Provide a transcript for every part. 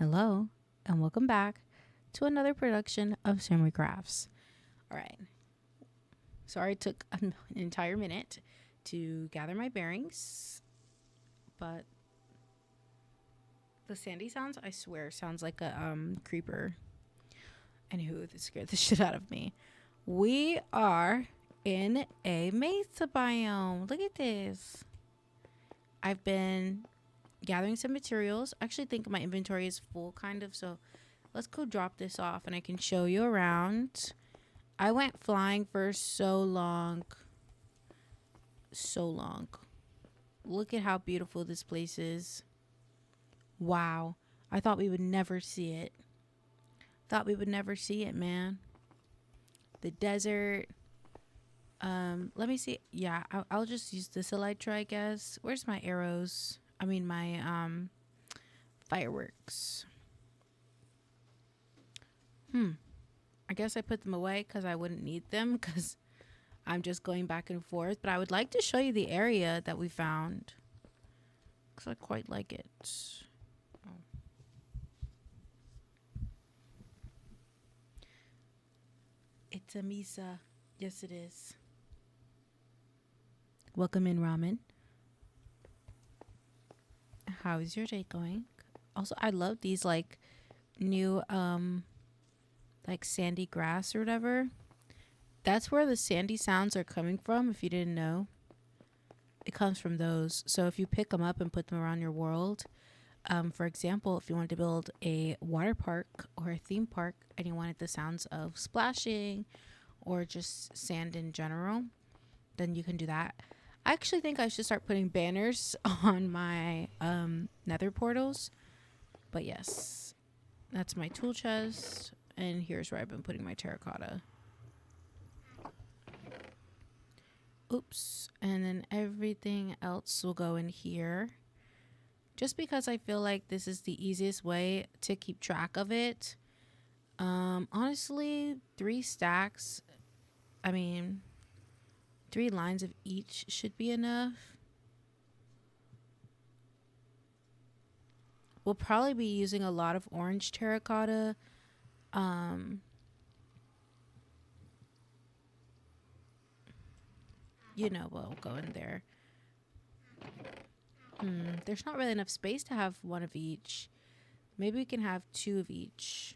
Hello, and welcome back to another production of Samurai Crafts. All right. Sorry it took an entire minute to gather my bearings, but the sandy sounds, I swear, sounds like a creeper. Anywho, this scared the shit out of me. We are in a mesa biome. Look at this. I've been gathering some materials. I actually think my inventory is full kind of, so let's go drop this off and I can show you around. I went flying for so long. Look at how beautiful this place is. Wow. I thought we would never see it. Man. The desert. Let me see. Yeah, I'll just use this elytra, I guess. Where's my arrows? I mean, my fireworks. I guess I put them away because I wouldn't need them because I'm just going back and forth. But I would like to show you the area that we found because I quite like it. Oh. It's a mesa. Yes, it is. Welcome in, ramen. How is your day going? Also, I love these like new like sandy grass or whatever. That's where the sandy sounds are coming from, if you didn't know. It comes from those. So if you pick them up and put them around your world, for example, if you wanted to build a water park or a theme park and you wanted the sounds of splashing or just sand in general, then you can do that. I actually think I should start putting banners on my nether portals. But yes, that's my tool chest. And here's where I've been putting my terracotta. Oops. And then everything else will go in here. Just because I feel like this is the easiest way to keep track of it. Honestly, 3 stacks. I mean, 3 lines of each should be enough. We'll probably be using a lot of orange terracotta. You know, we'll go in there. There's not really enough space to have 1 of each. Maybe we can have 2 of each.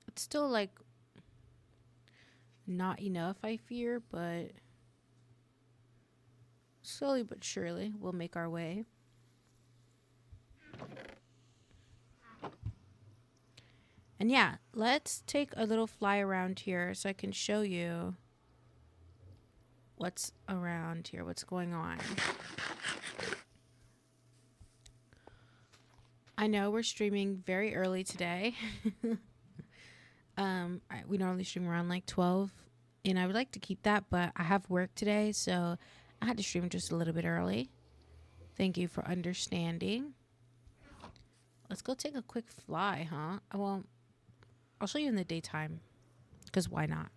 It's still like not enough, I fear, but slowly but surely we'll make our way. And yeah, let's take a little fly around here so I can show you what's around here, what's going on. I know we're streaming very early today. We normally stream around like 12, and I would like to keep that, but I have work today, so I had to stream just a little bit early. Thank you for understanding. Let's go take a quick fly, huh? Well, I'll show you in the daytime, because why not?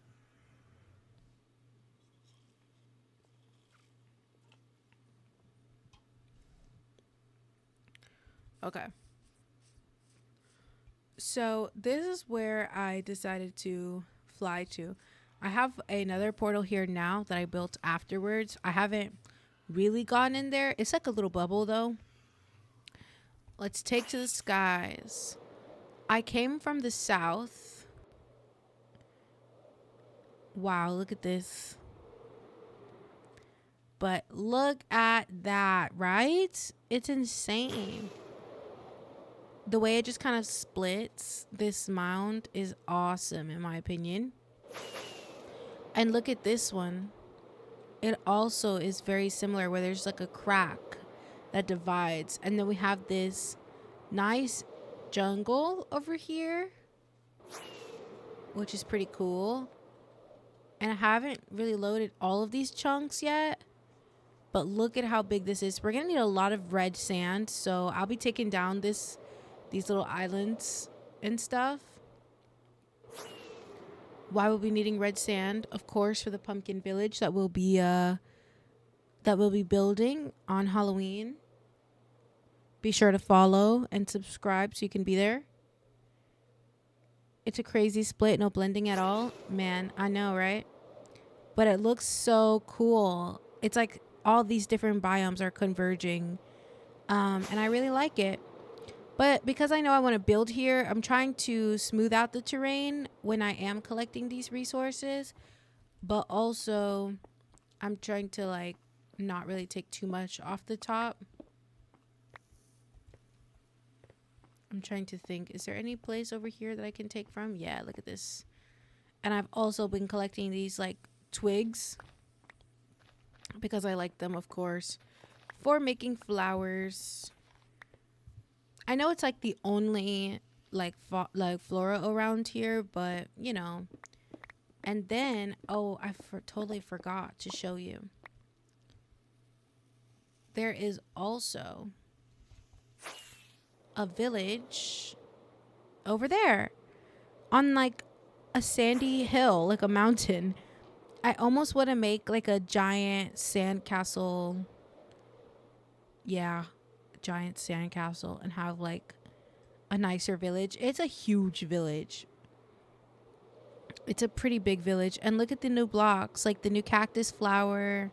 Okay. So this is where I decided to fly to. I have another portal here now that I built afterwards. I haven't really gone in there. It's like a little bubble though. Let's take to the skies. I came from the south. Wow, look at this. But look at that, right? It's insane. The way it just kind of splits this mound is awesome in my opinion. And look at this one. It also is very similar where there's like a crack that divides. And then we have this nice jungle over here, which is pretty cool. And I haven't really loaded all of these chunks yet. But look at how big this is. We're going to need a lot of red sand. So I'll be taking down these little islands and stuff. Why we'll be needing red sand, of course, for the pumpkin village that we'll be building on Halloween. Be sure to follow and subscribe so you can be there. It's a crazy split, no blending at all. Man, I know, right? But it looks so cool. It's like all these different biomes are converging. And I really like it. But because I know I want to build here, I'm trying to smooth out the terrain when I am collecting these resources. But also, I'm trying to like not really take too much off the top. I'm trying to think, is there any place over here that I can take from? Yeah, look at this. And I've also been collecting these like twigs because I like them, of course, for making flowers. I know it's like the only like flora around here, but you know. And then, oh, I totally forgot to show you. There is also a village over there on like a sandy hill, like a mountain. I almost want to make like a giant sand castle. Yeah, giant sand castle and have like a nicer village. It's a huge village. It's a pretty big village. And look at the new blocks, like the new cactus flower.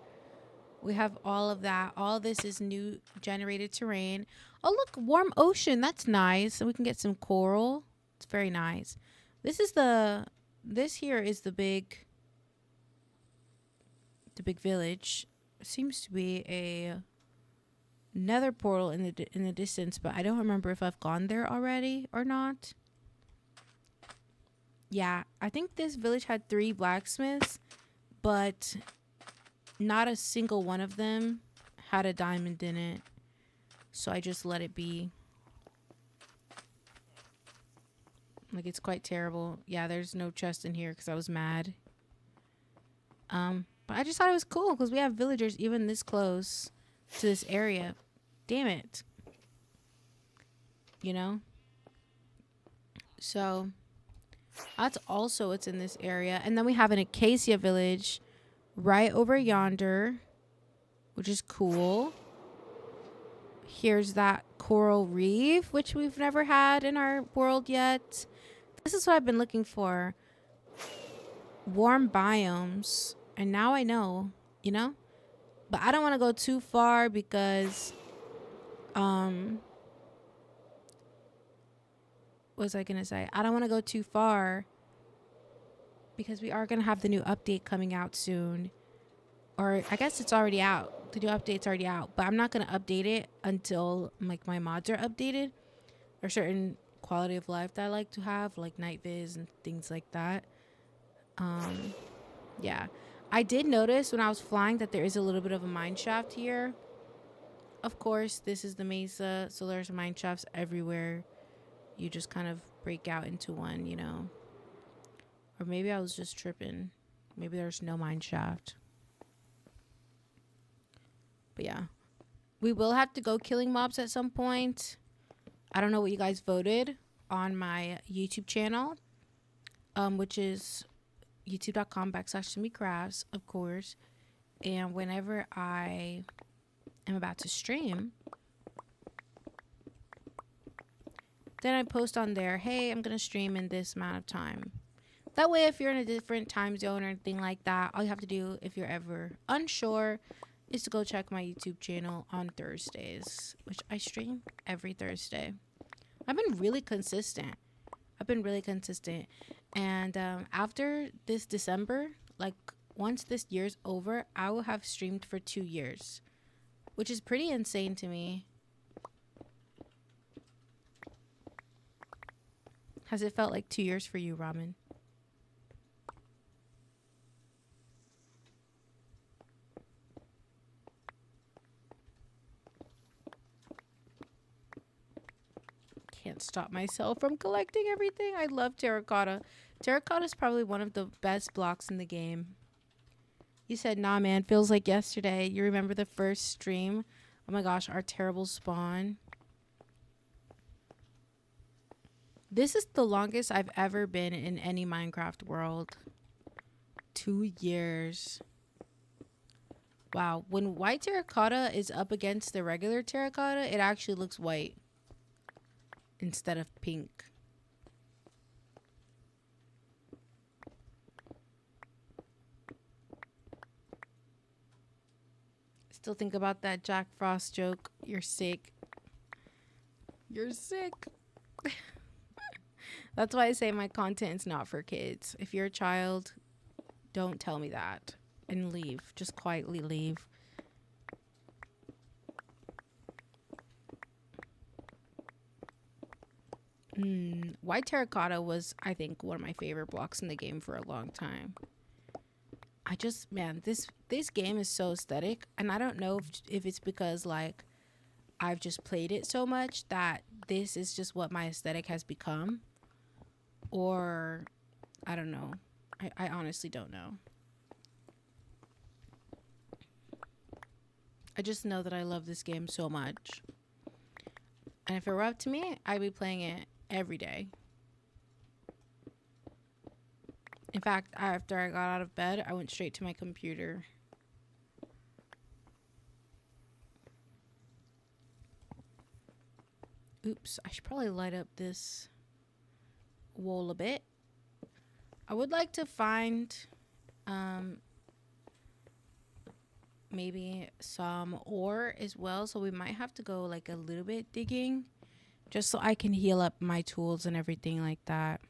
We have all of that. All this is new generated terrain. Oh, look, warm ocean. That's nice. So we can get some coral. It's very nice. This here is the big village. It seems to be a nether portal in the distance, but I don't remember if I've gone there already or not. Yeah, I think this village had 3 blacksmiths, but not a single one of them had a diamond in it. So I just let it be. Like, it's quite terrible. Yeah, there's no chest in here because I was mad. But I just thought it was cool because we have villagers even this close to this area. Damn it. You know? So that's also what's in this area. And then we have an acacia village right over yonder, which is cool. Here's that coral reef, which we've never had in our world yet. This is what I've been looking for. Warm biomes. And now I know, you know? But I don't want to go too far because, what was I going to say? I don't want to go too far because we are going to have the new update coming out soon. Or I guess it's already out. The new update's already out. But I'm not going to update it until like my mods are updated. Or certain quality of life that I like to have, like night viz and things like that. Yeah. I did notice when I was flying that there is a little bit of a mine shaft here. Of course, this is the mesa, so there's mine shafts everywhere. You just kind of break out into one, you know. Or maybe I was just tripping. Maybe there's no mine shaft. But yeah. We will have to go killing mobs at some point. I don't know what you guys voted on my YouTube channel, which is youtube.com/SimiCrafts, of course. And whenever I am about to stream, then I post on there, hey, I'm going to stream in this amount of time. That way, if you're in a different time zone or anything like that, all you have to do, if you're ever unsure, is to go check my YouTube channel on Thursdays, which I stream every Thursday. I've been really consistent. And after this December, like once this year's over, I will have streamed for 2 years, which is pretty insane to me. Has it felt like 2 years for you, Ramen? Can't stop myself from collecting everything. I love terracotta. Terracotta is probably one of the best blocks in the game. You said, nah, man, feels like yesterday. You remember the first stream? Oh my gosh, our terrible spawn. This is the longest I've ever been in any Minecraft world. 2 years. Wow. When white terracotta is up against the regular terracotta, it actually looks white instead of pink. Still think about that Jack Frost joke. You're sick. You're sick. That's why I say my content is not for kids. If you're a child, don't tell me that and leave. Just quietly leave. White terracotta was, I think, one of my favorite blocks in the game for a long time. I just, man, this game is so aesthetic, and I don't know if it's because like I've just played it so much that this is just what my aesthetic has become, or I don't know. I honestly don't know. I just know that I love this game so much, and if it were up to me, I'd be playing it every day. In fact, after I got out of bed, I went straight to my computer. Oops, I should probably light up this wall a bit. I would like to find maybe some ore as well, so we might have to go like a little bit digging just so I can heal up my tools and everything like that.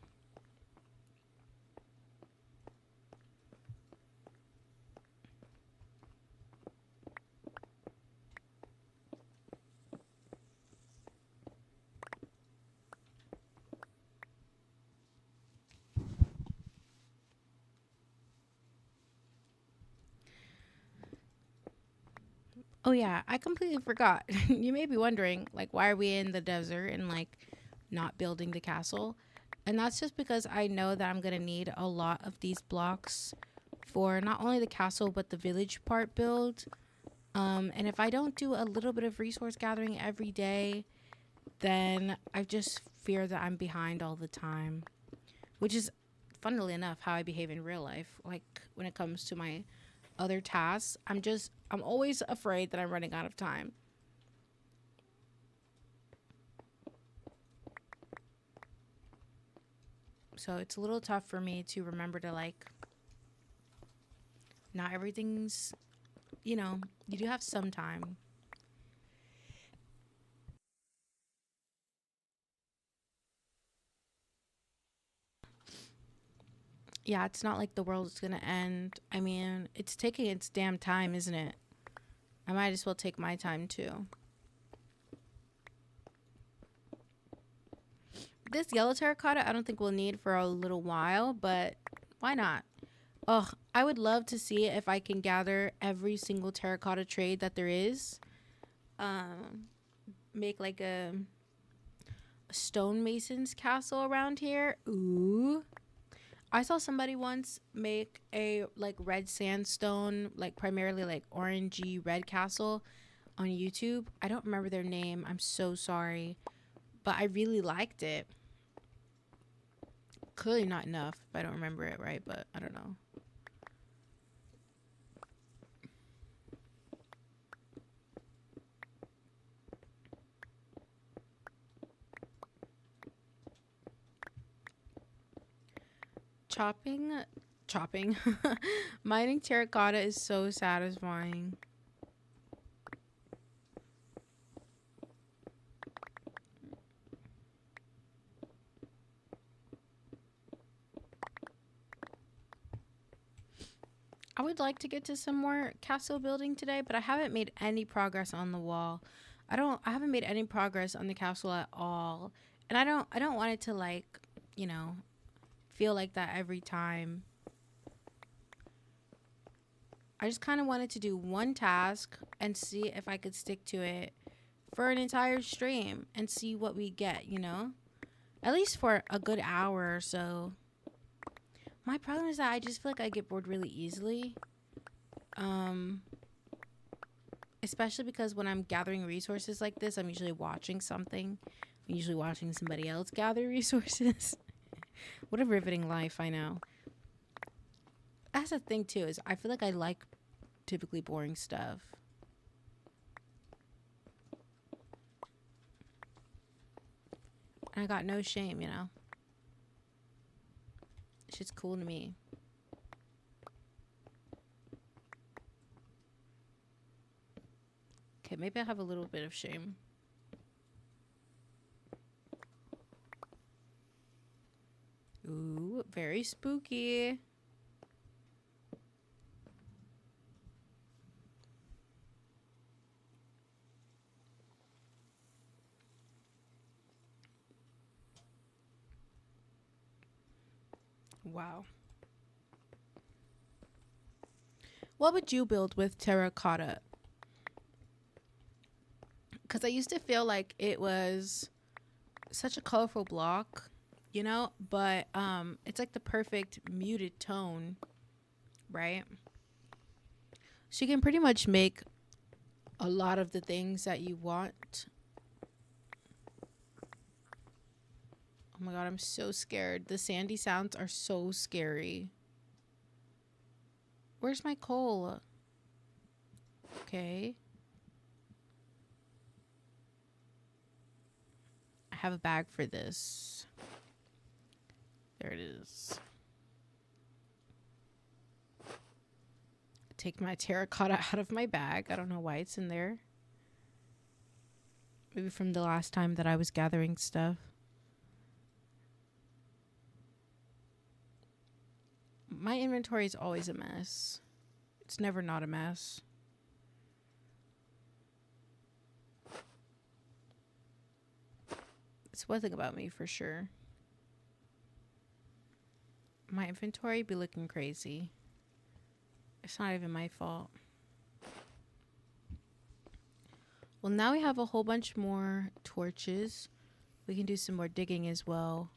Oh yeah, I completely forgot. You may be wondering, like, why are we in the desert and like not building the castle? And that's just because I know that I'm gonna need a lot of these blocks for not only the castle but the village part build. And if I don't do a little bit of resource gathering every day, then I just fear that I'm behind all the time, which is, funnily enough, how I behave in real life. Like when it comes to my other tasks, I'm always afraid that I'm running out of time. So it's a little tough for me to remember to like, not everything's, you do have some time. Yeah, it's not like the world's gonna end. I mean, it's taking its damn time, isn't it? I might as well take my time too. This yellow terracotta, I don't think we'll need for a little while, but why not? Oh, I would love to see if I can gather every single terracotta trade that there is. Um, Make like a stonemason's castle around here. Ooh. I saw somebody once make a like red sandstone, like primarily like orangey red castle on YouTube. I don't remember their name. I'm so sorry. But I really liked it. Clearly not enough if I don't remember it right, but I don't know. Chopping, chopping. Mining terracotta is so satisfying. I would like to get to some more castle building today, but I haven't made any progress on the wall. I haven't made any progress on the castle at all. And I don't want it to like, you know, feel like that every time. I just kind of wanted to do one task and see if I could stick to it for an entire stream and see what we get, you know? At least for a good hour or so. My problem is that I just feel like I get bored really easily. Um, Especially because when I'm gathering resources like this, I'm usually watching something. I'm usually watching somebody else gather resources. What a riveting life, I know. That's the thing too, is I feel like I like typically boring stuff. And I got no shame, you know. Shit's cool to me. Okay, maybe I have a little bit of shame. Ooh, very spooky. Wow. What would you build with terracotta? Because I used to feel like it was such a colorful block, you know, but it's like the perfect muted tone, right? So you can pretty much make a lot of the things that you want. Oh my god, I'm so scared. The sandy sounds are so scary. Where's my coal? Okay. I have a bag for this. There it is. Take my terracotta out of my bag. I don't know why it's in there. Maybe from the last time that I was gathering stuff. My inventory is always a mess. It's never not a mess. It's one thing about me for sure. My inventory be looking crazy. It's not even my fault. Well, now we have a whole bunch more torches. We can do some more digging as well.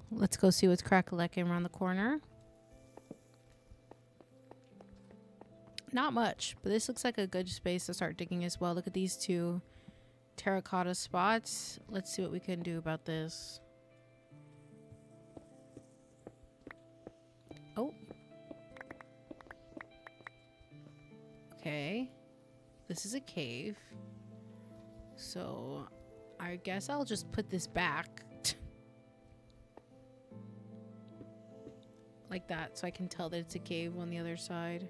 Let's go see what's crack-a-lacking around the corner. Not much, but this looks like a good space to start digging as well. Look at these two terracotta spots. Let's see what we can do about this. Oh. Okay. This is a cave. So I guess I'll just put this back. Like that, so I can tell that it's a cave on the other side.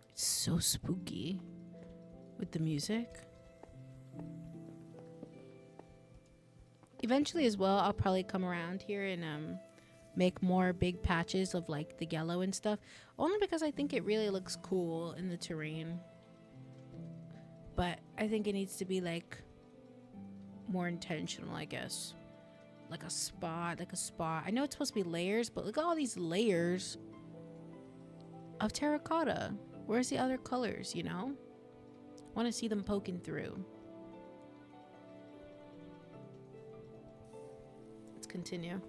It's so spooky with the music. Eventually as well, I'll probably come around here and make more big patches of like the yellow and stuff, only because I think it really looks cool in the terrain. But I think it needs to be like more intentional, I guess. Like a spot. I know it's supposed to be layers, but look at all these layers of terracotta. Where's the other colors, you know? I want to see them poking through. Let's continue.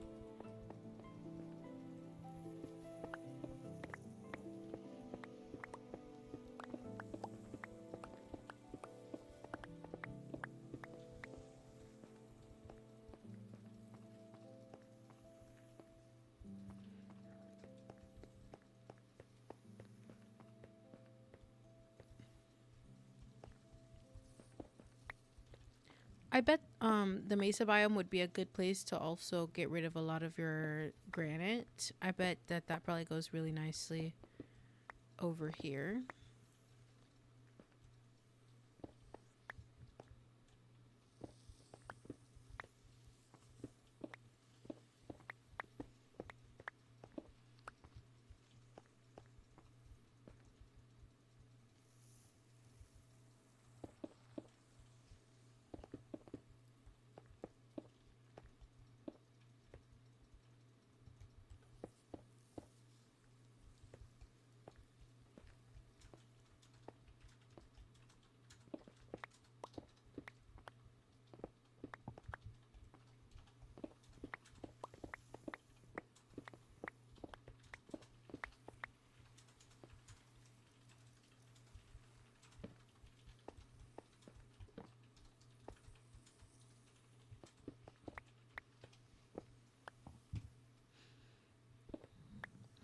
I bet the mesa biome would be a good place to also get rid of a lot of your granite. I bet that probably goes really nicely over here.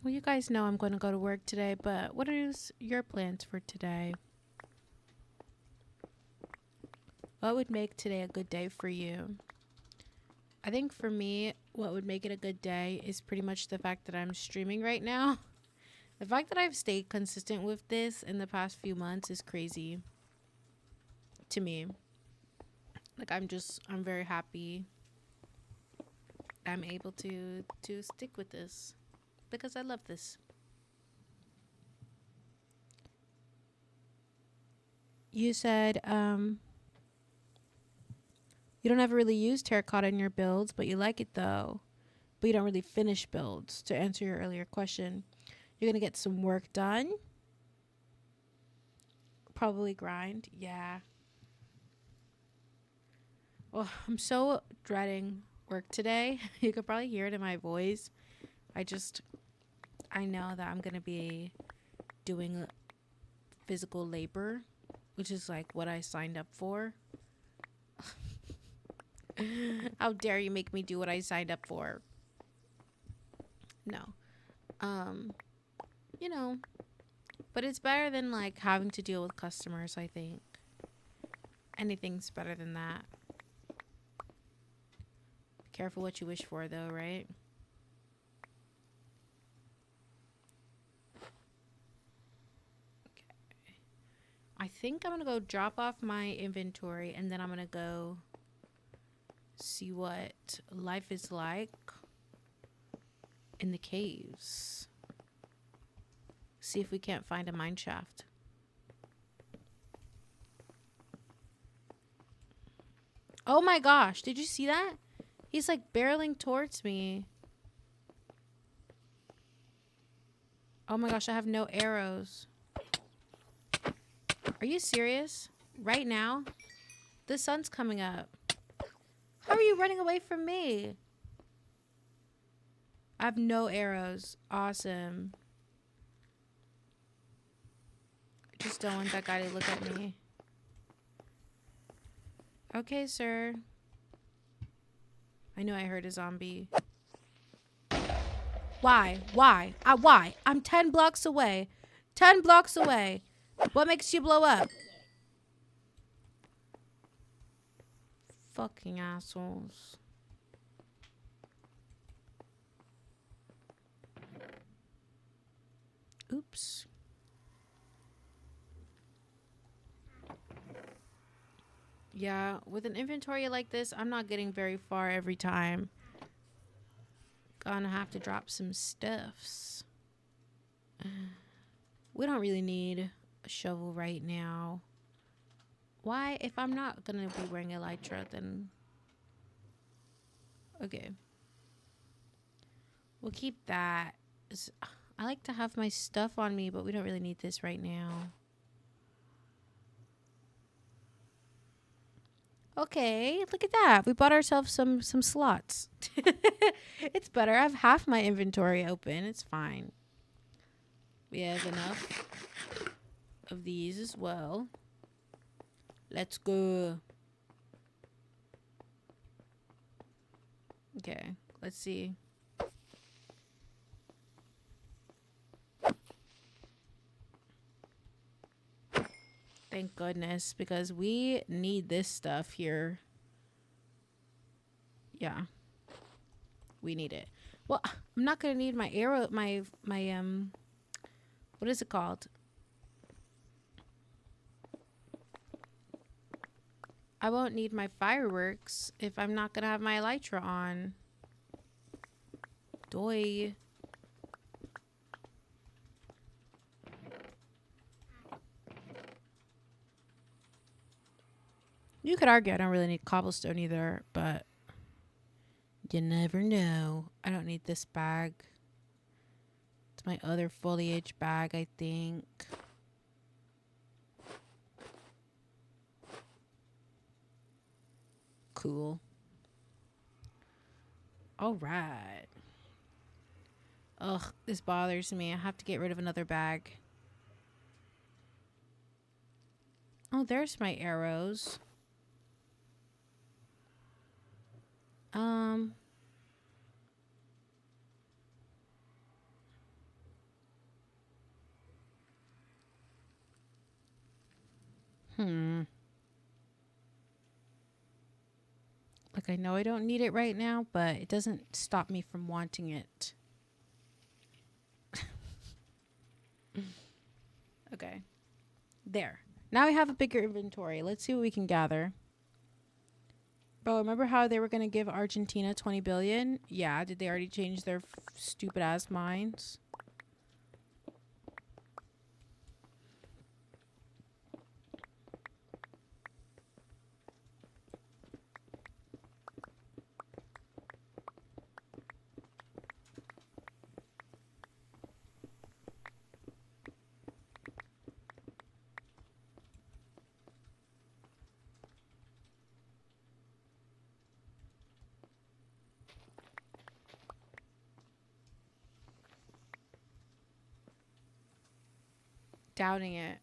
Well, you guys know I'm going to go to work today, but what is your plans for today? What would make today a good day for you? I think for me, what would make it a good day is pretty much the fact that I'm streaming right now. The fact that I've stayed consistent with this in the past few months is crazy to me. Like, I'm very happy I'm able to stick with this because I love this. You said you don't ever really use terracotta in your builds, but you like it though. But you don't really finish builds. To answer your earlier question, you're gonna get some work done. Probably grind. Yeah. Well, I'm so dreading work today. You could probably hear it in my voice. I know that I'm gonna be doing physical labor, which is like what I signed up for. How dare you make me do what I signed up for? No. You know, but it's better than like having to deal with customers, I think. Anything's better than that. Be careful what you wish for though, right? Okay. I think I'm going to go drop off my inventory and then I'm going to go see what life is like in the caves. See if we can't find a mine shaft. Oh my gosh, did you see that? He's like barreling towards me. Oh my gosh, I have no arrows. Are you serious? Right now? The sun's coming up. How are you running away from me? I have no arrows. Awesome. I just don't want that guy to look at me. Okay, sir. I know I heard a zombie. Why? Why? Why? I'm 10 blocks away. 10 blocks away. What makes you blow up? Fucking assholes. Oops. Yeah, with an inventory like this, I'm not getting very far every time. Gonna have to drop some stuffs. We don't really need a shovel right now. Why? If I'm not gonna be wearing elytra, then... Okay. We'll keep that. I like to have my stuff on me, but we don't really need this right now. Okay, look at that. We bought ourselves some slots. It's better. I have half my inventory open. It's fine. We have enough of these as well. Let's go. Okay, let's see. Thank goodness, because we need this stuff here. Yeah. We need it. Well, I'm not going to need my arrow, my what is it called? I won't need my fireworks if I'm not going to have my elytra on. Doy. You could argue I don't really need cobblestone either, but you never know. I don't need this bag. It's my other foliage bag, I think. Cool. All right. Ugh, this bothers me. I have to get rid of another bag. Oh, there's my arrows. Like, I know I don't need it right now, but it doesn't stop me from wanting it. Okay. There. Now we have a bigger inventory. Let's see what we can gather. Bro, remember how they were going to give Argentina 20 billion? Yeah, did they already change their stupid ass minds? Doubting it.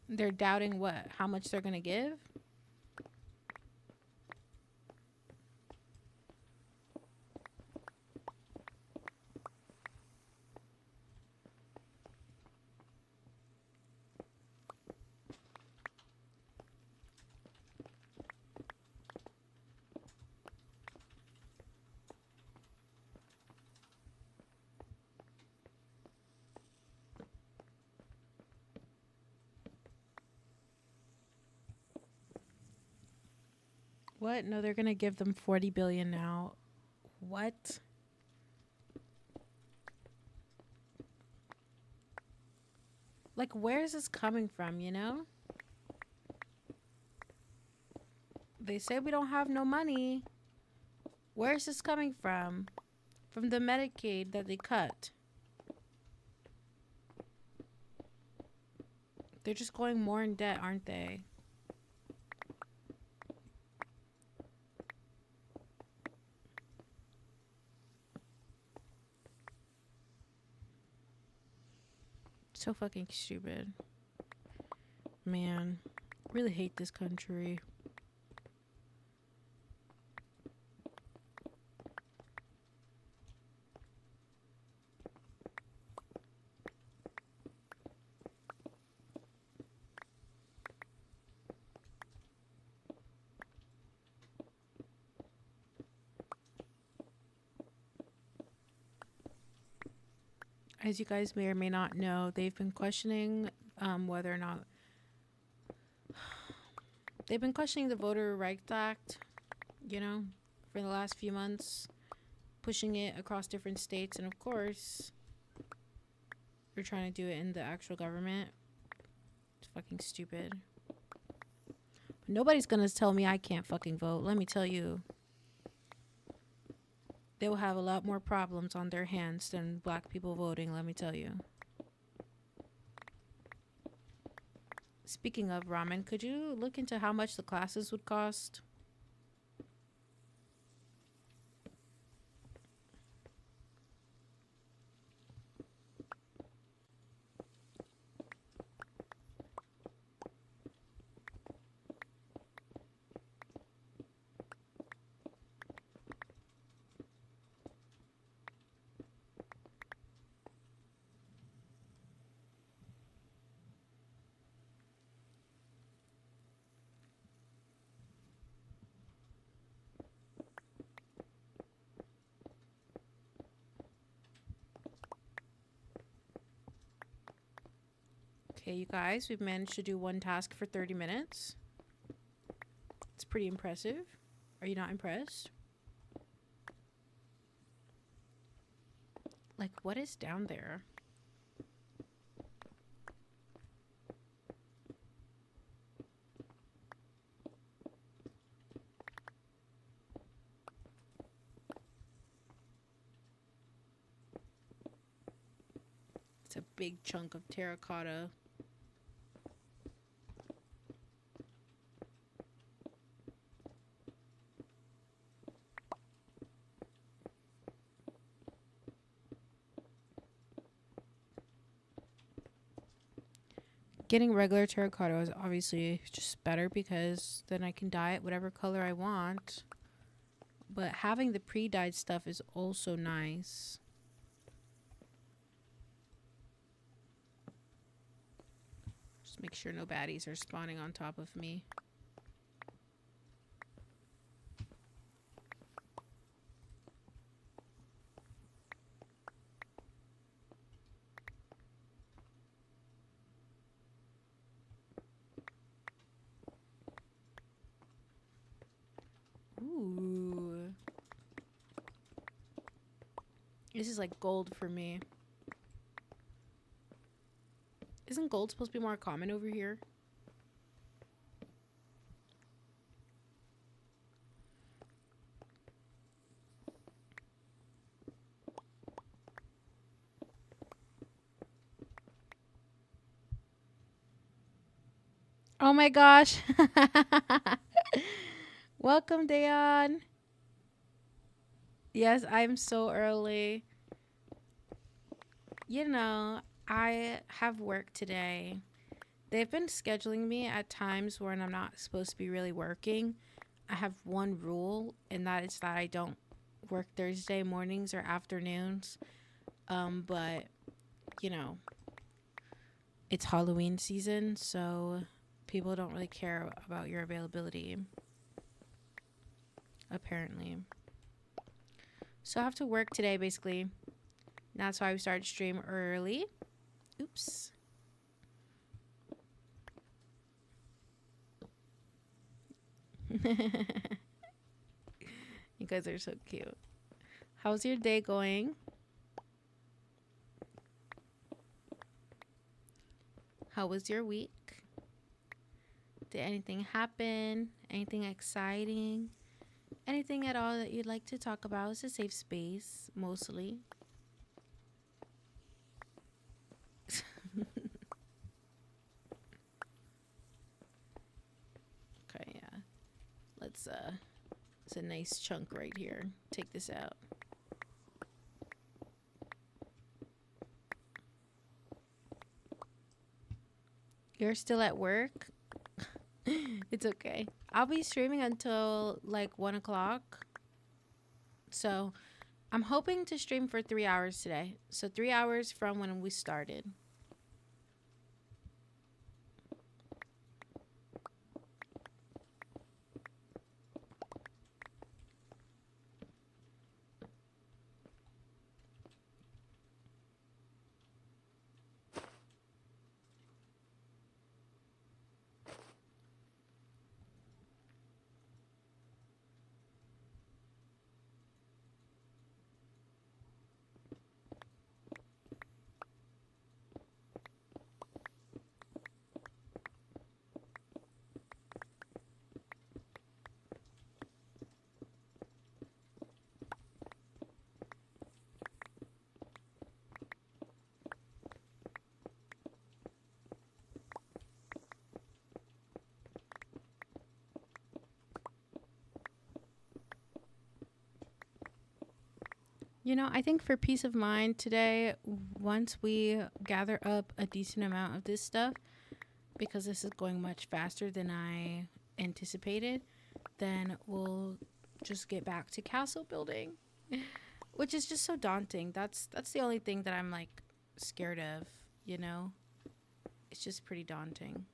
They're doubting what? How much they're going to give? What? No, they're going to give them 40 billion now. What? Like, where is this coming from, you know? They say we don't have no money. Where is this coming from? From the Medicaid that they cut. They're just going more in debt, aren't they? So fucking stupid. Man, really hate this country. As you guys may or may not know, they've been questioning whether or not they've been questioning the Voter Rights Act, you know, for the last few months, pushing it across different states, and of course, they're trying to do it in the actual government. It's fucking stupid. But nobody's gonna tell me I can't fucking vote. Let me tell you. They will have a lot more problems on their hands than black people voting, let me tell you. Speaking of ramen, could you look into how much the classes would cost? Okay, you guys, we've managed to do one task for 30 minutes. It's pretty impressive. Are you not impressed? Like, what is down there? It's a big chunk of terracotta. Getting regular terracotta is obviously just better because then I can dye it whatever color I want. But having the pre-dyed stuff is also nice. Make sure no baddies are spawning on top of me. Ooh. This is like gold for me. Isn't gold supposed to be more common over here? Oh my gosh. Welcome, Dayon. Yes, I'm so early. You know, I have work today. They've been scheduling me at times when I'm not supposed to be really working. I have one rule, and that is that I don't work Thursday mornings or afternoons. But, you know, it's Halloween season, so people don't really care about your availability, apparently. So I have to work today, basically. That's why we started stream early. Oops. You guys are so cute. How's your day going? How was your week? Did anything happen? Anything exciting? Anything at all that you'd like to talk about? It's a safe space, mostly. Okay, yeah. Let's it's a nice chunk right here. Take this out. You're still at work? It's okay. I'll be streaming until like 1 o'clock. So I'm hoping to stream for 3 hours today. So 3 hours from when we started. You know, I think for peace of mind today, once we gather up a decent amount of this stuff, because this is going much faster than I anticipated, then we'll just get back to castle building, which is just so daunting. That's the only thing that I'm like scared of, you know? It's just pretty daunting.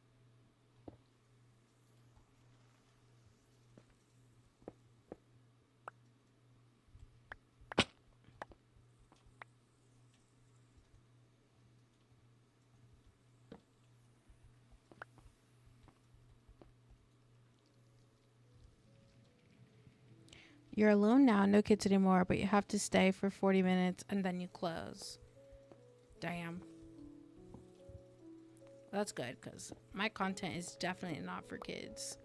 You're alone now, no kids anymore, but you have to stay for 40 minutes and then you close. Damn. Well, that's good because my content is definitely not for kids.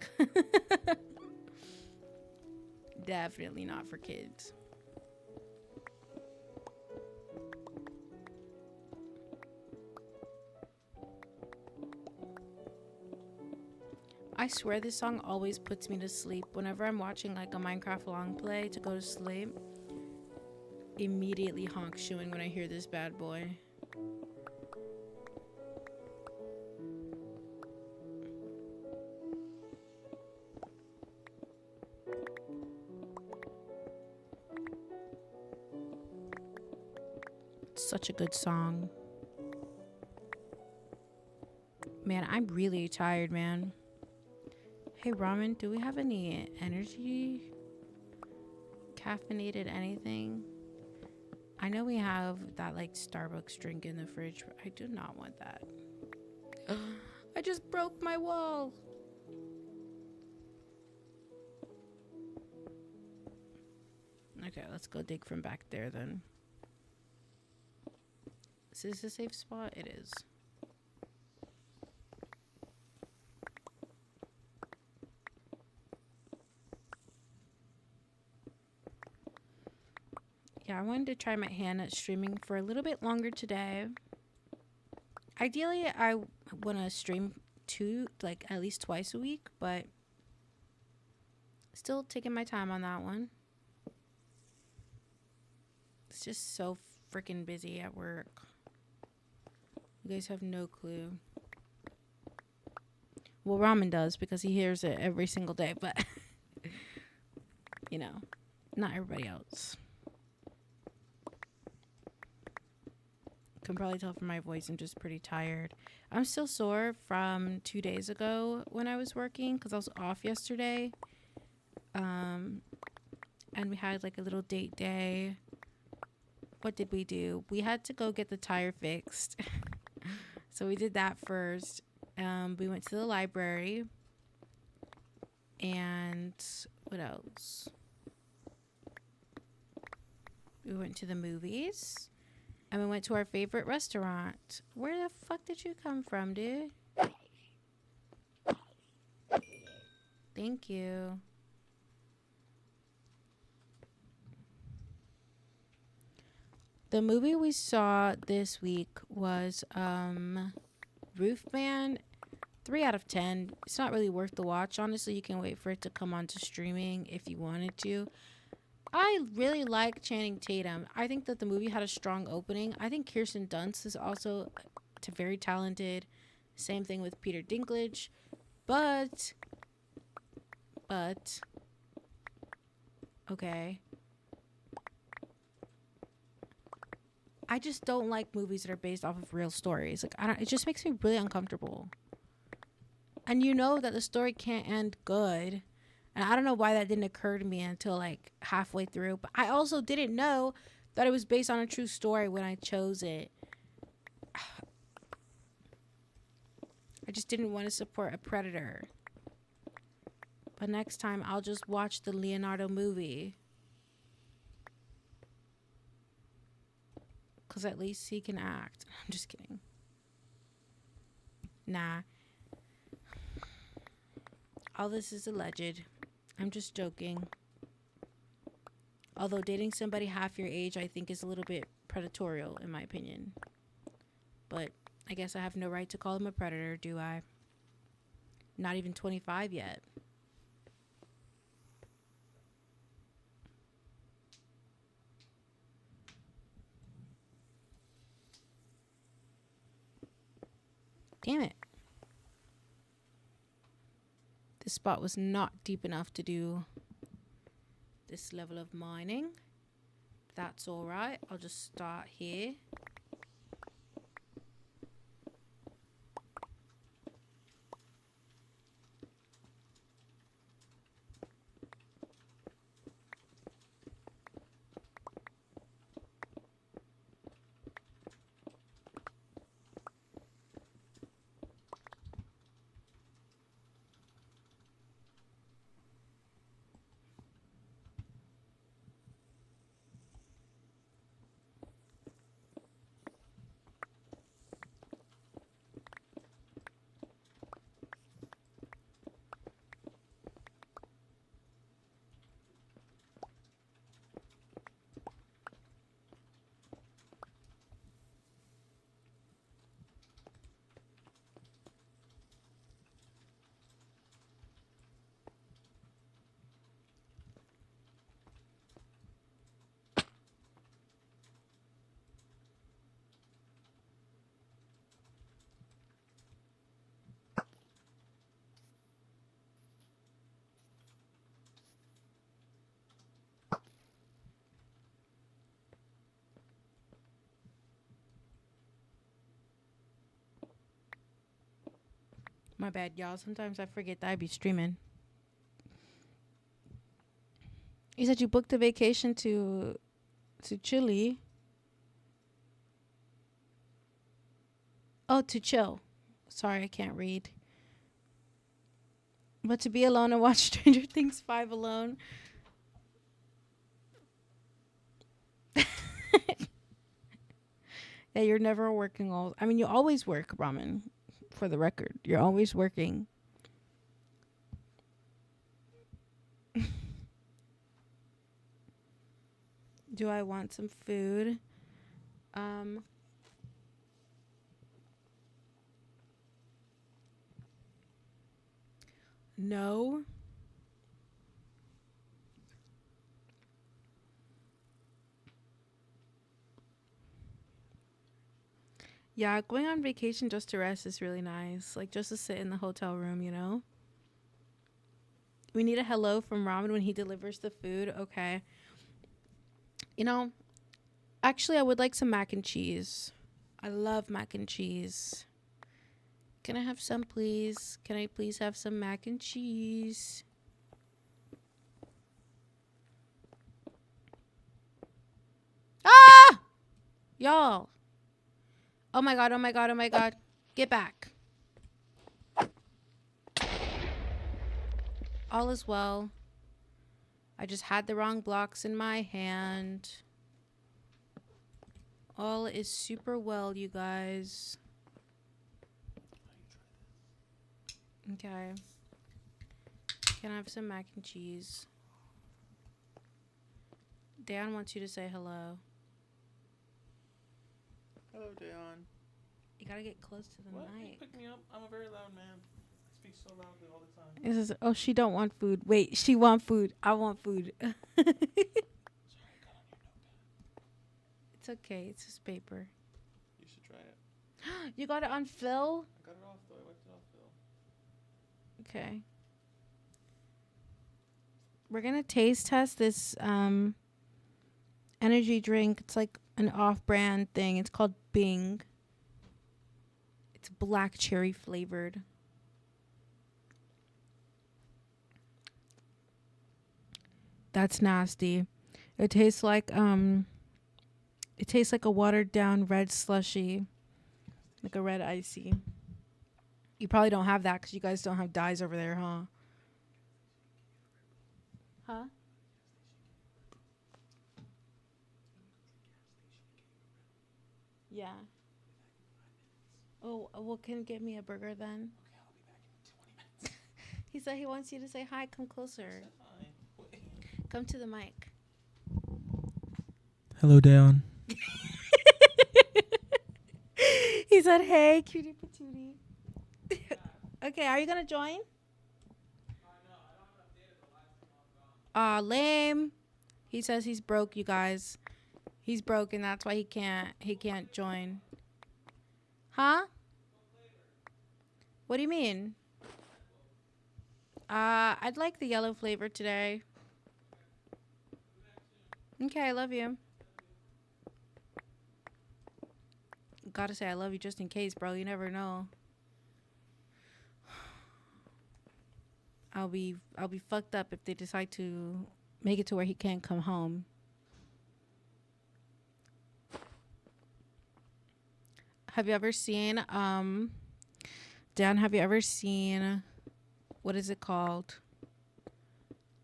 Definitely not for kids. I swear this song always puts me to sleep. Whenever I'm watching like a Minecraft long play to go to sleep, immediately honk shooing when I hear this bad boy. It's such a good song. Man, I'm really tired, man. Hey, Ramen, do we have any energy? Caffeinated anything? I know we have that like Starbucks drink in the fridge, but I do not want that. I just broke my wall. Okay, let's go dig from back there then. Is this a safe spot? It is. Yeah, I wanted to try my hand at streaming for a little bit longer today. Ideally, I want to stream at least twice a week, but still taking my time on that one. It's just so freaking busy at work. You guys have no clue. Well, Ramen does because he hears it every single day, but you know, not everybody else. Can probably tell from my voice I'm just pretty tired. I'm still sore from 2 days ago when I was working because I was off yesterday. And we had like a little date day. What did we do? We had to go get the tire fixed. So we did that first. We went to the library. And what else? We went to the movies. And we went to our favorite restaurant. Where the fuck did you come from, dude? Thank you. The movie we saw this week was Roofman. 3 out of 10. It's not really worth the watch. Honestly, you can wait for it to come onto streaming if you wanted to. I really like Channing Tatum. I think that the movie had a strong opening. I think Kirsten Dunst is also very talented. Same thing with Peter Dinklage. But, okay. I just don't like movies that are based off of real stories. Like, it just makes me really uncomfortable. And you know that the story can't end good. And I don't know why that didn't occur to me until like halfway through. But I also didn't know that it was based on a true story when I chose it. I just didn't want to support a predator. But next time I'll just watch the Leonardo movie. Because at least he can act. I'm just kidding. Nah. All this is alleged. I'm just joking. Although dating somebody half your age, I think, is a little bit predatorial, in my opinion. But I guess I have no right to call him a predator, do I? Not even 25 yet. Damn it. This spot was not deep enough to do this level of mining. That's alright. I'll just start here. My bad, y'all. Sometimes I forget that I be streaming. You said you booked a vacation to Chile. Oh, to chill. Sorry, I can't read. But to be alone and watch Stranger Things 5 alone. Yeah, you're never working all. I mean, you always work, Ramen. For the record, you're always working. Do I want some food? No. Yeah, going on vacation just to rest is really nice. Like, just to sit in the hotel room, you know? We need a hello from Ramen when he delivers the food. Okay. You know, actually, I would like some mac and cheese. I love mac and cheese. Can I have some, please? Can I please have some mac and cheese? Ah! Y'all. Oh my god, oh my god, oh my god. Get back. All is well. I just had the wrong blocks in my hand. All is super well, you guys. Okay. Can I have some mac and cheese? Dan wants you to say hello. Hello, Dayon. You gotta get close to the mic. Pick me up. I'm a very loud man. I speak so loudly all the time. This is, oh, she don't want food. Wait, she want food. I want food. Sorry, I got on your notepad. It's okay. It's just paper. You should try it. You got it on fill? I got it off though. I wiped it off Phil. Okay. We're gonna taste test this energy drink. It's like an off-brand thing. It's called Bing. It's black cherry flavored. That's nasty. It tastes like a watered down red slushy, like a red icy. You probably don't have that because you guys don't have dyes over there, huh? Huh? Yeah. Oh, well, can you get me a burger then? Okay, I'll be back in 20 minutes. He said he wants you to say hi. Come closer. Hi. Come to the mic. Hello, Dayon. He said, hey, cutie patootie. Okay, are you going to join? Aw, lame. He says he's broke, you guys. He's broke, and that's why he can't join. Huh? What do you mean? I'd like the yellow flavor today. Okay, I love you. Gotta say I love you just in case, bro. You never know. I'll be fucked up if they decide to make it to where he can't come home. Have you ever seen Dan, have you ever seen, what is it called?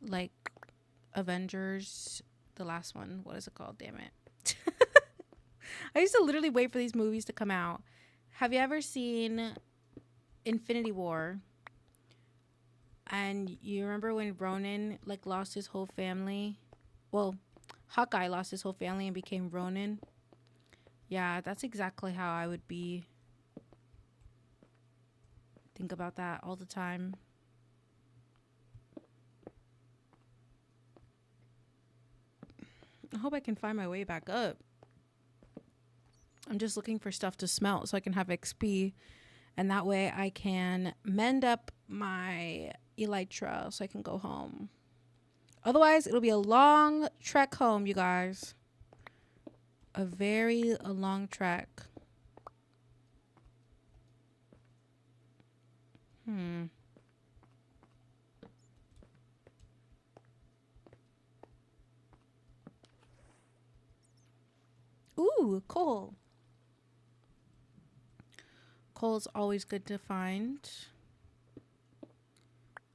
Like Avengers, the last one. What is it called? Damn it. I used to literally wait for these movies to come out. Have you ever seen Infinity War? And you remember when Ronan like lost his whole family? Well, Hawkeye lost his whole family and became Ronan. Yeah, that's exactly how I would be. Think about that all the time. I hope I can find my way back up. I'm just looking for stuff to smelt so I can have XP. And that way I can mend up my elytra so I can go home. Otherwise, it'll be a long trek home, you guys. A long trek. Ooh, coal. Coal's always good to find.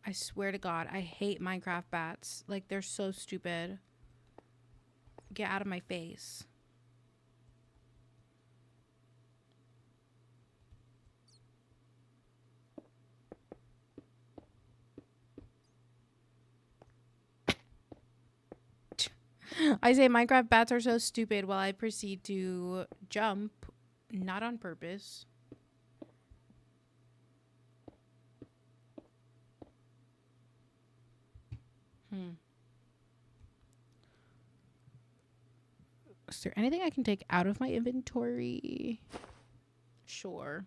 I swear to God, I hate Minecraft bats. Like, they're so stupid. Get out of my face. I say Minecraft bats are so stupid while I proceed to jump, not on purpose. Is there anything I can take out of my inventory? Sure.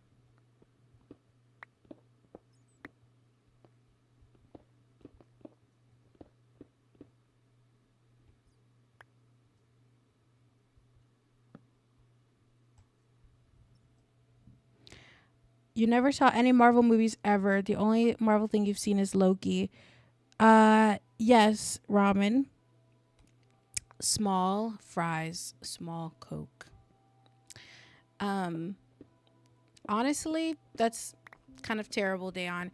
You never saw any Marvel movies ever. The only Marvel thing you've seen is Loki. Yes, ramen. Small fries, small Coke. Um, Honestly, that's kind of terrible, Dayon.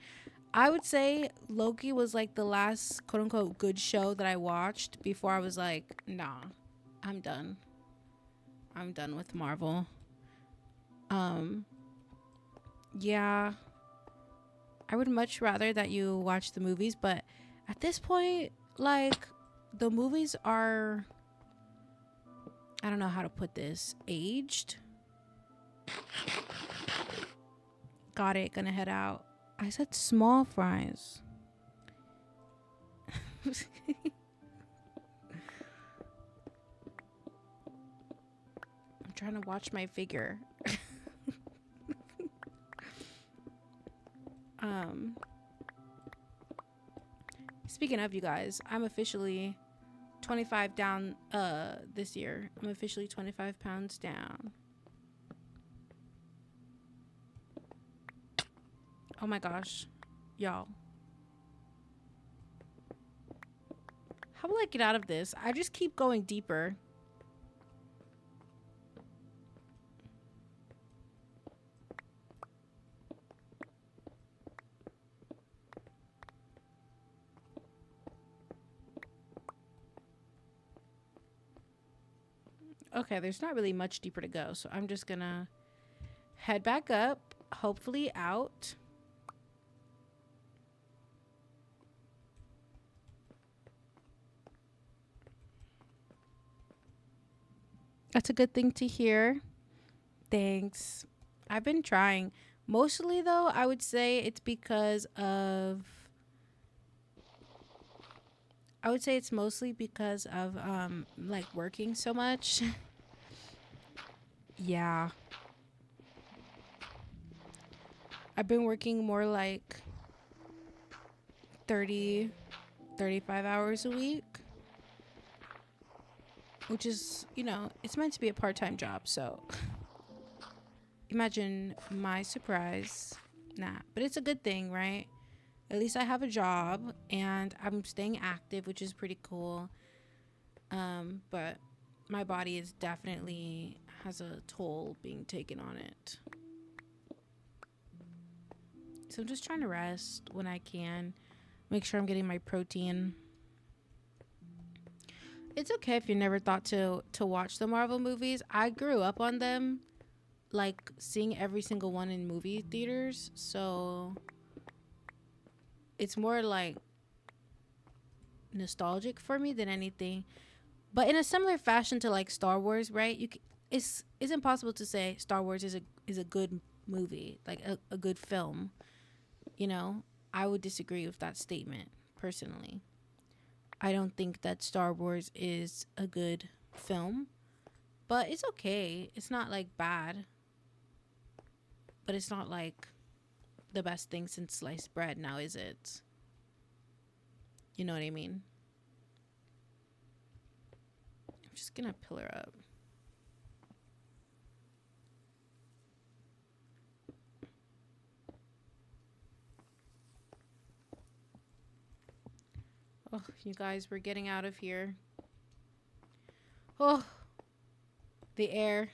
I would say Loki was like the last quote unquote good show that I watched before I was like, nah, I'm done. I'm done with Marvel. Um, yeah, I would much rather that you watch the movies, but at this point, like, the movies are, I don't know how to put this, aged. Got it, gonna head out. I said small fries. I'm trying to watch my figure. Speaking of, you guys, I'm officially 25 down this year. I'm officially 25 pounds down. Oh my gosh, y'all. How will I get out of this? I just keep going deeper. Okay, there's not really much deeper to go, so I'm just gonna head back up, hopefully out. That's a good thing to hear. Thanks. I've been trying. Mostly, though, I would say it's because of. I would say it's mostly because of like working so much. Yeah. I've been working more like 30, 35 hours a week, which is, it's meant to be a part-time job, so imagine my surprise. Nah, but it's a good thing, right? At least I have a job and I'm staying active, which is pretty cool. But my body is definitely has a toll being taken on it. So I'm just trying to rest when I can. Make sure I'm getting my protein. It's okay if you never thought to watch the Marvel movies. I grew up on them, like seeing every single one in movie theaters. So it's more like nostalgic for me than anything. But in a similar fashion to like Star Wars, right? It's impossible to say Star Wars is a good movie, like a good film. I would disagree with that statement personally. I don't think that Star Wars is a good film, but it's okay. It's not like bad, but it's not like the best thing since sliced bread now, is it? You know what I mean? I'm just gonna pillar up. Oh, you guys, we're getting out of here. Oh, the air.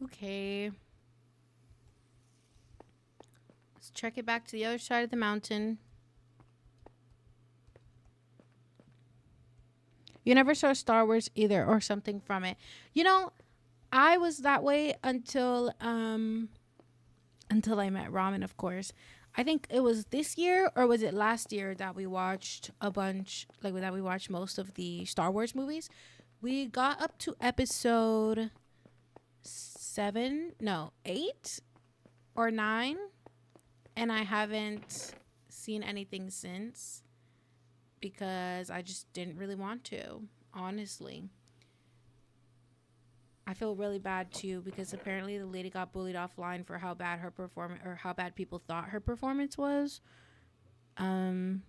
Okay. Let's trek it back to the other side of the mountain. You never saw Star Wars either or something from it. You know, I was that way until I met Ramen, of course. I think it was this year or was it last year that we watched a bunch, like that we watched most of the Star Wars movies. We got up to episode 7, no, 8 or 9, and I haven't seen anything since because I just didn't really want to, honestly. I feel really bad too because apparently the lady got bullied offline for how bad her performance or how bad people thought her performance was. Um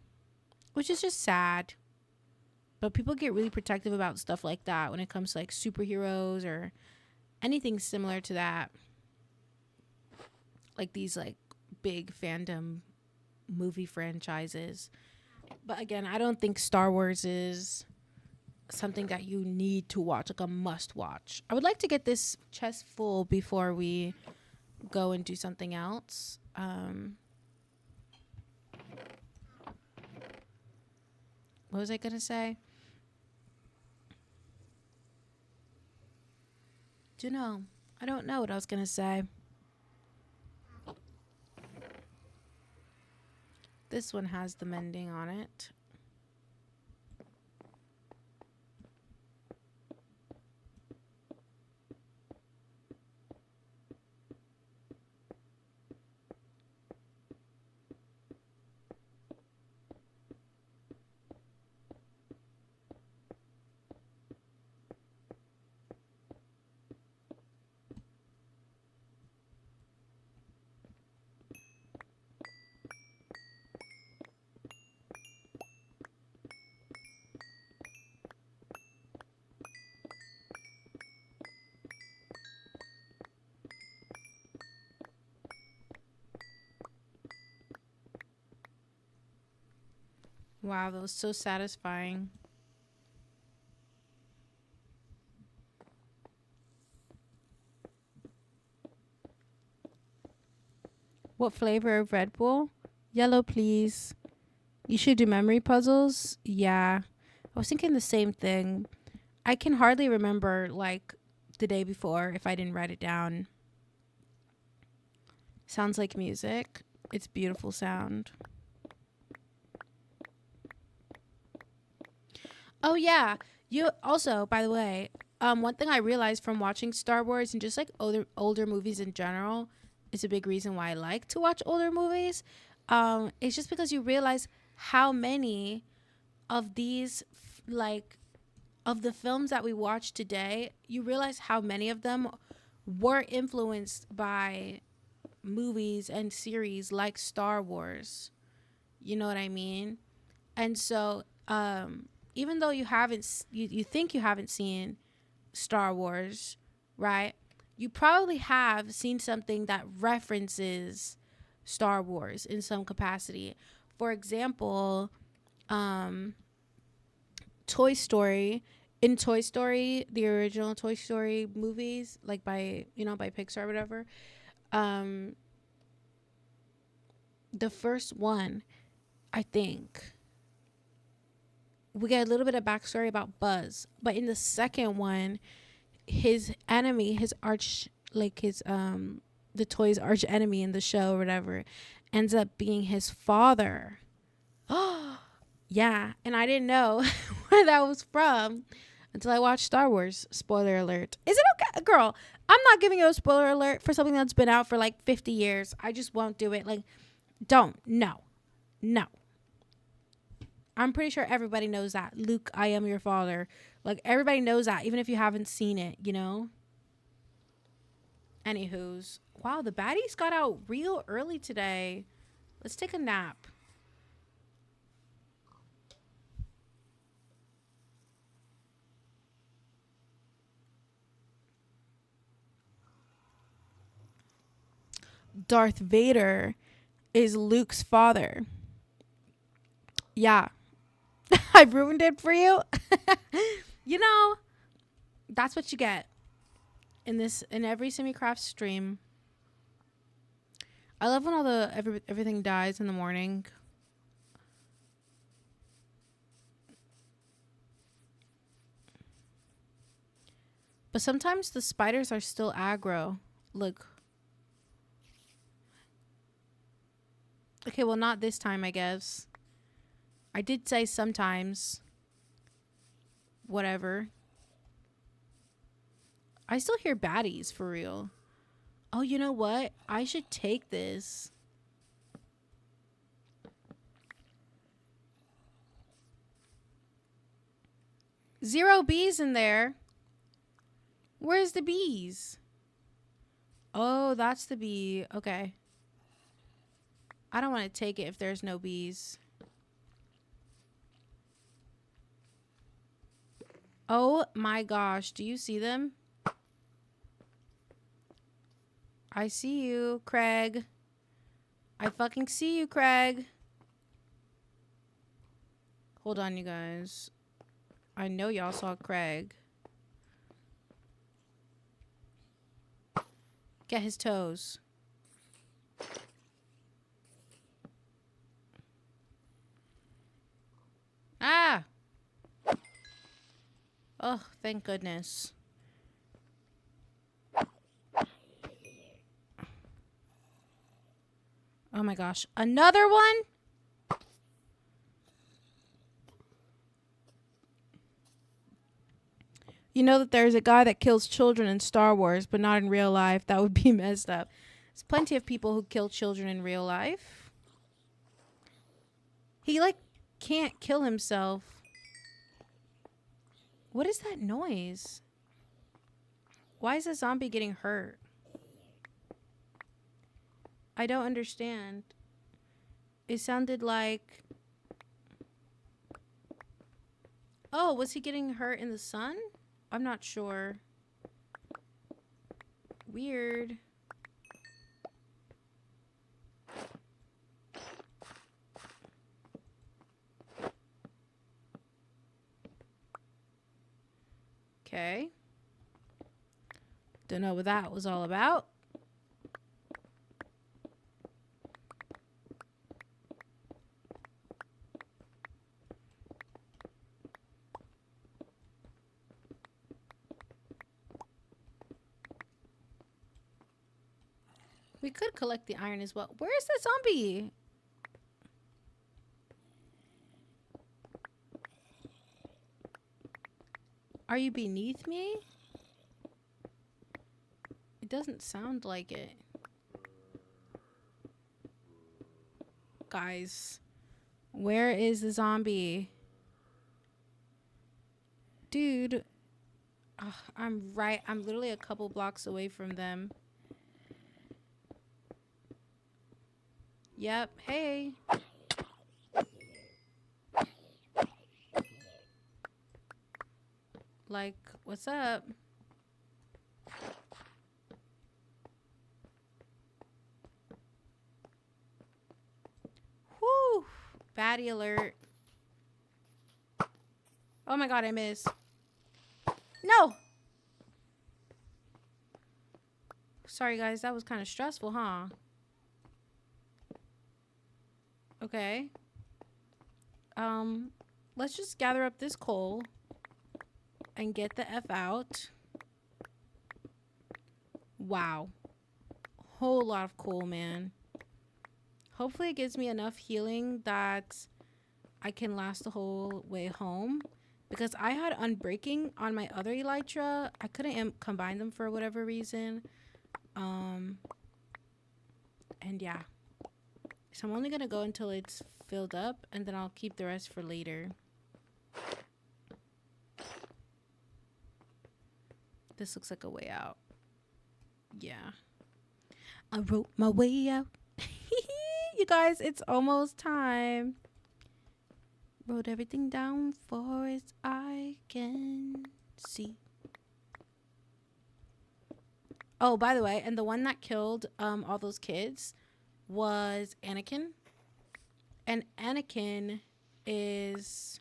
which is just sad. But people get really protective about stuff like that when it comes to like superheroes or anything similar to that. Like these like big fandom movie franchises. But again, I don't think Star Wars is something that you need to watch, like a must watch. I would like to get this chest full before we go and do something else. What was I gonna say? Do you know? I don't know what I was gonna say. This one has the mending on it. Wow, that was so satisfying. What flavor of Red Bull? Yellow, please. You should do memory puzzles? Yeah. I was thinking the same thing. I can hardly remember like the day before if I didn't write it down. Sounds like music. It's beautiful sound. Oh yeah. You also, by the way, one thing I realized from watching Star Wars and just like older movies in general is a big reason why I like to watch older movies. It's just because you realize how many of these like of the films that we watch today, you realize how many of them were influenced by movies and series like Star Wars. You know what I mean? And so, even though you think you haven't seen Star Wars, right? You probably have seen something that references Star Wars in some capacity. For example, um, Toy Story. In Toy Story, the original Toy Story movies, like by Pixar or whatever, um, the first one, I think, we get a little bit of backstory about Buzz. But in the second one, his enemy, his arch, like his the toy's arch enemy in the show or whatever, ends up being his father. Oh, yeah, and I didn't know where that was from until I watched Star Wars. Spoiler alert. Is it okay, girl? I'm not giving you a spoiler alert for something that's been out for like 50 years. I just won't do it. Like, don't. No. No. I'm pretty sure everybody knows that. Luke, I am your father. Like, everybody knows that, even if you haven't seen it, you know? Anywho's. Wow, the baddies got out real early today. Let's take a nap. Darth Vader is Luke's father. Yeah. I've ruined it for you. You know, that's what you get. in every semi-craft stream. I love when all the everything dies in the morning. But sometimes the spiders are still aggro. Look. Okay, well, not this time, I guess. I did say sometimes. Whatever. I still hear baddies, for real. Oh, you know what? I should take this. Zero bees in there. Where's the bees? Oh, that's the bee. Okay. I don't want to take it if there's no bees. Oh my gosh. Do you see them? I see you, Craig. I fucking see you, Craig. Hold on, you guys. I know y'all saw Craig. Get his toes. Ah! Oh, thank goodness. Oh my gosh. Another one? You know that there's a guy that kills children in Star Wars, but not in real life. That would be messed up. There's plenty of people who kill children in real life. He, like, can't kill himself. What is that noise? Why is a zombie getting hurt? I don't understand. It sounded like... Oh, was he getting hurt in the sun? I'm not sure. Weird. Okay. Don't know what that was all about. We could collect the iron as well. Where is the zombie? Are you beneath me? It doesn't sound like it. Guys, where is the zombie? Dude. Ugh, I'm literally a couple blocks away from them. Yep. Hey. Like, what's up? Whew. Baddie alert. Oh my god, I missed. No! Sorry, guys. That was kind of stressful, huh? Okay. Let's just gather up this coal and get the F out. Wow. Whole lot of coal, man. Hopefully it gives me enough healing that I can last the whole way home. Because I had Unbreaking on my other Elytra. I couldn't combine them for whatever reason. And yeah. So I'm only going to go until it's filled up. And then I'll keep the rest for later. This looks like a way out. Yeah. I wrote my way out. You guys, it's almost time. Wrote everything down for as I can see. Oh, by the way, and the one that killed all those kids was Anakin. And Anakin is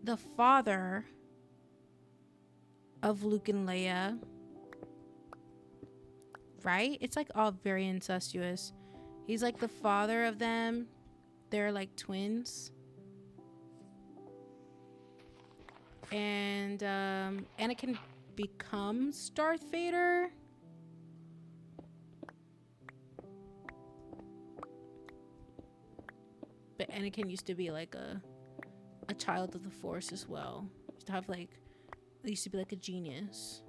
the father of Luke and Leia. Right? It's like all very incestuous. He's like the father of them. They're like twins. And Anakin becomes Darth Vader. But Anakin used to be like a child of the Force as well. Used to have like, used to be like a genius.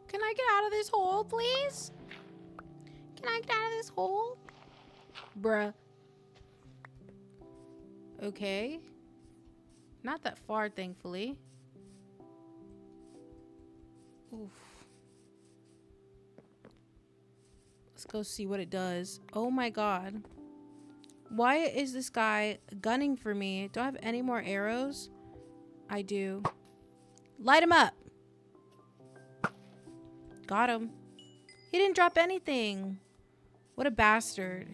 Can I get out of this hole, please? Can I get out of this hole? Bruh. Okay. Not that far, thankfully. Oof. Let's go see what it does. Oh my god. Why is this guy gunning for me? Do I have any more arrows? I do. Light him up. Got him. He didn't drop anything. What a bastard.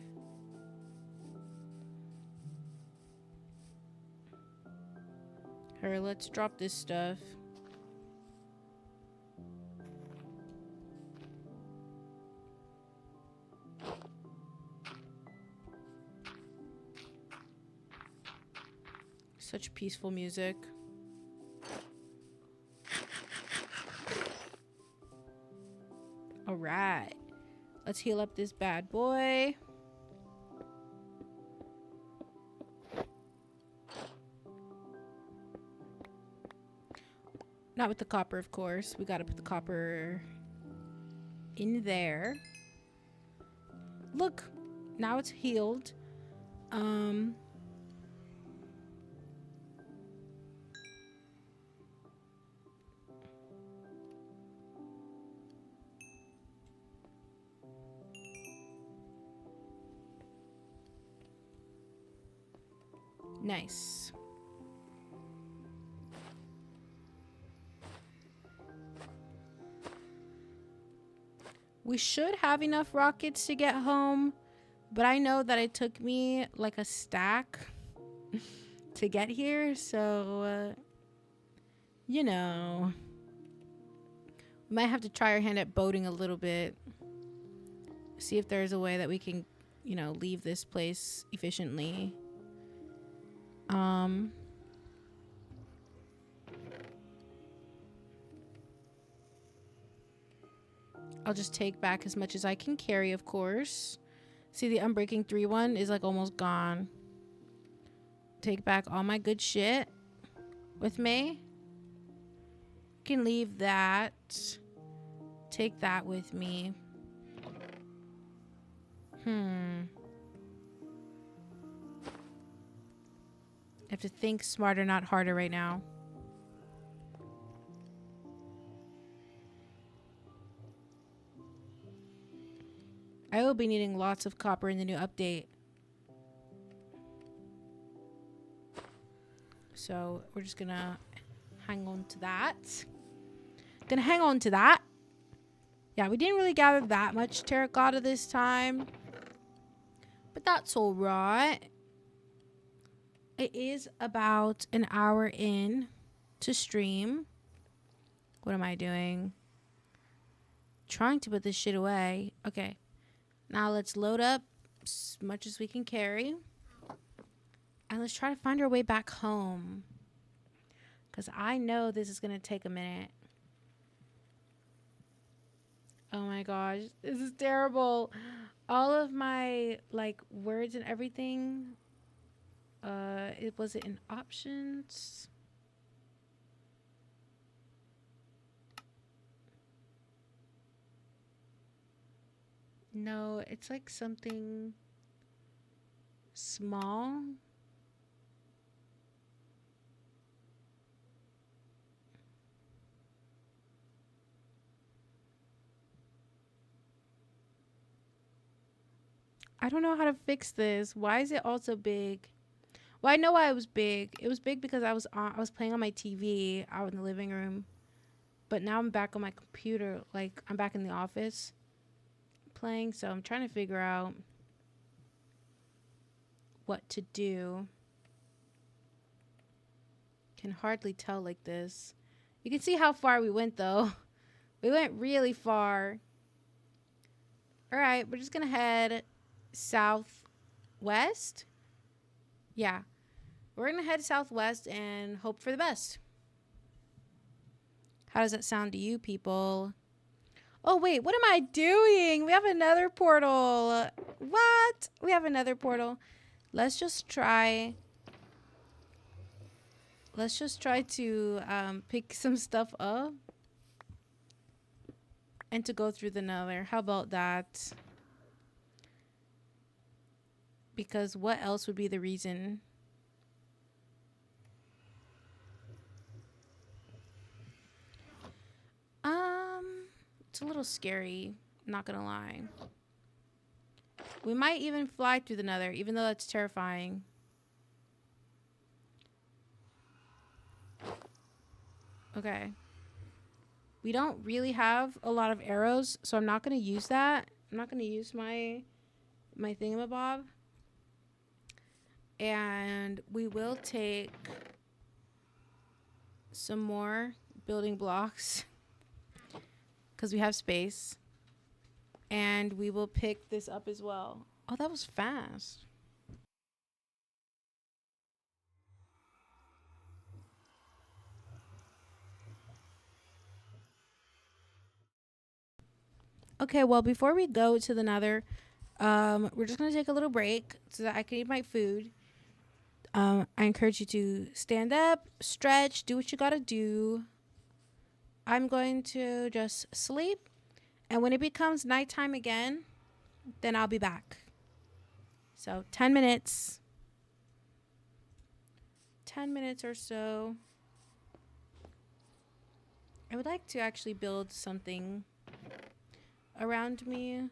Here, let's drop this stuff. Such peaceful music. All right. Let's heal up this bad boy. Not with the copper, of course. We gotta put the copper in there. Look, now it's healed. Nice. We should have enough rockets to get home, but I know that it took me like a stack to get here, so you know, we might have to try our hand at boating a little bit. See if there's a way that we can, you know, leave this place efficiently. I'll just take back as much as I can carry, of course. See, the Unbreaking 3 one is like almost gone. Take back all my good shit with me. Can leave that. Take that with me. I have to think smarter, not harder right now. I will be needing lots of copper in the new update. So we're just gonna hang on to that. Yeah, we didn't really gather that much terracotta this time. But that's alright. It is about an hour in to stream. What am I doing? Trying to put this shit away. Okay. Now let's load up as much as we can carry. And let's try to find our way back home. Because I know this is going to take a minute. Oh my gosh. This is terrible. All of my, like, words and everything. Was it in options? No, it's like something small. I don't know how to fix this. Why is it also big? Well, I know why it was big. It was big because I was playing on my TV out in the living room. But now I'm back on my computer. Like, I'm back in the office playing. So I'm trying to figure out. what to do. Can hardly tell like this. You can see how far we went though. We went really far. All right, we're just gonna head southwest. Yeah, we're gonna head southwest and hope for the best. How does that sound to you, people? Oh, wait, what am I doing? We have another portal. What? We have another portal. Let's just try. Let's just try to pick some stuff up and to go through the nether. How about that? Because what else would be the reason? It's a little scary, not gonna lie. We might even fly through the nether, even though that's terrifying. Okay. We don't really have a lot of arrows, so I'm not gonna use that. I'm not gonna use my thingamabob. And we will take some more building blocks because we have space. And we will pick this up as well. Oh, that was fast. Okay, well, before we go to the nether, we're just going to take a little break so that I can eat my food. I encourage you to stand up, stretch, do what you got to do. I'm going to just sleep. And when it becomes nighttime again, then I'll be back. So 10 minutes. 10 minutes or so. I would like to actually build something around me.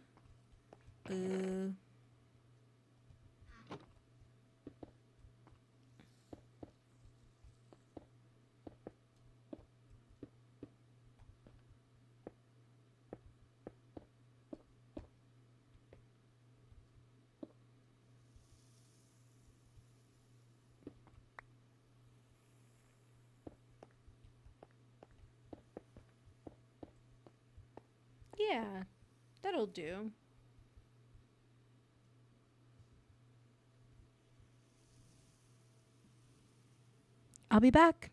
Yeah, that'll do. I'll be back.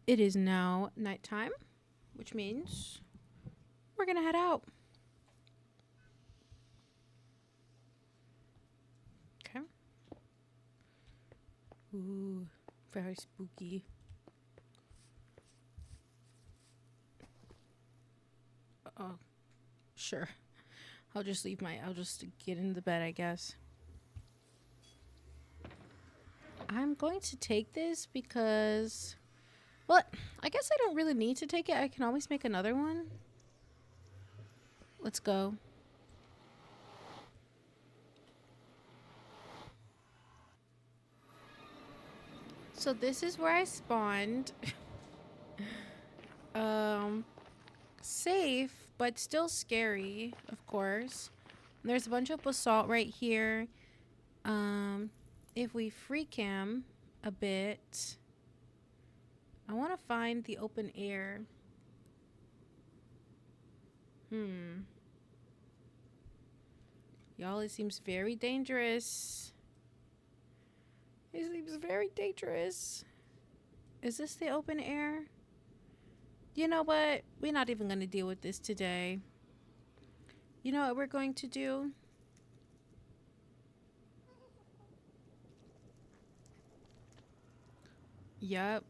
It is now nighttime, which means we're gonna head out. Okay. Ooh, very spooky. Oh, sure. I'll just get into the bed, I guess. I'm going to take this because, well, I guess I don't really need to take it. I can always make another one. Let's go. So this is where I spawned. um, Safe, but still scary, of course. There's a bunch of basalt right here. If we free cam a bit, I want to find the open air. Y'all, it seems very dangerous. It seems very dangerous. Is this the open air? You know what? We're not even going to deal with this today. You know what we're going to do? Yup.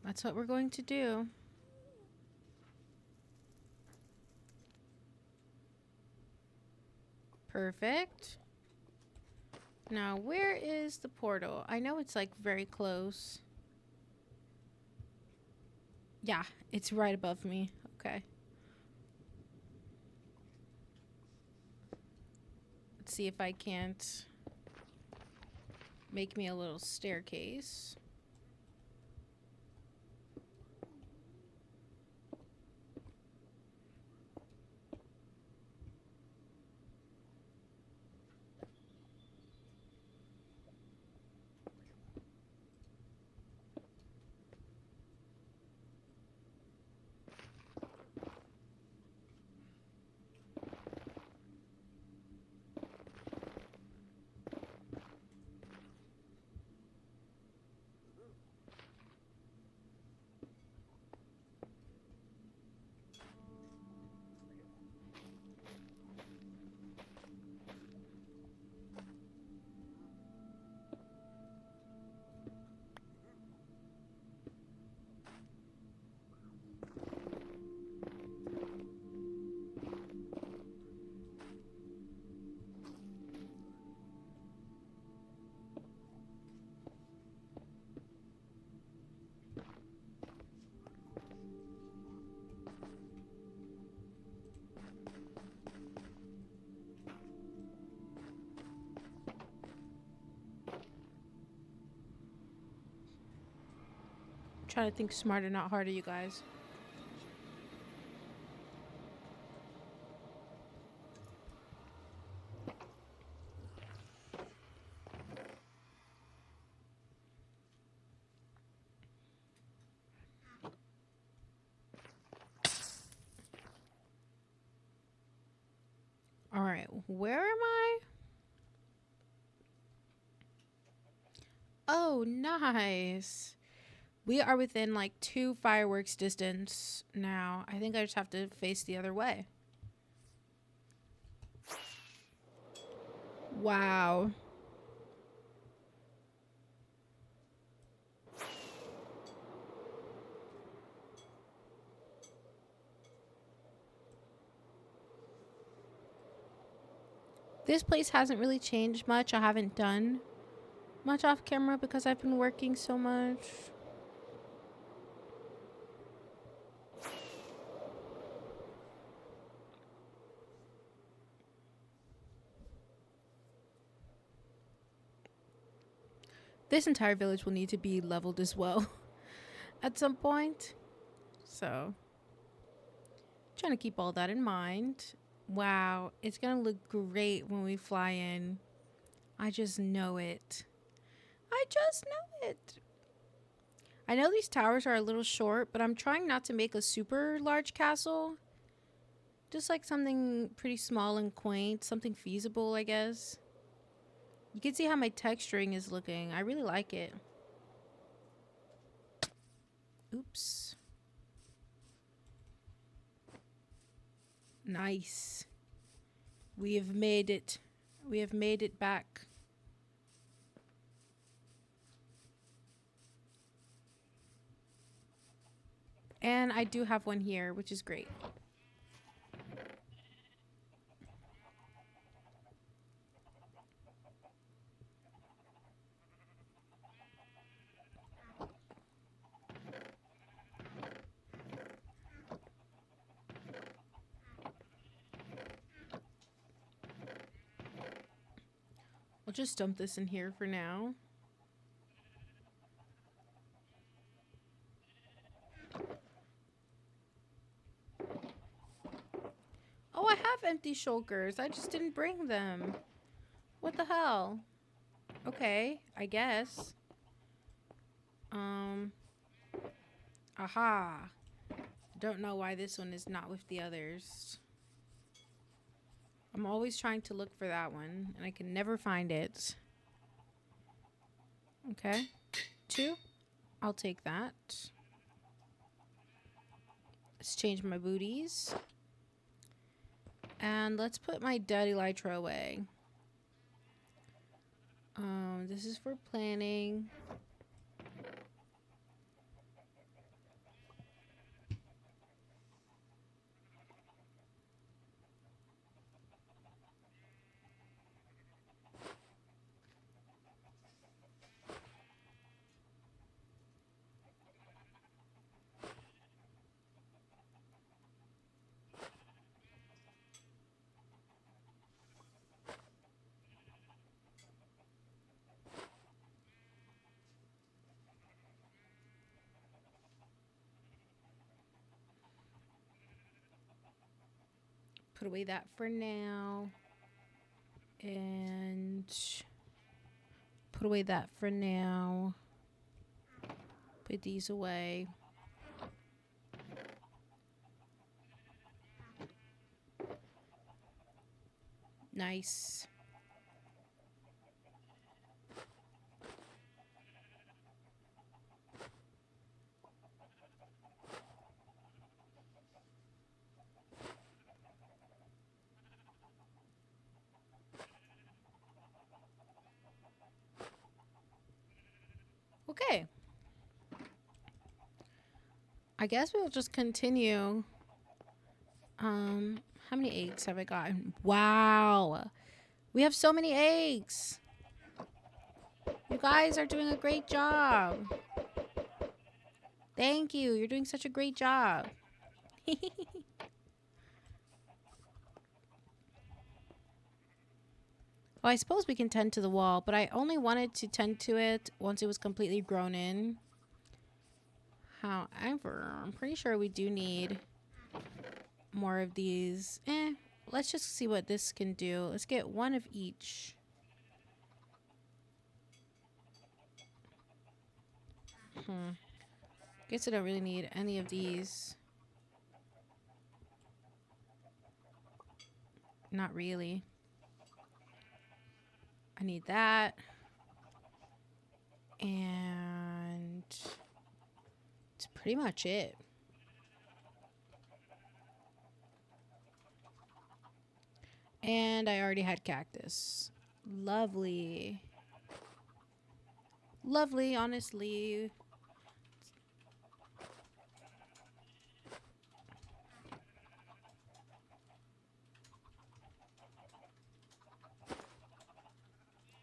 That's what we're going to do. Perfect. Now, where is the portal? I know it's like very close. Yeah, it's right above me. Okay. Let's see if I can't make me a little staircase. Try to think smarter, not harder, you guys. All right, where am I? Oh, nice. We are within like 2 fireworks distance now. I think I just have to face the other way. Wow. This place hasn't really changed much. I haven't done much off camera because I've been working so much. This entire village will need to be leveled as well at some point. So, trying to keep all that in mind. Wow, it's going to look great when we fly in. I just know it. I just know it. I know these towers are a little short, but I'm trying not to make a super large castle. Just like something pretty small and quaint, something feasible, I guess. You can see how my texturing is looking. I really like it. Oops. Nice. We have made it. We have made it back. And I do have one here, which is great. We'll just dump this in here for now. Oh, I have empty shulkers. I just didn't bring them. What the hell? Okay, I guess. Aha. Don't know why this one is not with the others. I'm always trying to look for that one, and I can never find it. Okay. 2. I'll take that. Let's change my booties. And let's put my dead elytra away. This is for planning. Put away that for now. And put away that for now. Put these away. Nice. Okay. I guess we'll just continue. How many eggs have I gotten? Wow. We have so many eggs. You guys are doing a great job. Thank you. You're doing such a great job. Well, I suppose we can tend to the wall, but I only wanted to tend to it once it was completely grown in. However, I'm pretty sure we do need more of these. Let's just see what this can do. Let's get one of each. Guess I don't really need any of these. Not really. I need that. And it's pretty much it. And I already had cactus. Lovely. Lovely, honestly.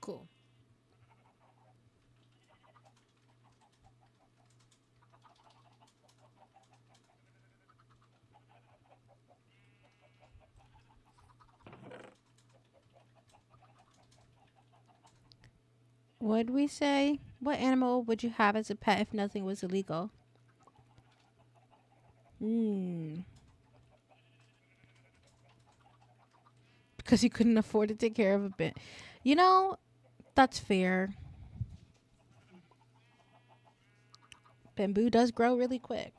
Cool. What'd we say? What animal would you have as a pet if nothing was illegal? Because you couldn't afford to take care of a bit. You know, that's fair. Bamboo does grow really quick.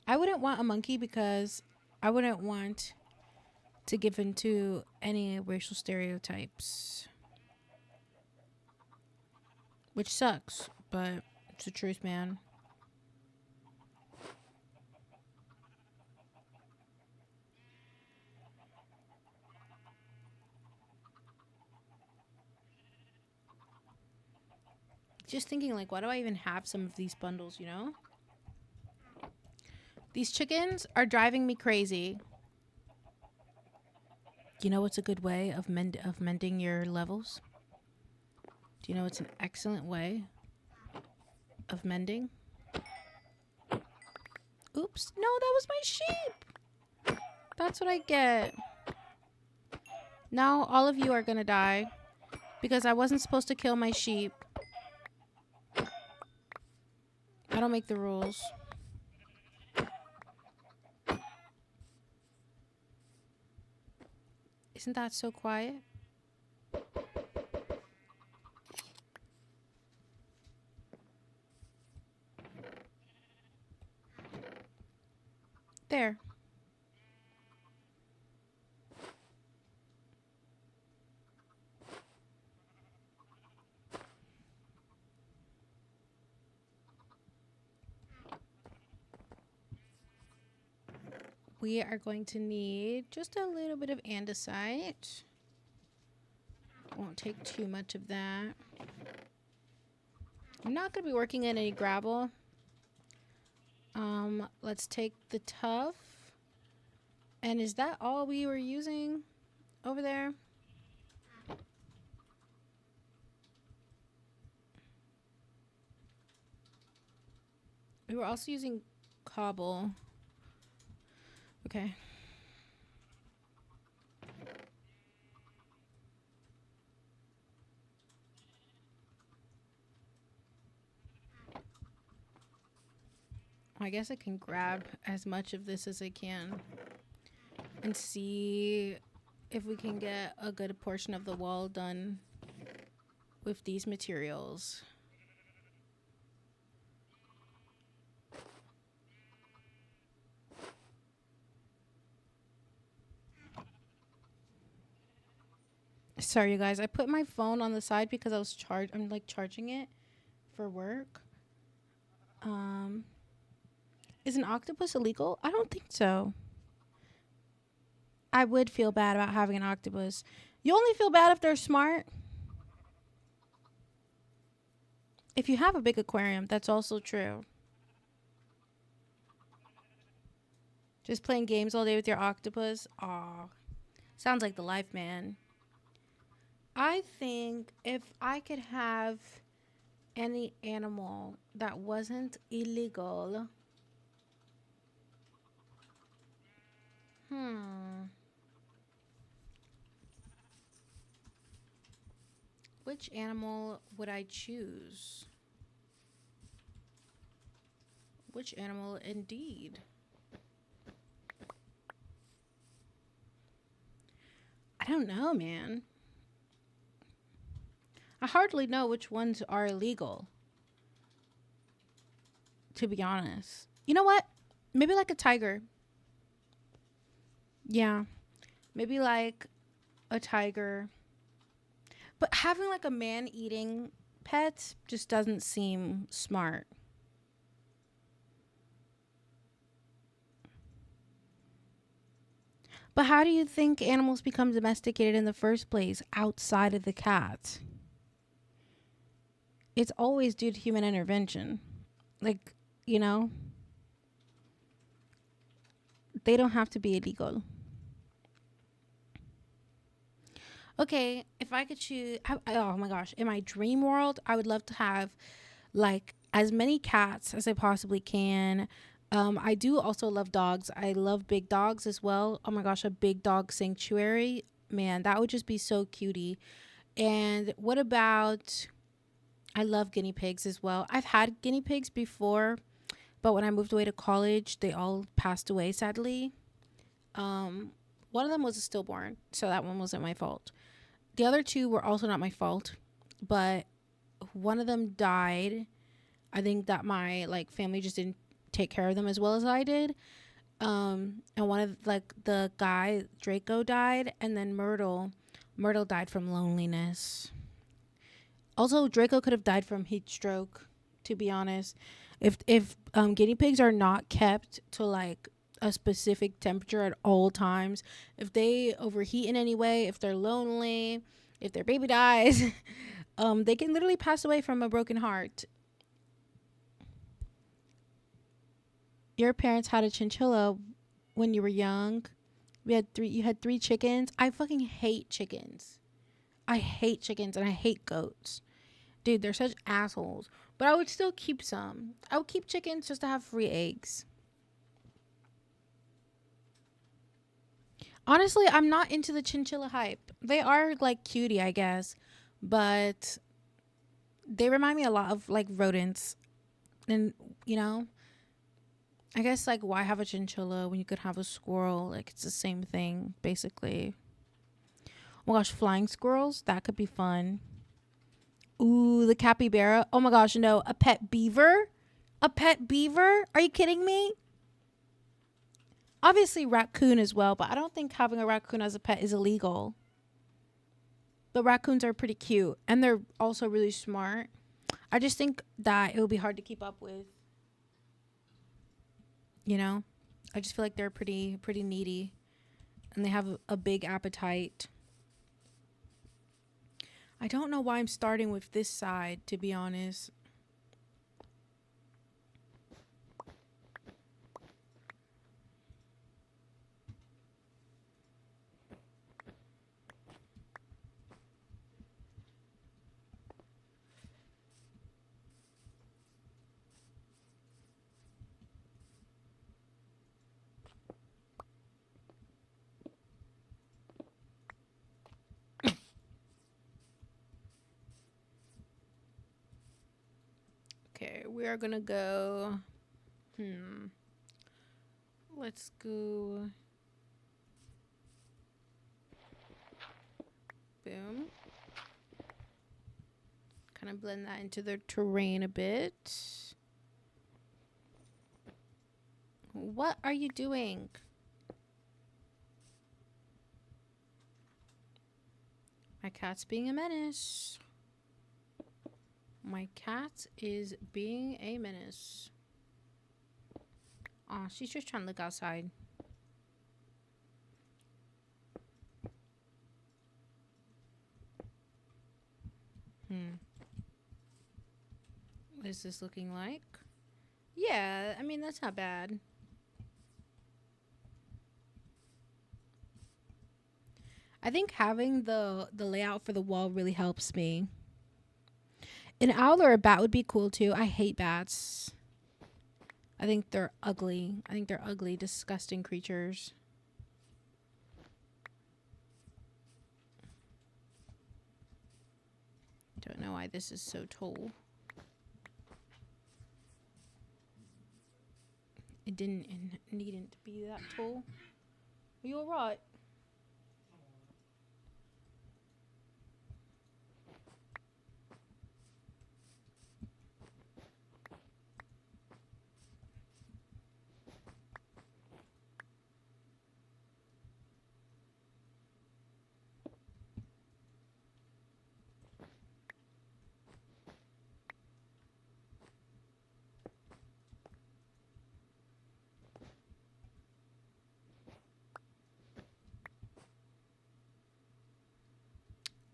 I wouldn't want a monkey because I wouldn't want to give into any racial stereotypes. Which sucks, but It's the truth, man. Just thinking, like, why do I even have some of these bundles, you know? These chickens are driving me crazy. You know what's a good way of mending your levels? Do you know what's an excellent way of mending? Oops. No, that was my sheep. That's what I get. Now all of you are going to die because I wasn't supposed to kill my sheep. I don't make the rules. Isn't that so quiet? There. We are going to need just a little bit of andesite. Won't take too much of that. I'm not going to be working in any gravel. Let's take the tuff. And is that all we were using over there? We were also using cobble. Okay. I guess I can grab as much of this as I can and see if we can get a good portion of the wall done with these materials. Sorry, you guys. I put my phone on the side because I'm like charging it for work. Is an octopus illegal? I don't think so. I would feel bad about having an octopus. You only feel bad if they're smart. If you have a big aquarium, that's also true. Just playing games all day with your octopus? Aw. Sounds like the life, man. I think if I could have any animal that wasn't illegal. Which animal would I choose? Which animal indeed? I don't know, man. I hardly know which ones are illegal, to be honest. You know what? Maybe like a tiger. Yeah. Maybe like a tiger. But having like a man-eating pet just doesn't seem smart. But how do you think animals become domesticated in the first place outside of the cat? It's always due to human intervention. Like, you know, they don't have to be illegal. Okay, if I could choose, oh my gosh, in my dream world, I would love to have like as many cats as I possibly can. I do also love dogs. I love big dogs as well. Oh my gosh, a big dog sanctuary. Man, that would just be so cutie. And what about, I love guinea pigs as well. I've had guinea pigs before, but when I moved away to college, they all passed away, sadly. One of them was a stillborn, so that one wasn't my fault. The other two were also not my fault, but one of them died. I think that my like family just didn't take care of them as well as I did. And one of like the guy Draco died, and then Myrtle died from loneliness. Also, Draco could have died from heat stroke. to be honest. If guinea pigs are not kept to like a specific temperature at all times, if they overheat in any way, if they're lonely, if their baby dies, they can literally pass away from a broken heart. Your parents had a chinchilla when you were young. You had three chickens. I fucking hate chickens. I hate chickens and I hate goats. Dude, they're such assholes. But I would still keep some. I would keep chickens just to have free eggs. Honestly, I'm not into the chinchilla hype. They are like cutie, I guess, but they remind me a lot of like rodents. And you know, I guess like why have a chinchilla when you could have a squirrel? Like it's the same thing basically. Oh my gosh, flying squirrels, that could be fun. Ooh, the capybara. Oh my gosh, no, a pet beaver? A pet beaver? Are you kidding me? Obviously raccoon as well, but I don't think having a raccoon as a pet is illegal. But raccoons are pretty cute and they're also really smart. I just think that it would be hard to keep up with. You know? I just feel like they're pretty needy and they have a big appetite. I don't know why I'm starting with this side, to be honest. Okay, we are gonna go. Let's go. Boom. Kind of blend that into the terrain a bit. What are you doing? My cat's being a menace. My cat is being a menace. Aw, she's just trying to look outside. What is this looking like? Yeah, I mean, that's not bad. I think having the layout for the wall really helps me. An owl or a bat would be cool too. I hate bats. I think they're ugly. I think they're ugly, disgusting creatures. Don't know why this is so tall. It didn't and needn't be that tall. Are you alright?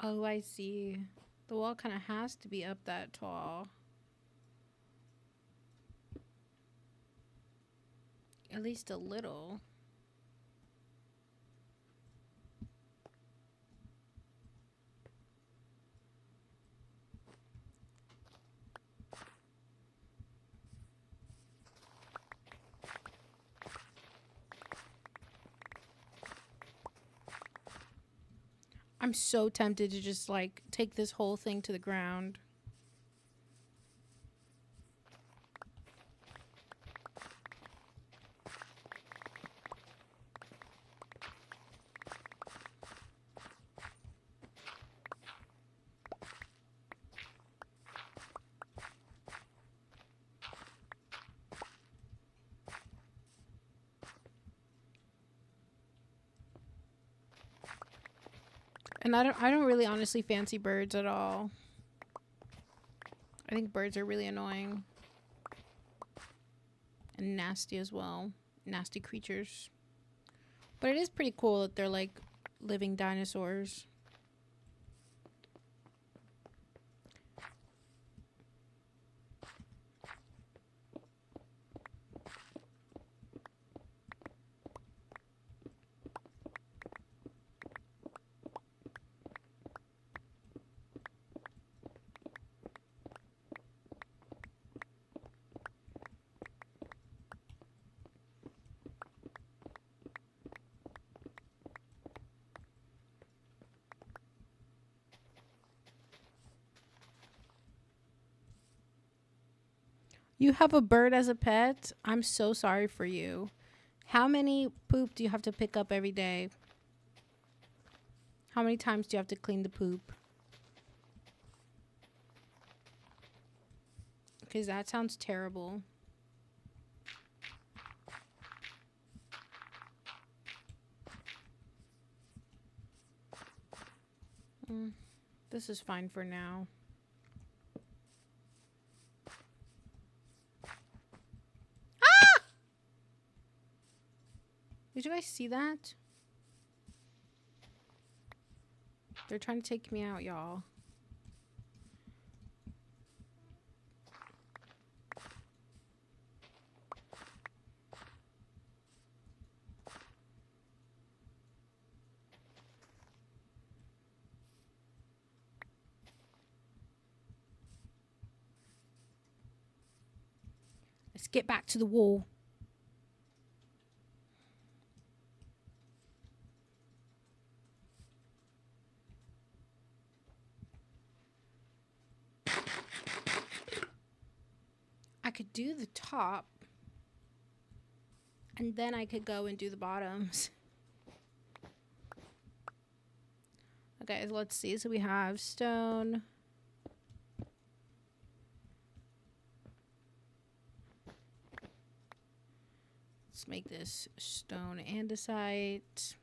Oh, I see. The wall kind of has to be up that tall. At least a little. I'm so tempted to just like take this whole thing to the ground. And I don't really honestly fancy birds at all. I think birds are really annoying. And nasty as well. Nasty creatures. But it is pretty cool that they're like living dinosaurs. You have a bird as a pet? I'm so sorry for you. How many poop do you have to pick up every day? How many times do you have to clean the poop? Because that sounds terrible. This is fine for now. Ah! Did you guys see that? They're trying to take me out, y'all. Let's get back to the wall. I could do the top. And then I could go and do the bottoms. Okay, so let's see. So we have stone. Let's make this stone andesite.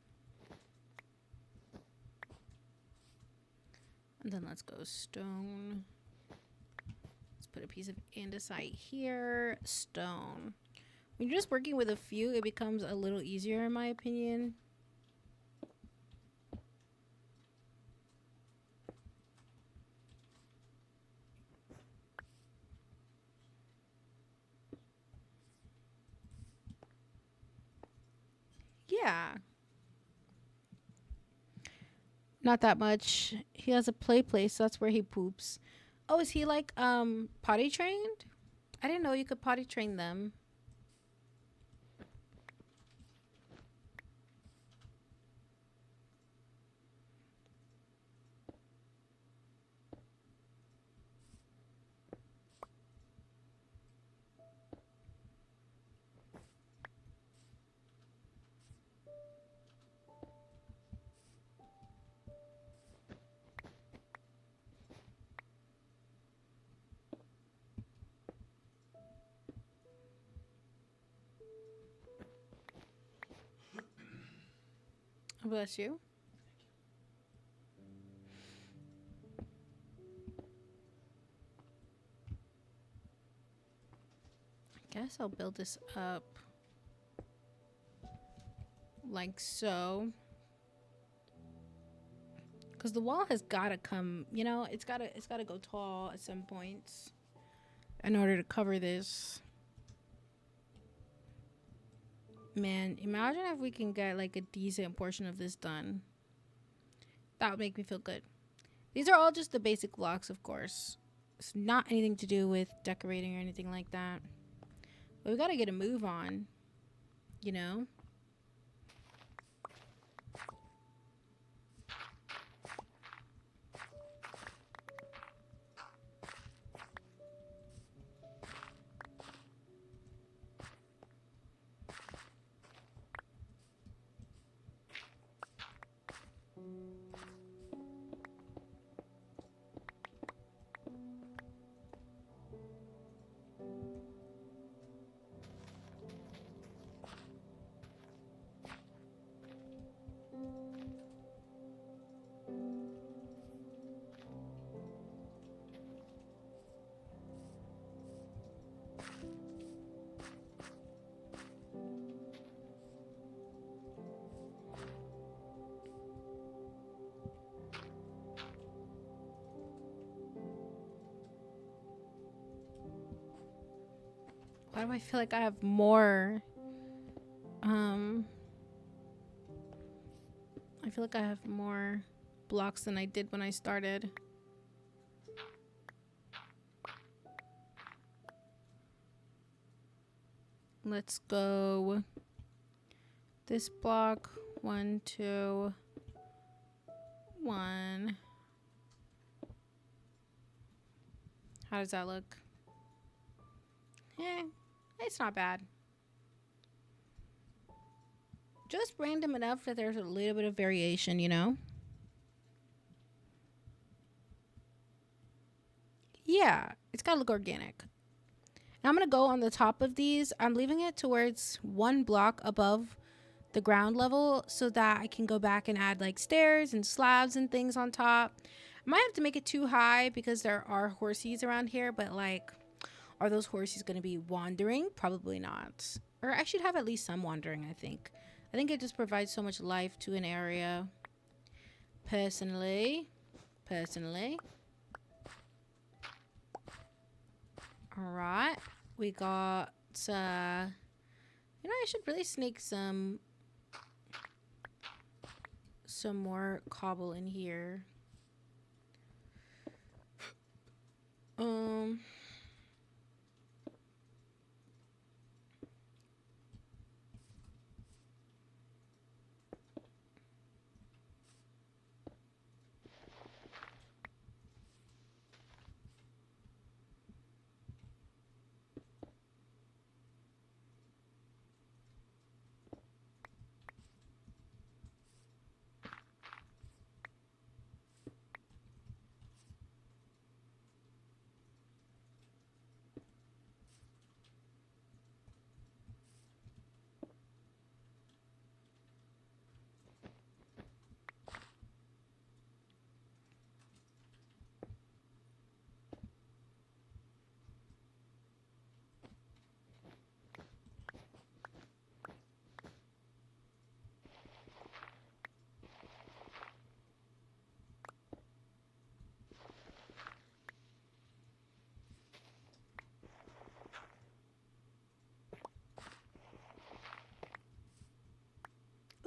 And then let's go stone. Let's put a piece of andesite here. Stone. When you're just working with a few, it becomes a little easier in my opinion. Yeah. Not that much. He has a play place. That's where he poops. Oh, is he like potty trained? I didn't know you could potty train them. Bless you. I guess I'll build this up like so. Because the wall has got to come, you know, it's got to go tall at some points in order to cover this. Man, imagine if we can get like a decent portion of this done. That would make me feel good. These are all just the basic blocks, of course. It's not anything to do with decorating or anything like that. But we got to get a move on, you know? Why do I feel like I have more? Um, I feel like I have more blocks than I did when I started. Let's go this block. 1, 2, 1. How does that look? It's not bad. Just random enough that there's a little bit of variation, you know? Yeah, it's gotta look organic. Now I'm gonna go on the top of these. I'm leaving it to where it's 1 block above the ground level so that I can go back and add like stairs and slabs and things on top. I might have to make it too high because there are horsies around here, but like, are those horsies gonna be wandering? Probably not. Or I should have at least some wandering, I think. I think it just provides so much life to an area. Personally. Alright. We got I should really snake some more cobble in here. Um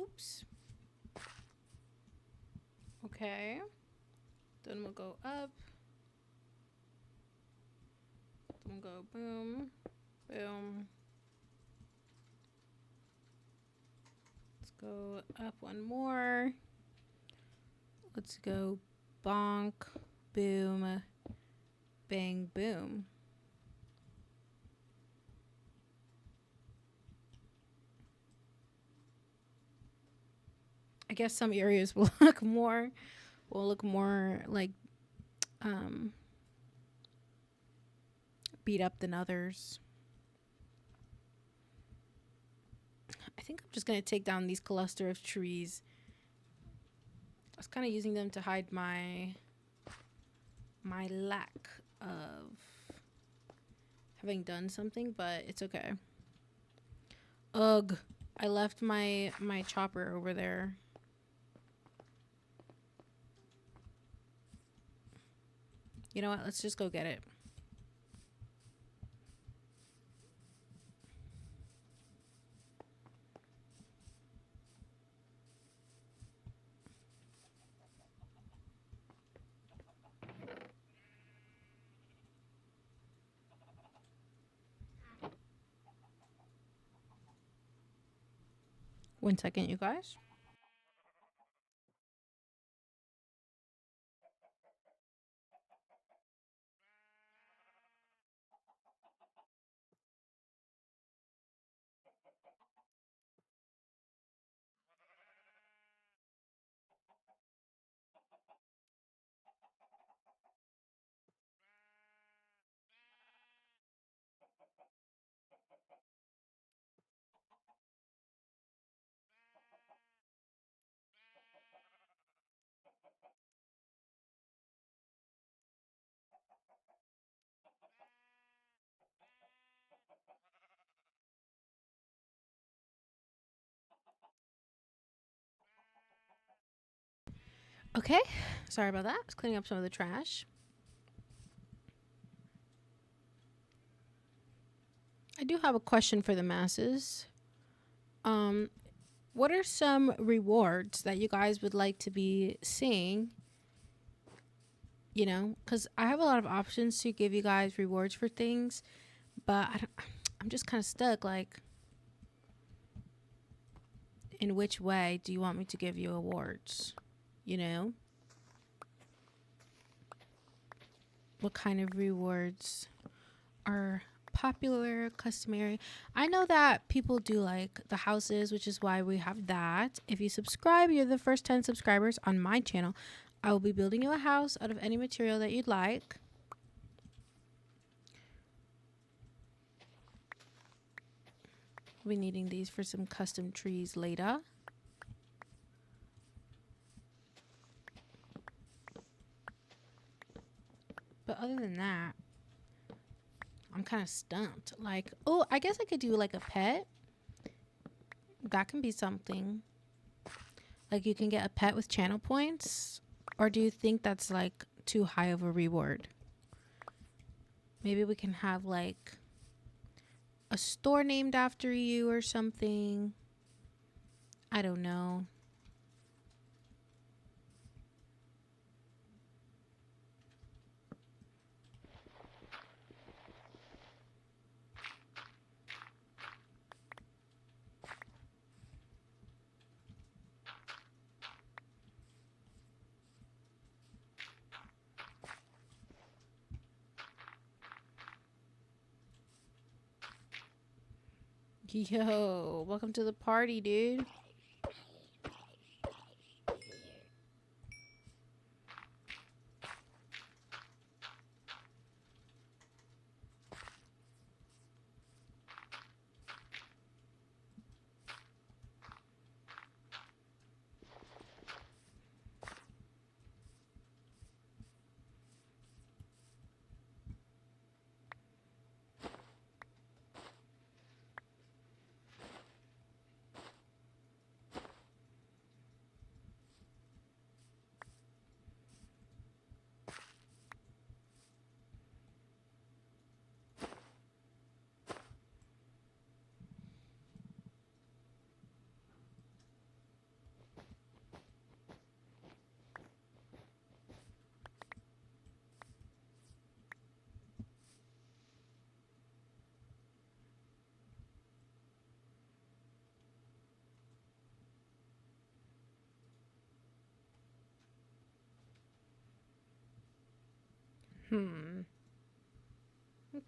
oops. Okay. Then we'll go up. Then we'll go boom. Boom. Let's go up 1 more. Let's go bonk, boom, bang, boom. I guess some areas will look more like beat up than others. I think I'm just gonna take down these cluster of trees. I was kind of using them to hide my lack of having done something, but it's okay. Ugh, I left my chopper over there. You know what? Let's just go get it. One second, you guys. Okay, sorry about that. I was cleaning up some of the trash. I do have a question for the masses. Um, what are some rewards that you guys would like to be seeing? You know, because I have a lot of options to give you guys rewards for things, but I'm just kind of stuck. Like, in which way do you want me to give you awards? You know, what kind of rewards are popular, customary? I know that people do like the houses, which is why we have that. If you subscribe, you're the first 10 subscribers on my channel. I will be building you a house out of any material that you'd like. We'll be needing these for some custom trees later. But other than that, I'm kind of stumped. Like, oh, I guess I could do like a pet. That can be something. Like, you can get a pet with channel points. Or do you think that's like too high of a reward? Maybe we can have like a store named after you or something. I don't know. Yo, welcome to the party, dude.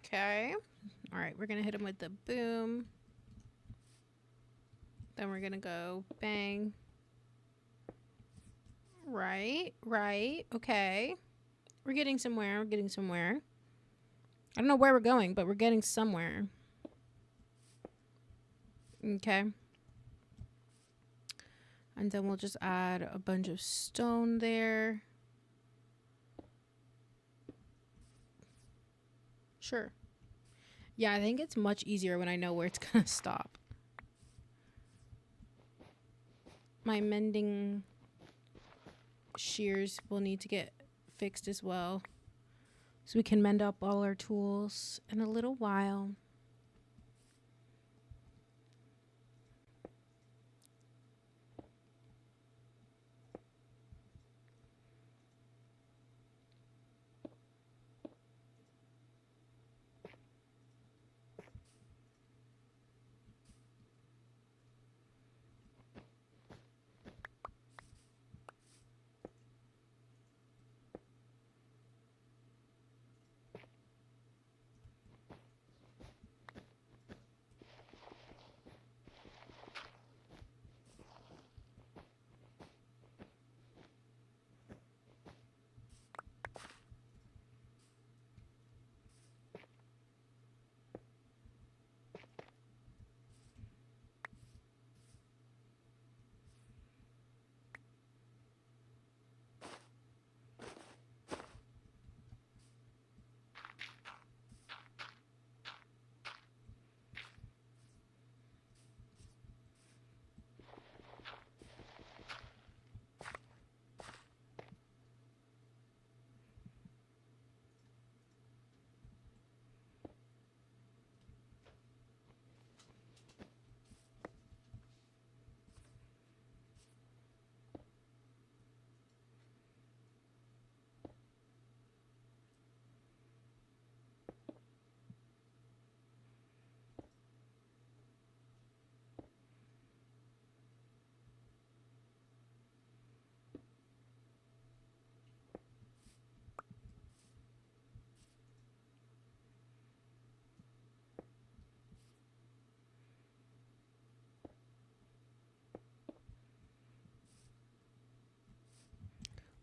Okay. All right, we're gonna hit him with the boom. Then we're gonna go bang. Right, right. Okay. We're getting somewhere. We're getting somewhere. I don't know where we're going, but we're getting somewhere. Okay. And then we'll just add a bunch of stone there. Sure. Yeah, I think it's much easier when I know where it's gonna stop. My mending shears will need to get fixed as well, so we can mend up all our tools in a little while.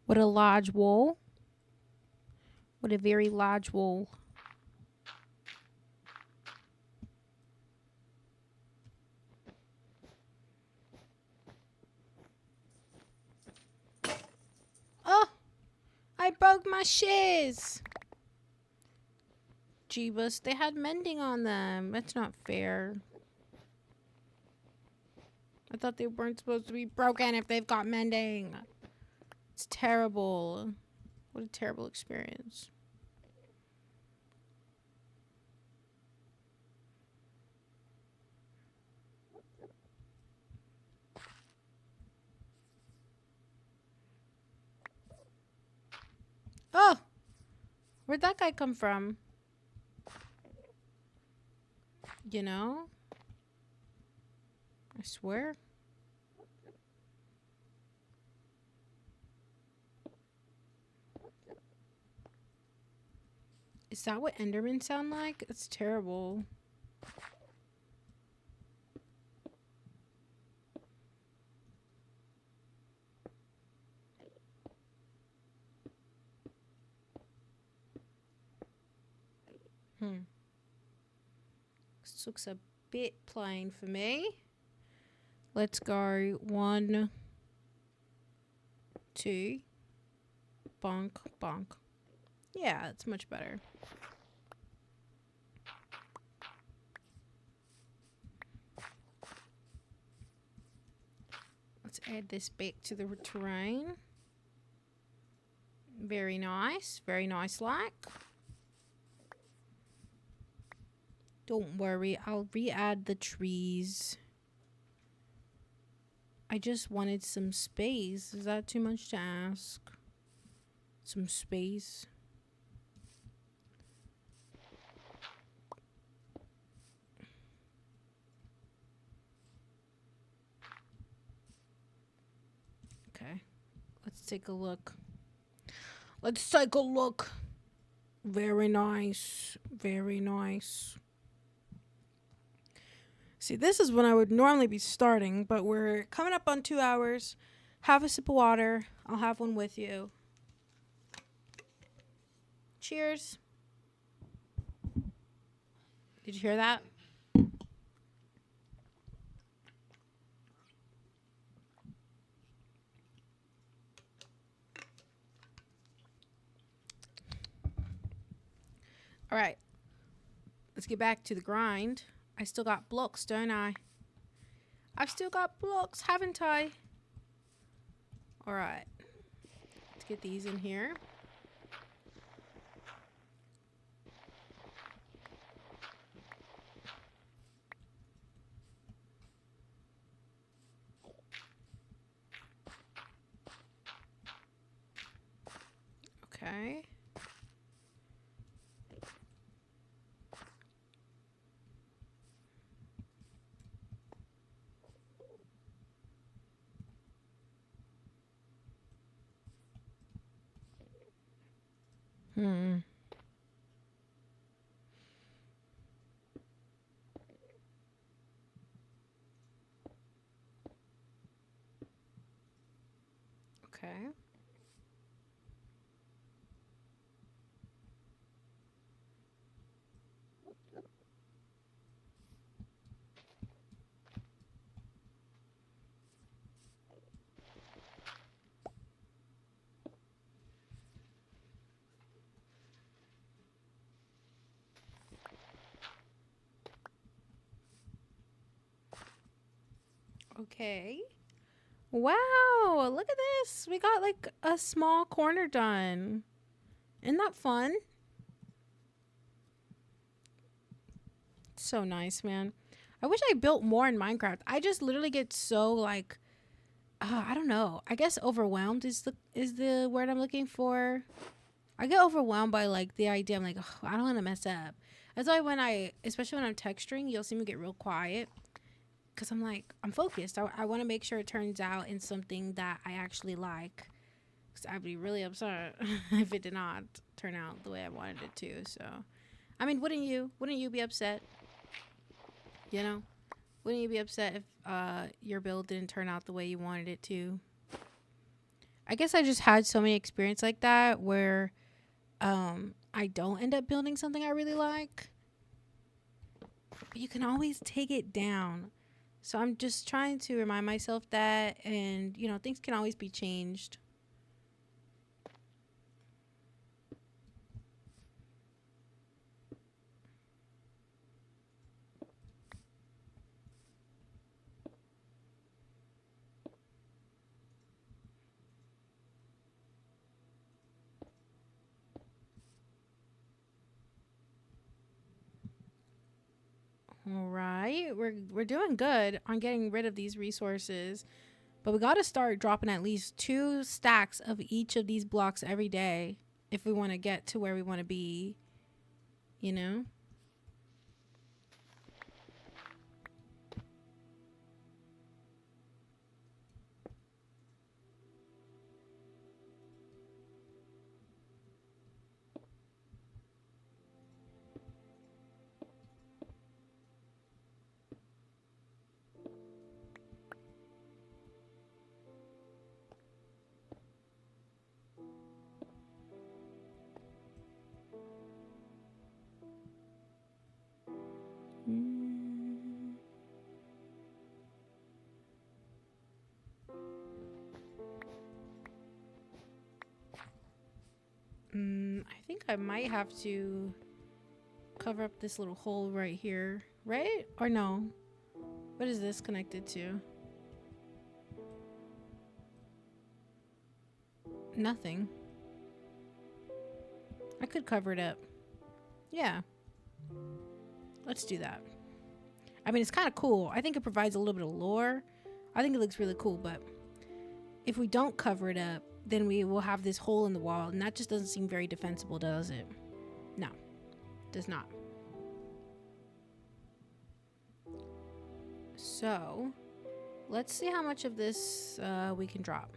With a large wall. With a very large wall. Oh! I broke my shears! Jeebus, they had mending on them. That's not fair. I thought they weren't supposed to be broken if they've got mending. It's terrible. What a terrible experience. Oh! Where'd that guy come from? You know? I swear. Is that what Endermen sound like? It's terrible. This looks a bit plain for me. Let's go 1, 2. Bonk, bonk. Yeah, that's much better. Let's add this back to the terrain. Very nice. Very nice like. Don't worry, I'll re-add the trees. I just wanted some space. Is that too much to ask? Some space. Okay. Let's take a look. Let's take a look. Very nice. Very nice. See, this is when I would normally be starting, but we're coming up on 2 hours. Have a sip of water. I'll have one with you. Cheers. Did you hear that? All right. Let's get back to the grind. I still got blocks, don't I? I've still got blocks, haven't I? All right. Let's get these in here. Okay. Okay. Okay. Wow, look at this. We got like a small corner done. Isn't that fun? So nice, man. I wish I built more in Minecraft. I just literally get so like I don't know. I guess overwhelmed is the word I'm looking for. I get overwhelmed by like the idea. I'm like, oh, I don't want to mess up. That's why especially when I'm texturing, you'll see me get real quiet because I'm like, I'm focused. I want to make sure it turns out in something that I actually like. Because I'd be really upset if it did not turn out the way I wanted it to. So, I mean, wouldn't you? Wouldn't you be upset? You know, wouldn't you be upset if your build didn't turn out the way you wanted it to? I guess I just had so many experience like that where I don't end up building something I really like. But you can always take it down. So I'm just trying to remind myself that, and things can always be changed. All right, we're doing good on getting rid of these resources, but we got to start dropping at least 2 stacks of each of these blocks every day if we want to get to where we want to be, you know? I think I might have to cover up this little hole right here, right? Or no? What is this connected to? Nothing. I could cover it up. Yeah, let's do that. I mean, it's kind of cool. I think it provides a little bit of lore. I think it looks really cool, but if we don't cover it up, then we will have this hole in the wall, and that just doesn't seem very defensible, does it? No, does not. So, let's see how much of this we can drop.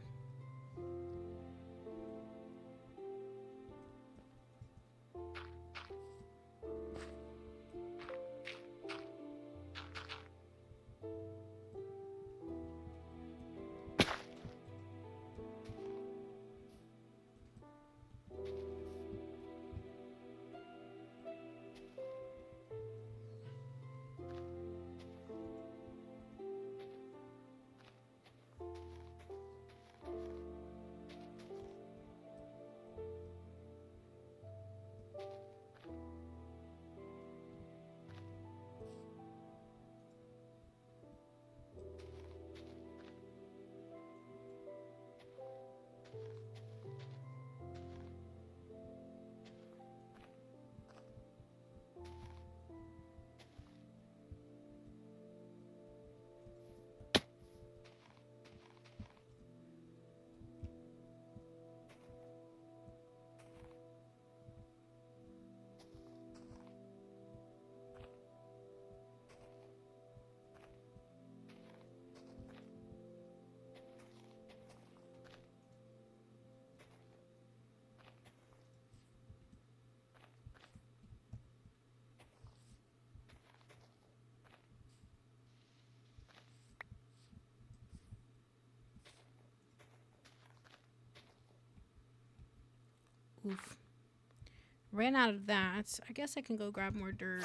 Oof. Ran out of that. I guess I can go grab more dirt.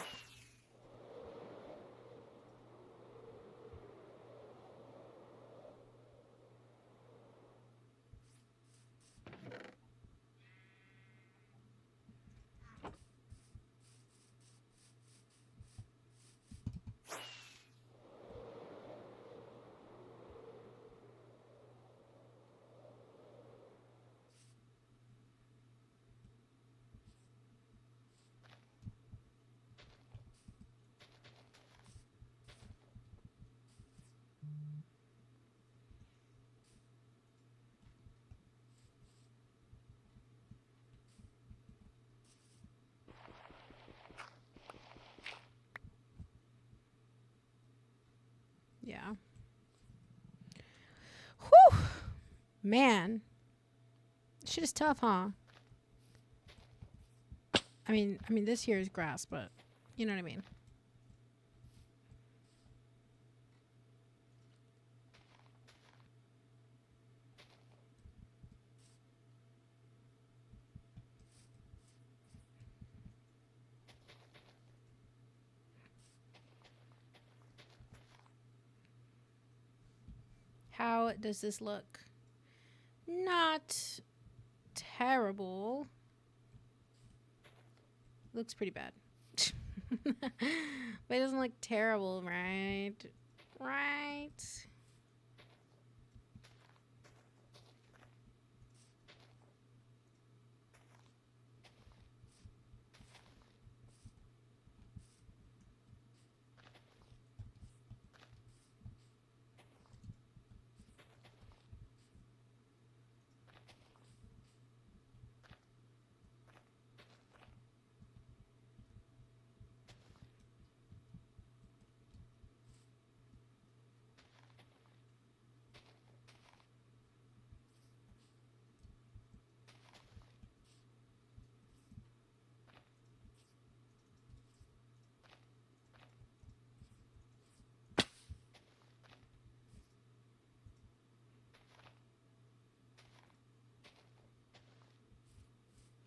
Yeah. Whew. Man. Shit is tough, huh? I mean this here is grass, but you know what I mean. How does this look? Not terrible. Looks pretty bad. But it doesn't look terrible, right? Right.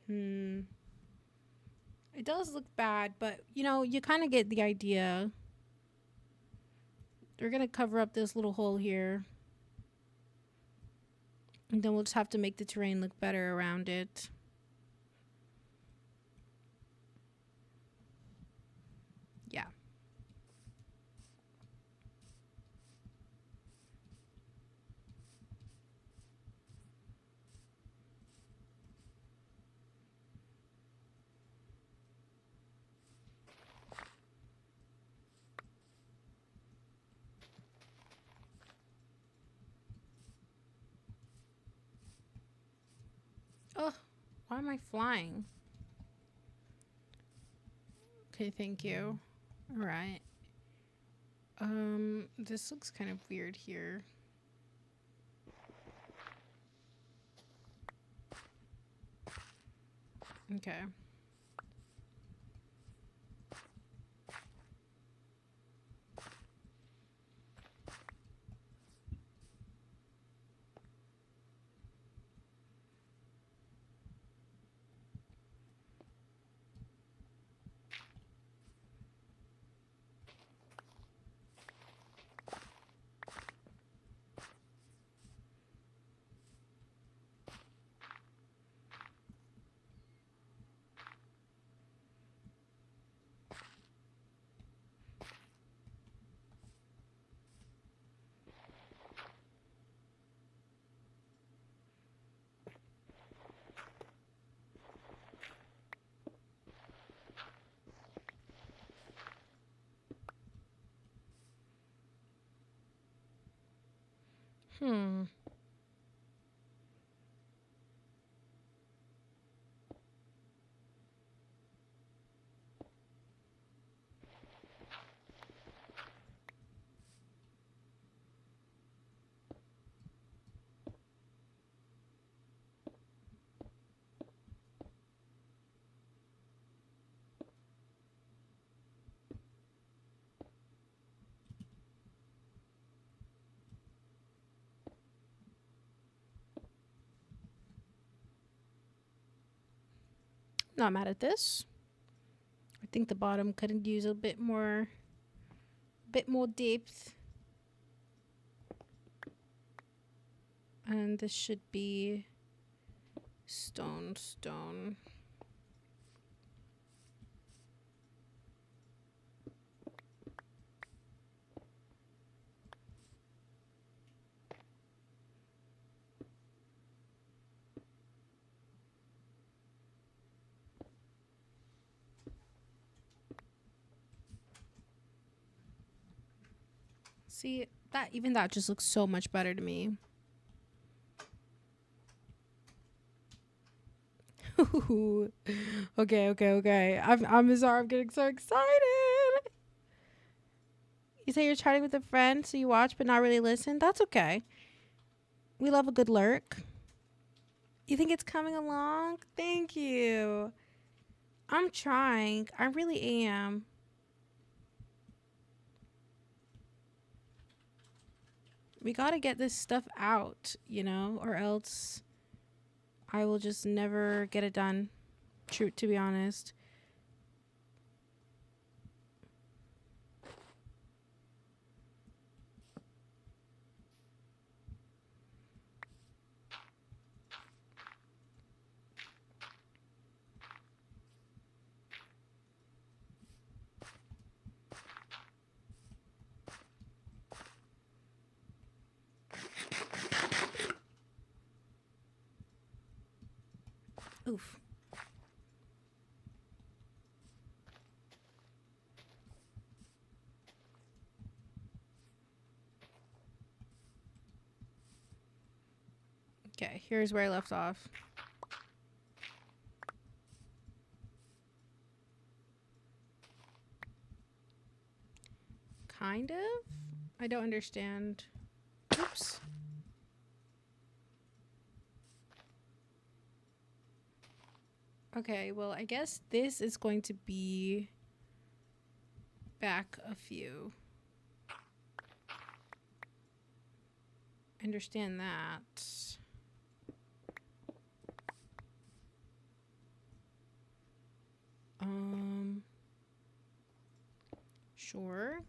Hmm. It does look bad, but you know, you kind of get the idea. We're gonna cover up this little hole here. And then we'll just have to make the terrain look better around it. Yeah. Oh, why am I flying? Okay, thank you. All right. This looks kind of weird here. Okay. Hmm. Not mad at this. I think the bottom could use a bit more depth. And this should be stone. See, that just looks so much better to me. Okay. I'm sorry. I'm getting so excited. You say you're chatting with a friend, so you watch but not really listen. That's okay. We love a good lurk. You think it's coming along? Thank you. I'm trying. I really am. We gotta get this stuff out, you know, or else I will just never get it done. True, to be honest. Oof. Okay, here's where I left off. Kind of? I don't understand. Oops. Okay, well, I guess this is going to be back a few. Understand that. Sure.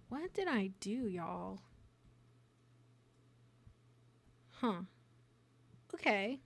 What did I do, y'all? Huh. Okay.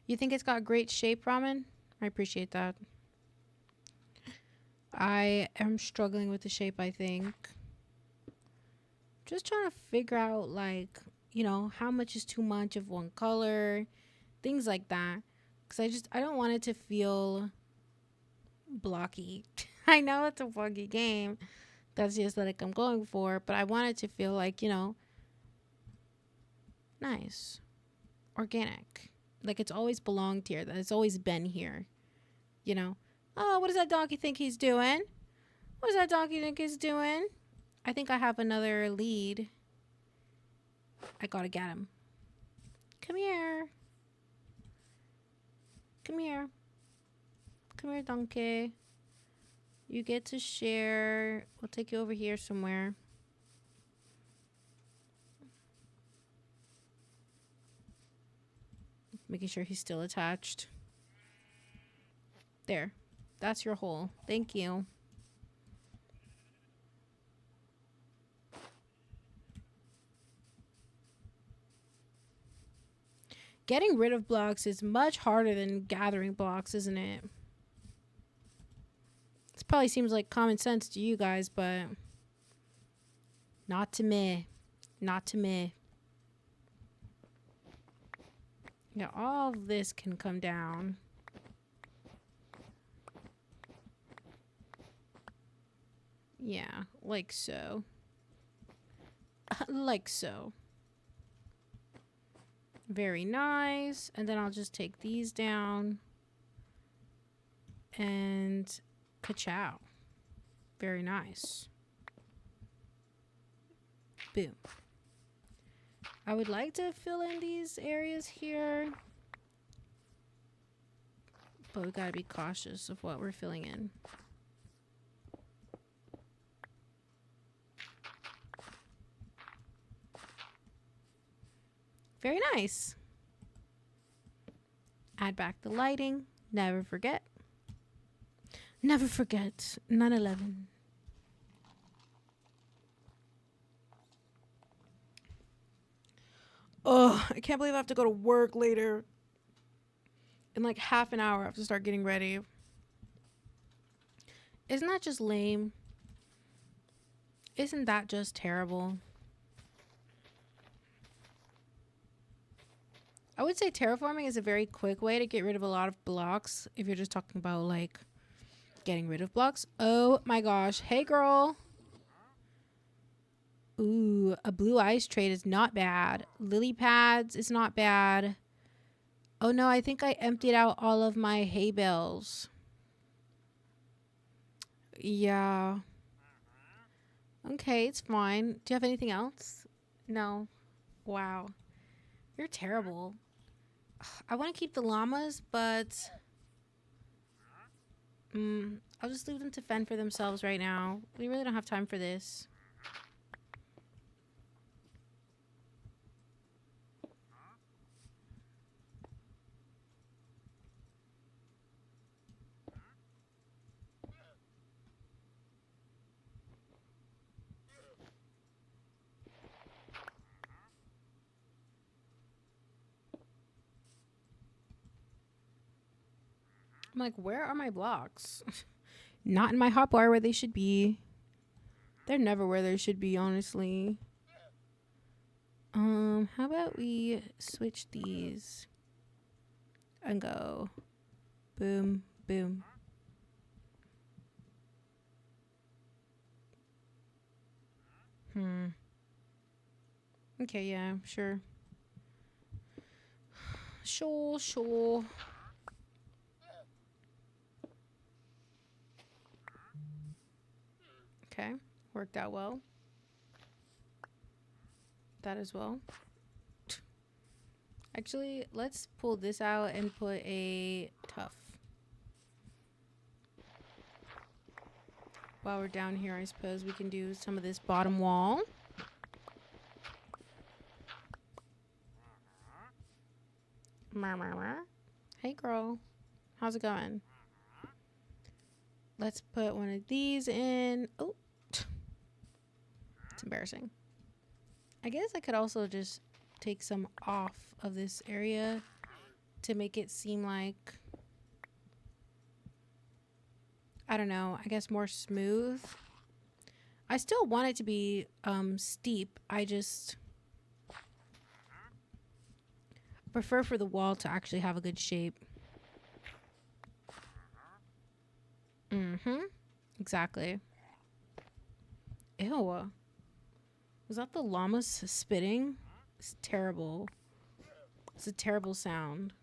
You think it's got great shape, ramen? I appreciate that. I am struggling with the shape, I think. Just trying to figure out, like, you know, how much is too much of one color, things like that. Because I don't want it to feel blocky. I know it's a buggy game. That's the aesthetic I'm going for. But I want it to feel like, you know, nice, organic. Like it's always belonged here, that it's always been here, you know? Oh, what does that donkey think he's doing? What does that donkey think he's doing? I think I have another lead. I gotta get him. Come here. Come here. Come here, donkey. You get to share. We'll take you over here somewhere. Making sure he's still attached. There. That's your hole. Thank you. Getting rid of blocks is much harder than gathering blocks, isn't it? This probably seems like common sense to you guys, but not to me. Not to me. Now all of this can come down. Yeah, like so. Like so. Very nice. And then I'll just take these down. And ka-chow. Very nice. Boom. I would like to fill in these areas here. But we gotta be cautious of what we're filling in. Very nice. Add back the lighting. Never forget. Never forget 9/11. Oh, I can't believe I have to go to work later. In like half an hour I have to start getting ready. Isn't that just lame? Isn't that just terrible? I would say terraforming is a very quick way to get rid of a lot of blocks if you're just talking about like getting rid of blocks. Oh my gosh. Hey girl. Ooh, a blue ice trade is not bad. Lily pads is not bad. Oh no, I think I emptied out all of my hay bales. Yeah. Okay, it's fine. Do you have anything else? No. Wow. You're terrible. I want to keep the llamas, but I'll just leave them to fend for themselves right now. We really don't have time for this. I'm like, where are my blocks? Not in my hotbar where they should be. They're never where they should be, honestly. How about we switch these and go boom, boom. Okay, yeah, sure. Sure. Okay, worked out well. That as well. Actually, let's pull this out and put a tough. While we're down here, I suppose we can do some of this bottom wall. Hey, girl. How's it going? Let's put one of these in. Oh, it's embarrassing. I guess I could also just take some off of this area to make it seem like, I don't know, I guess more smooth. I still want it to be steep. I just prefer for the wall to actually have a good shape. Exactly. Ew. Was that the llamas spitting? It's terrible. It's a terrible sound.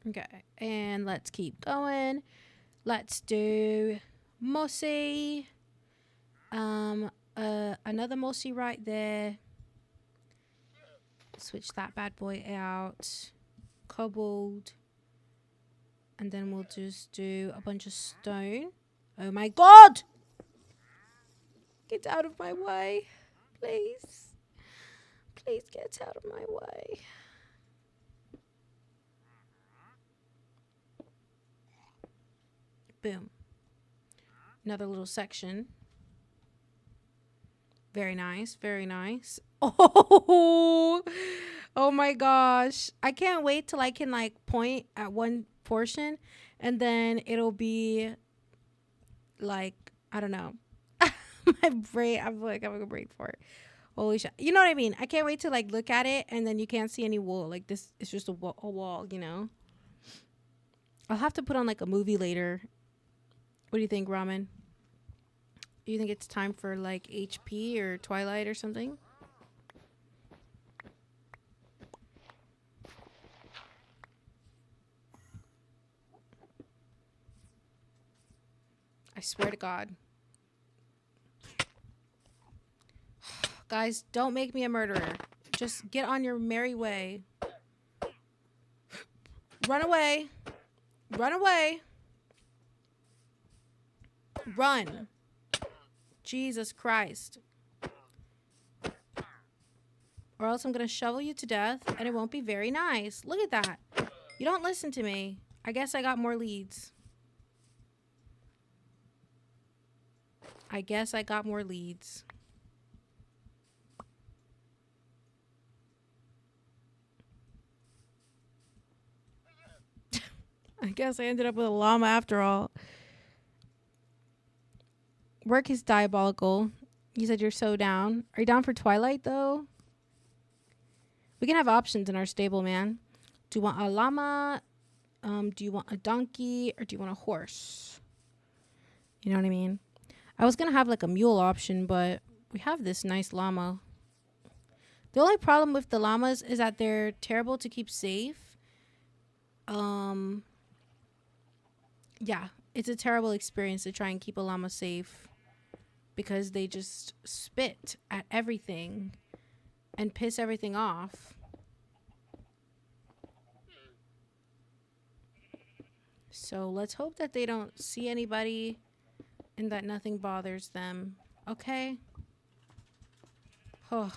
Okay, and let's keep going. Let's do mossy. Another mossy right there. Switch that bad boy out. Cobbled. And then we'll just do a bunch of stone. Oh my god! Get out of my way. Please. Please get out of my way. Boom. Another little section. Very nice. Very nice. Oh, oh my gosh. I can't wait till I can like point at one portion and then it'll be like, I don't know. My brain, I'm like, I'm gonna brain for it. Holy shit. You know what I mean? I can't wait to like look at it and then you can't see any wool. Like this, it's just a wall, you know? I'll have to put on like a movie later. What do you think, Ramen? Do you think it's time for like HP or Twilight or something? I swear to God. Guys, don't make me a murderer. Just get on your merry way. Run away. Run away. Run. Jesus Christ. Or else I'm going to shovel you to death and it won't be very nice. Look at that. You don't listen to me. I guess I got more leads. I guess I got more leads. I guess I ended up with a llama after all. Work is diabolical. You said you're so down. Are you down for Twilight, though? We can have options in our stable, man. Do you want a llama? Do you want a donkey? Or do you want a horse? You know what I mean? I was going to have like a mule option, but we have this nice llama. The only problem with the llamas is that they're terrible to keep safe. Yeah, it's a terrible experience to try and keep a llama safe because they just spit at everything and piss everything off. So let's hope that they don't see anybody and that nothing bothers them. Okay? Oh,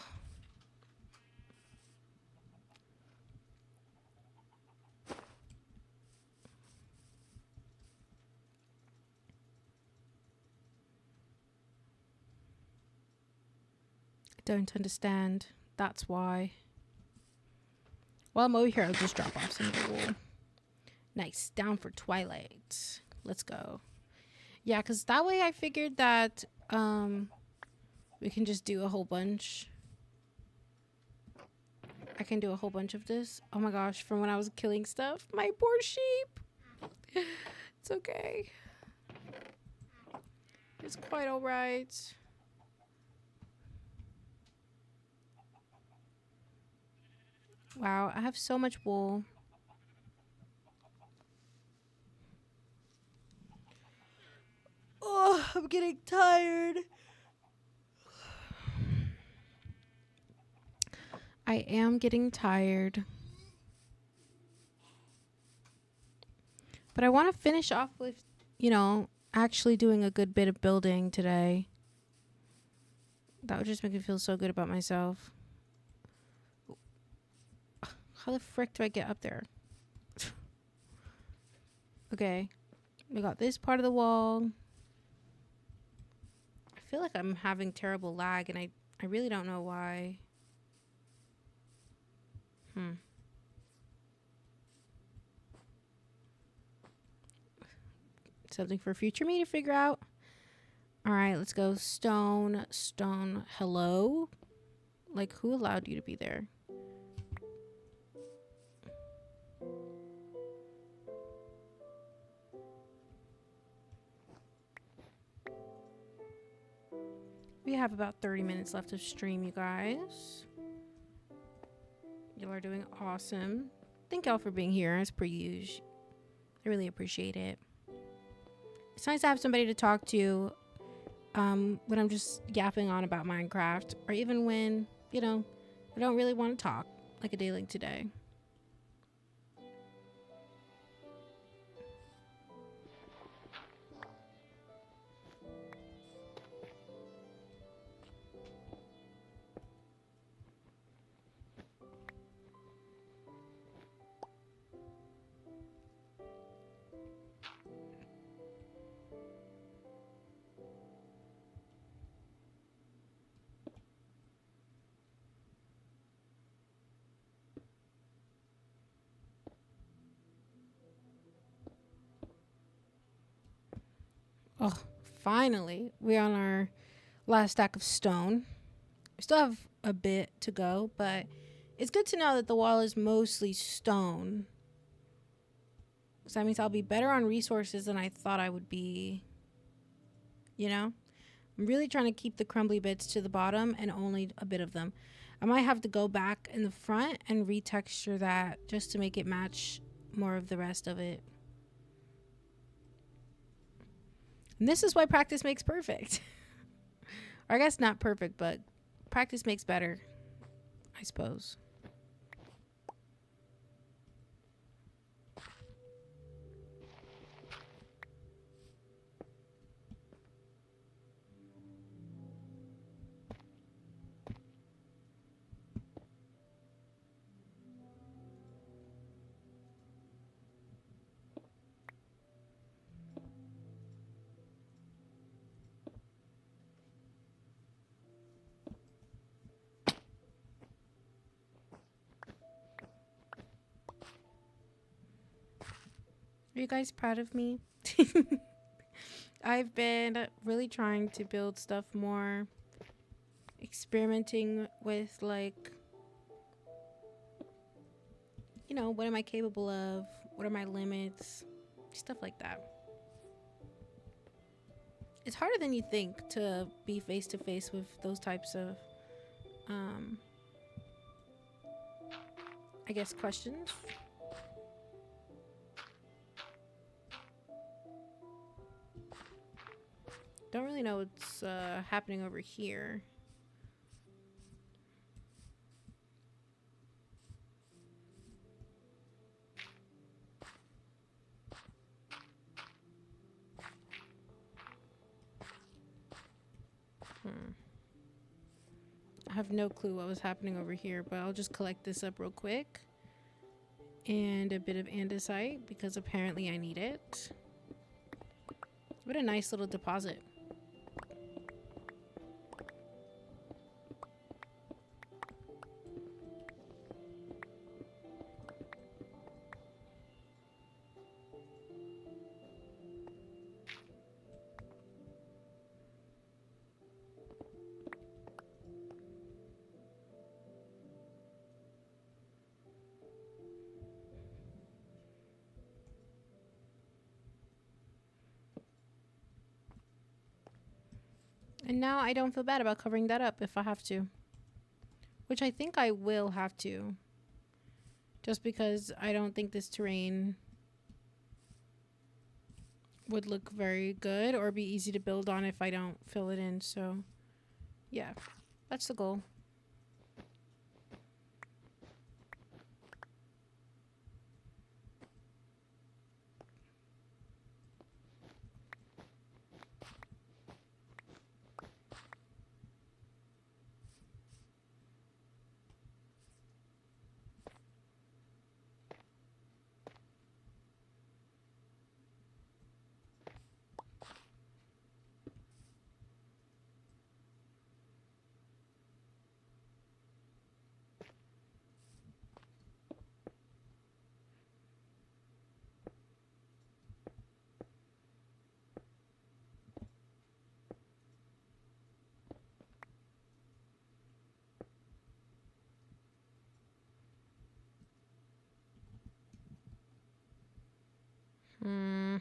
I don't understand. That's why. While I'm over here, I'll just drop off some of the wool. Nice. Down for twilight. Let's go. Yeah, because that way I figured that we can just do a whole bunch. I can do a whole bunch of this. Oh my gosh, from when I was killing stuff. My poor sheep. It's okay. It's quite alright. Wow, I have so much wool. Oh, I'm getting tired. I am getting tired. But I want to finish off with, actually doing a good bit of building today. That would just make me feel so good about myself. How the frick do I get up there? Okay. We got this part of the wall. I feel like I'm having terrible lag, and I really don't know why. Something for future me to figure out. All right, let's go. Stone. Hello? Like, who allowed you to be there? We have about 30 minutes left of stream, you guys. Y'all are doing awesome. Thank y'all for being here, as per usual. I really appreciate it. It's nice to have somebody to talk to when I'm just yapping on about Minecraft, or even when, I don't really want to talk, like a day like today. Oh, finally, we're on our last stack of stone. We still have a bit to go, but it's good to know that the wall is mostly stone. So that means I'll be better on resources than I thought I would be. I'm really trying to keep the crumbly bits to the bottom and only a bit of them. I might have to go back in the front and retexture that just to make it match more of the rest of it. And this is why practice makes perfect. Or I guess not perfect, but practice makes better, I suppose. Are you guys proud of me? I've been really trying to build stuff more, experimenting with, like, what am I capable of? What are my limits? Stuff like that. It's harder than you think to be face to face with those types of, I guess, questions. Don't really know what's happening over here. I have no clue what was happening over here, but I'll just collect this up real quick. And a bit of andesite, because apparently I need it. What a nice little deposit. And now I don't feel bad about covering that up if I have to. Which I think I will have to. Just because I don't think this terrain would look very good or be easy to build on if I don't fill it in. So, yeah, that's the goal. Hmm.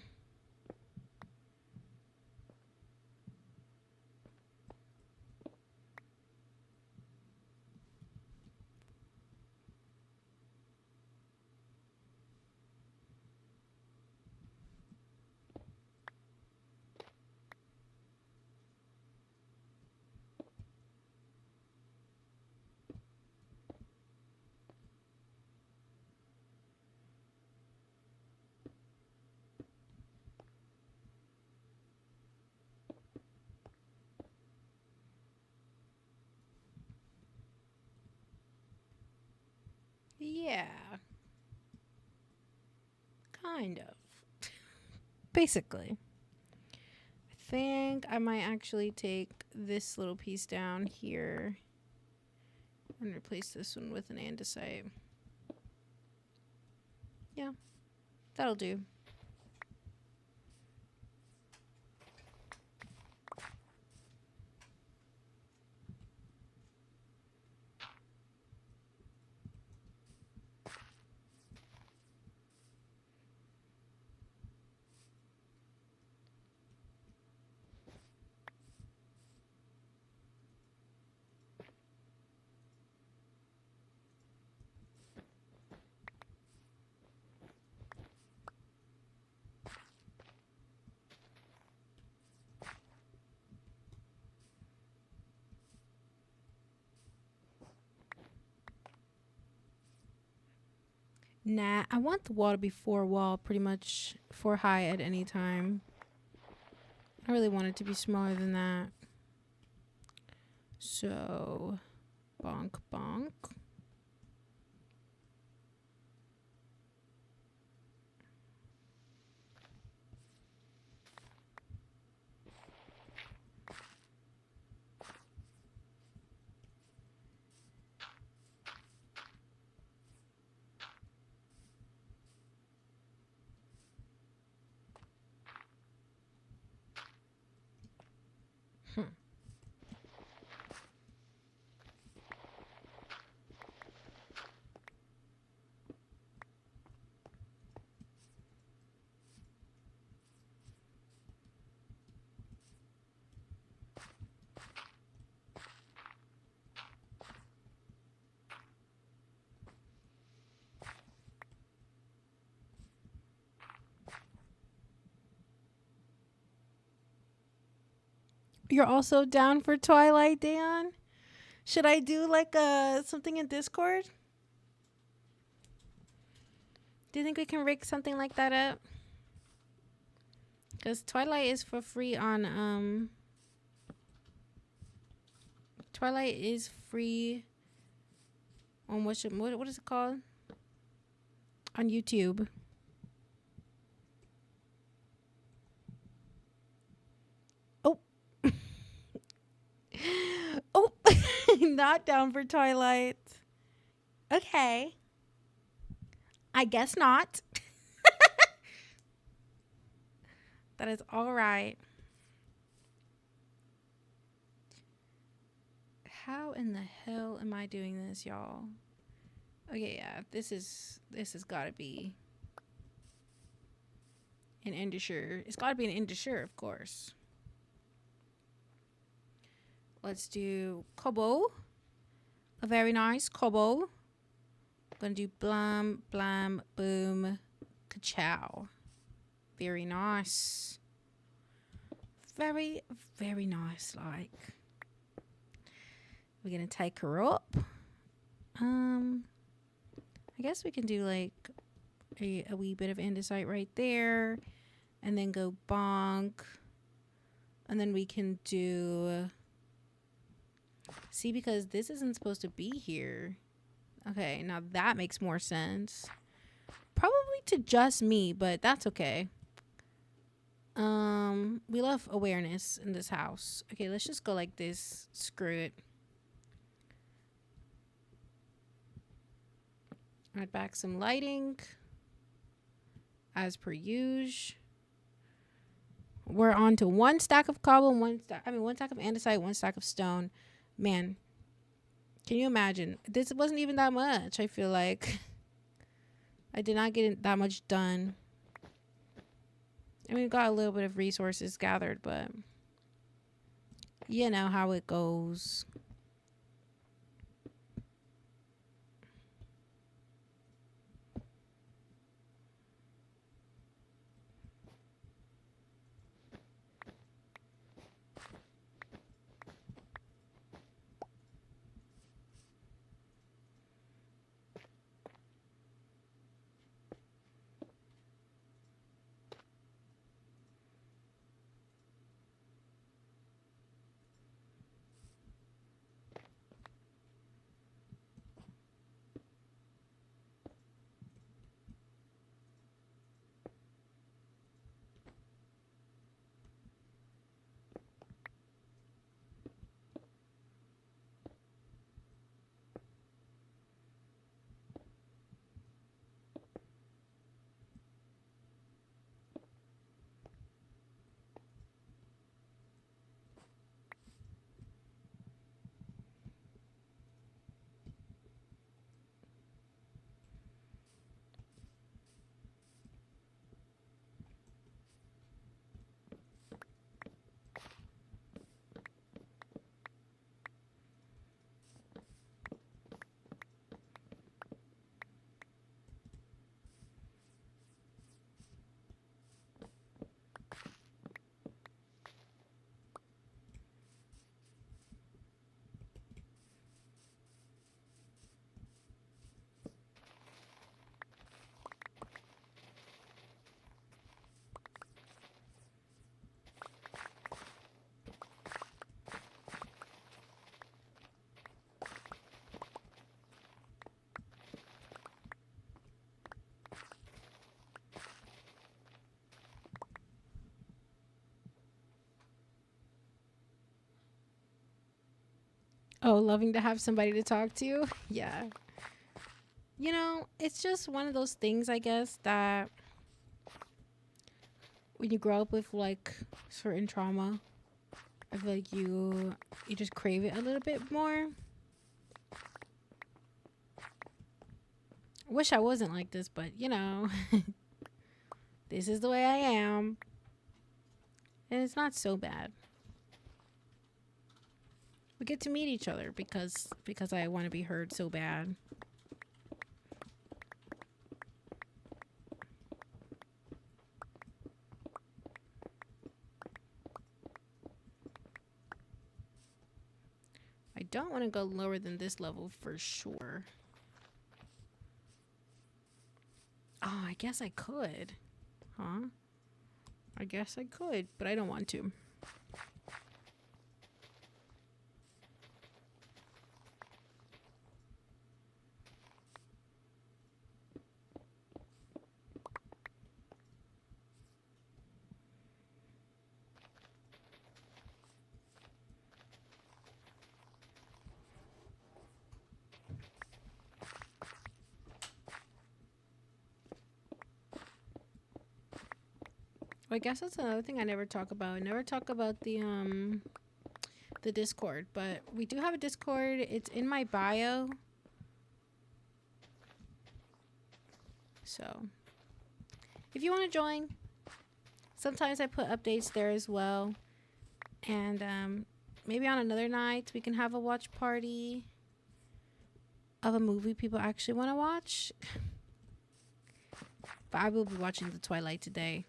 Yeah. Kind of. Basically. I think I might actually take this little piece down here and replace this one with an andesite. Yeah, that'll do. Nah, I want the wall to be 4 wall, pretty much 4 high at any time. I really want it to be smaller than that. So, bonk, bonk. You're also down for Twilight, Dan? Should I do like something in Discord? Do you think we can rig something like that up? Because Twilight is for free on Twilight is free on what is it called? On YouTube. Oh. Oh, not down for Twilight. Okay. I guess not. That is all right. How in the hell am I doing this, y'all? Okay, yeah, this has got to be an Indisher. It's got to be an Indisher, of course. Let's do Kobo. A very nice Kobo. Gonna do blam, blam, boom, ka-chow. Very nice. Very, very nice, like. We're gonna take her up. I guess we can do like a wee bit of andesite right there. And then go bonk. And then we can do... See, because this isn't supposed to be here. Okay, now that makes more sense. Probably to just me, but that's okay. We love awareness in this house. Okay, let's just go like this. Screw it. Add back some lighting. As per usual. We're on to one stack of cobble and one stack of andesite, one stack of stone. Man, can you imagine? This wasn't even that much, I feel like. I did not get that much done. I mean, we got a little bit of resources gathered, but you know how it goes. Oh, loving to have somebody to talk to. Yeah. You know, it's just one of those things, I guess, that when you grow up with like certain trauma, I feel like you just crave it a little bit more. Wish I wasn't like this, but you know, this is the way I am. And it's not so bad. We get to meet each other because I want to be heard so bad. don't want to go lower than this level for sure. Oh, I guess I could. Huh? I guess I could, but I don't want to. Well, I guess that's another thing I never talk about. I never talk about the Discord, but we do have a Discord. It's in my bio. So, if you want to join, sometimes I put updates there as well. And maybe on another night we can have a watch party of a movie people actually want to watch. But I will be watching The Twilight today.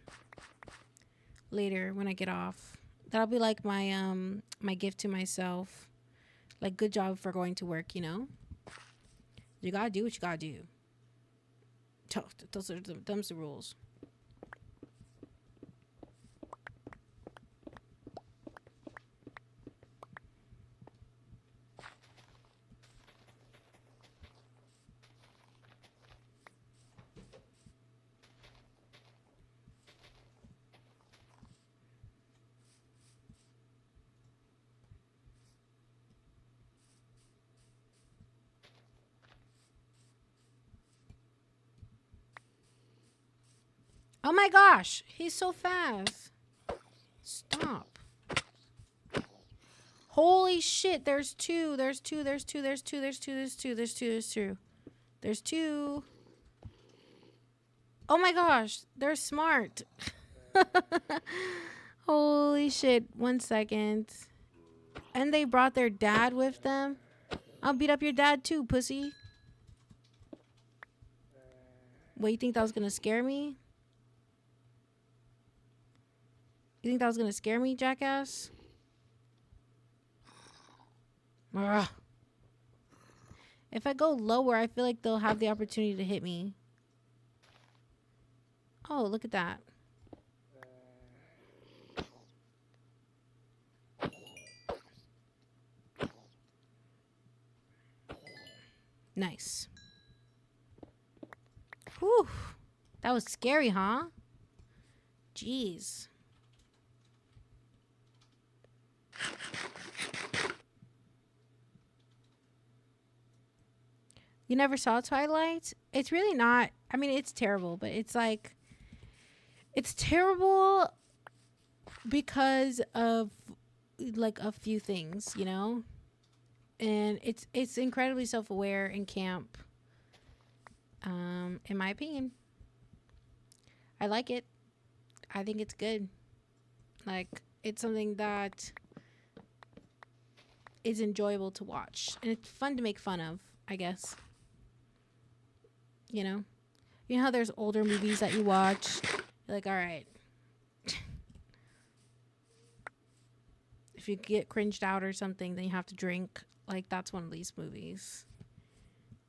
Later when I get off. That'll be like my gift to myself. Like, good job for going to work, you know? You gotta do what you gotta do. Those are them's the rules. Oh my gosh, he's so fast. Stop. Holy shit, there's two. There's two. Oh my gosh, they're smart. Holy shit, 1 second. And they brought their dad with them. I'll beat up your dad too, pussy. Wait, you think that was gonna scare me? You think that was gonna scare me, jackass? Ugh. If I go lower, I feel like they'll have the opportunity to hit me. Oh, look at that. Nice. Whew. That was scary, huh? Jeez. You never saw Twilight? It's really not. I mean, it's terrible, but it's like, it's terrible because of like a few things, you know? And it's incredibly self-aware and camp. In my opinion. I like it. I think it's good. Like, it's something that is enjoyable to watch. And it's fun to make fun of, I guess. You know? You know how there's older movies that you watch? You're like, all right. If you get cringed out or something, then you have to drink. Like, that's one of these movies.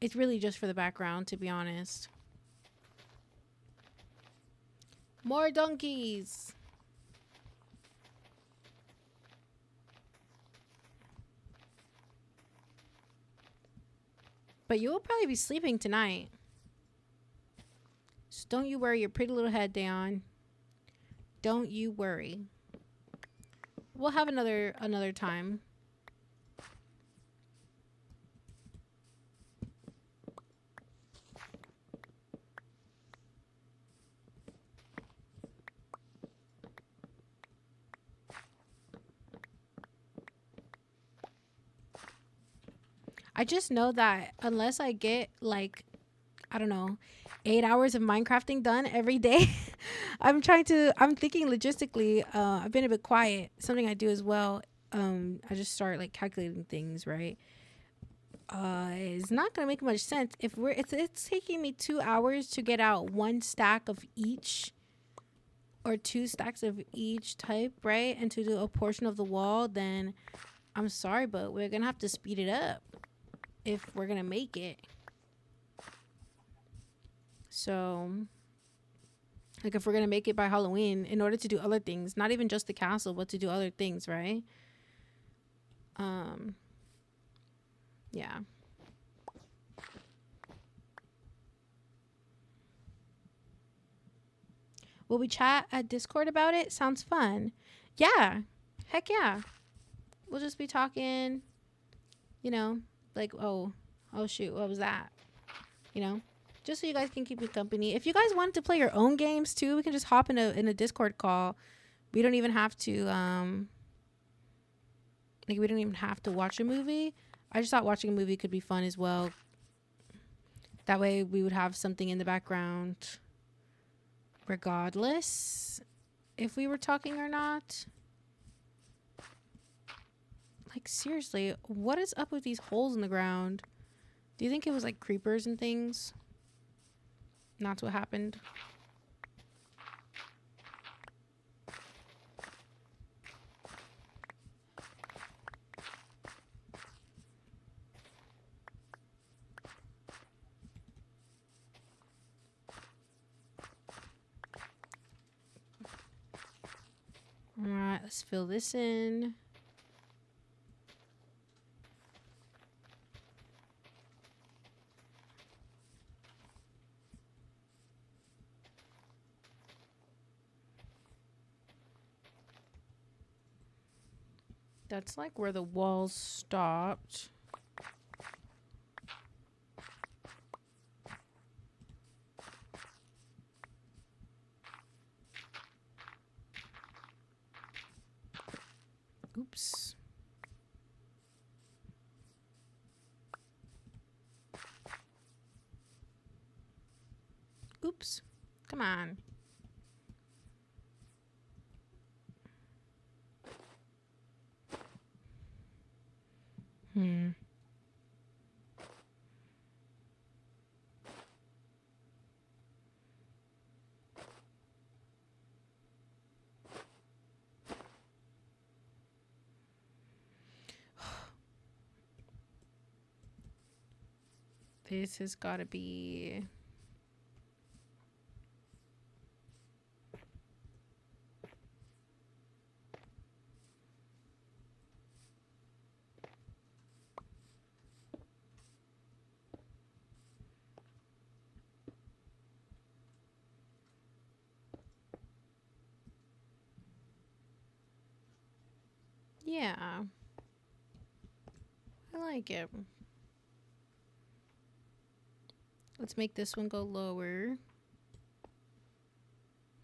It's really just for the background, to be honest. More donkeys. But you will probably be sleeping tonight. So don't you worry your pretty little head down. Don't you worry. We'll have another time. I just know that unless I get like, I don't know, 8 hours of Minecrafting done every day, I'm thinking logistically. I've been a bit quiet. Something I do as well. I just start like calculating things, right? It's not gonna make much sense if it's taking me 2 hours to get out 1 stack of each or 2 stacks of each type, right? And to do a portion of the wall, then I'm sorry, but we're gonna have to speed it up if we're gonna make it. So, like, if we're gonna make it by Halloween, in order to do other things, not even just the castle, but to do other things, right? Um, yeah. Will we chat at Discord about it? Sounds fun. Yeah. Heck yeah. We'll just be talking, you know, like, oh shoot, what was that? You know? Just so you guys can keep me company. If you guys want to play your own games too, we can just hop in a Discord call. We don't even have to we don't even have to watch a movie. I just thought watching a movie could be fun as well. That way we would have something in the background regardless if we were talking or not. Like, seriously, what is up with these holes in the ground? Do you think it was like creepers and things? That's what happened. All right, let's fill this in. That's like where the walls stopped. Oops. Oops. Come on. This has got to be... Yeah. I like it. Let's make this one go lower.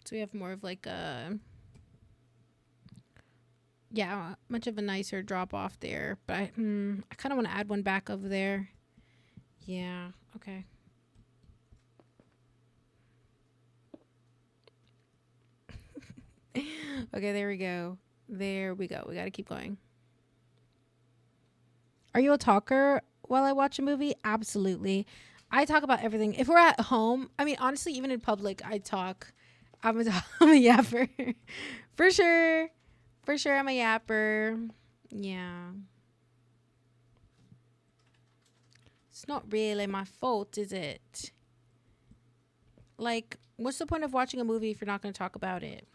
So we have more of like a... Yeah, much of a nicer drop off there. But I kind of want to add one back over there. Yeah, okay. Okay, there we go. There we go. We got to keep going. Are you a talker while I watch a movie? Absolutely. I talk about everything. If we're at home, I mean, honestly, even in public, I talk. I'm a yapper. For sure. For sure, I'm a yapper. Yeah. It's not really my fault, is it? Like, what's the point of watching a movie if you're not going to talk about it?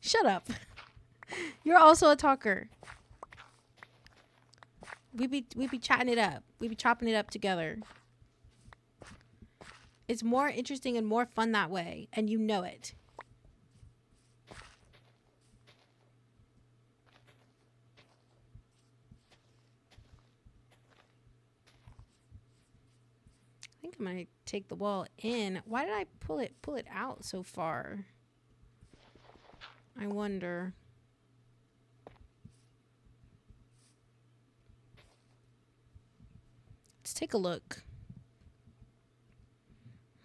Shut up. You're also a talker. We be chatting it up. We be chopping it up together. It's more interesting and more fun that way, and you know it. I think I'm gonna take the wall in. Why did I pull it out so far? I wonder. Let's take a look.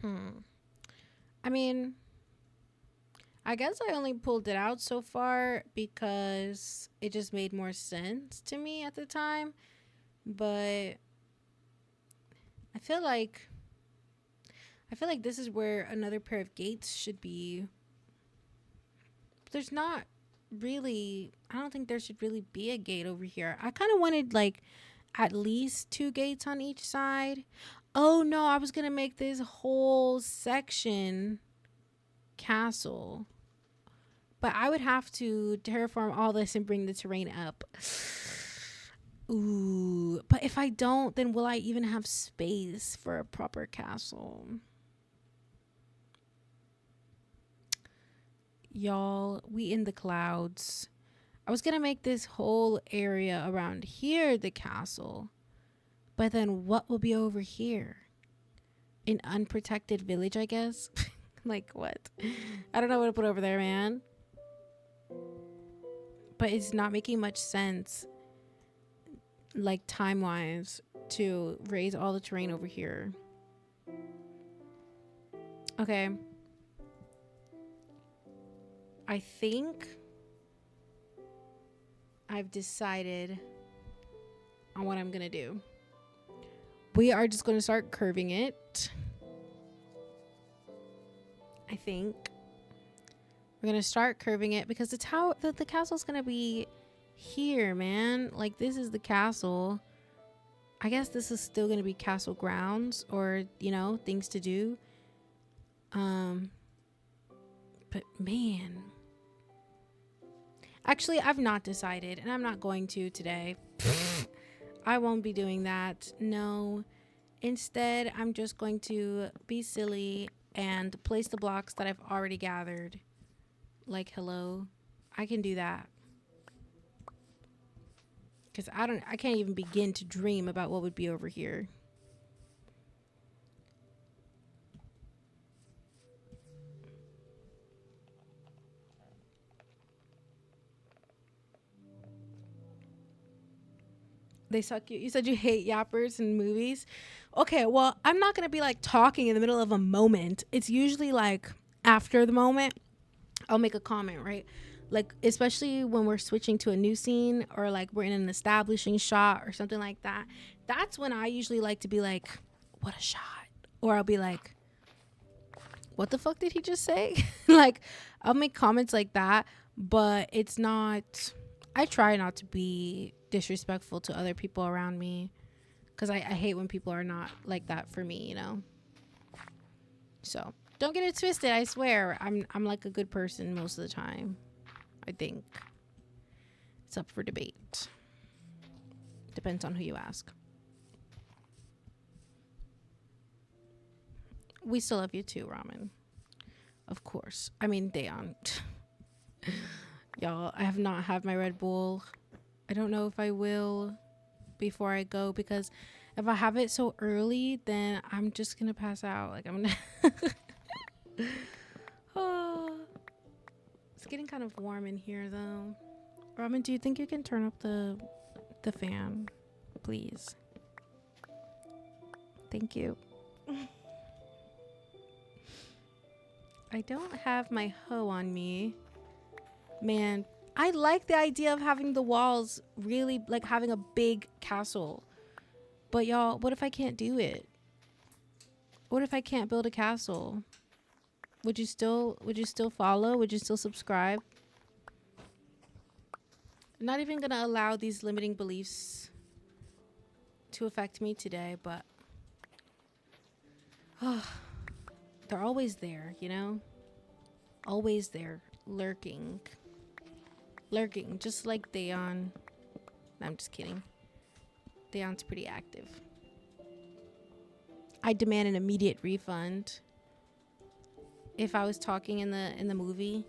I mean, I guess I only pulled it out so far because it just made more sense to me at the time. But I feel like I feel like this is where another pair of gates should be. But there's not really, I don't think there should really be a gate over here. I kind of wanted like at least 2 gates on each side. Oh no, I was going to make this whole section castle. But I would have to terraform all this and bring the terrain up. Ooh, but if I don't, then will I even have space for a proper castle? Y'all, we in the clouds. I was gonna make this whole area around here the castle. But then what will be over here? An unprotected village, I guess? Like what? I don't know what to put over there, man. But it's not making much sense, like time-wise, to raise all the terrain over here. Okay. I think I've decided on what I'm gonna do. We are just gonna start curving it. I think we're gonna start curving it because the tower, the castle's gonna be here, man. Like this is the castle. I guess this is still gonna be castle grounds, or you know, things to do. But man, actually, I've not decided, and I'm not going to today. I won't be doing that. No. Instead, I'm just going to be silly and place the blocks that I've already gathered. Like, hello. I can do that. Because I can't even begin to dream about what would be over here. They suck you. You said you hate yappers in movies. Okay, well, I'm not going to be like talking in the middle of a moment. It's usually like after the moment, I'll make a comment, right? Like, especially when we're switching to a new scene or like we're in an establishing shot or something like that. That's when I usually like to be like, what a shot. Or I'll be like, what the fuck did he just say? Like, I'll make comments like that, but it's not, I try not to be disrespectful to other people around me because I hate when people are not like that for me, you know? So don't get it twisted. I swear I'm like a good person most of the time. I think it's up for debate. Depends on who you ask. We still love you too, Ramen. Of course. I mean, Dayon. Y'all, I have not had my Red Bull. I don't know if I will before I go, because if I have it so early, then I'm just gonna pass out. Like I'm gonna oh, it's getting kind of warm in here though. Ramen, do you think you can turn up the fan, please? Thank you. I don't have my hoe on me. Man, I like the idea of having the walls really, like having a big castle. But y'all, what if I can't do it? What if I can't build a castle? Would you still follow? Would you still subscribe? I'm not even gonna allow these limiting beliefs to affect me today, but they're always there, you know? Always there, lurking, just like Dayon. No, I'm just kidding. Dayon's pretty active. I demand an immediate refund. If I was talking in the movie.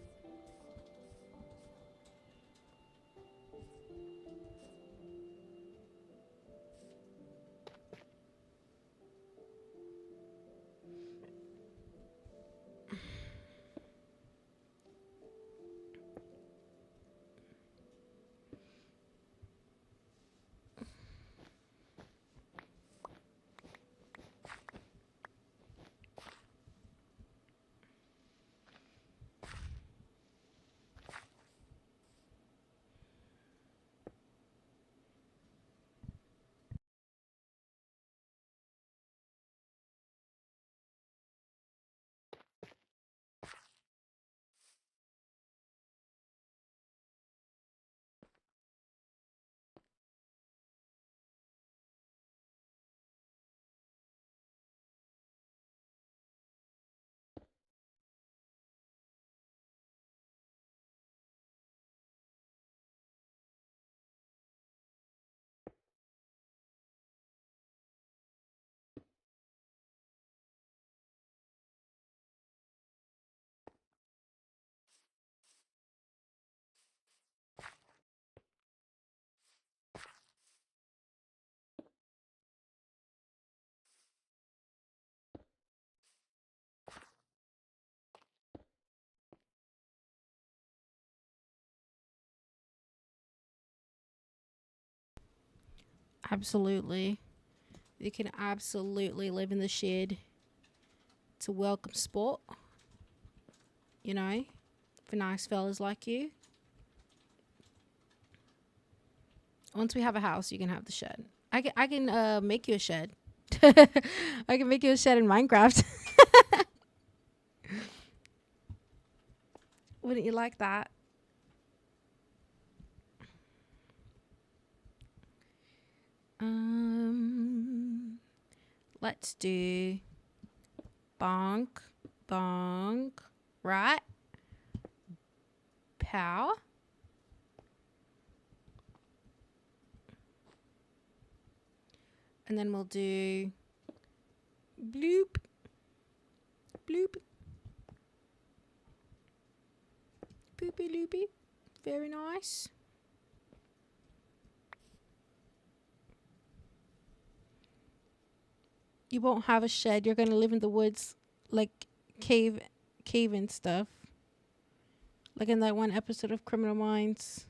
Absolutely. You can absolutely live in the shed. It's a welcome spot, you know, for nice fellas like you. Once we have a house, you can have the shed. I can make you a shed. I can make you a shed in Minecraft. Wouldn't you like that? Um, let's do bonk, bonk, right? Pow. And then we'll do bloop, bloop, poopy loopy. Very nice. You won't have a shed. You're gonna live in the woods, like cave, cave and stuff. Like in that one episode of Criminal Minds.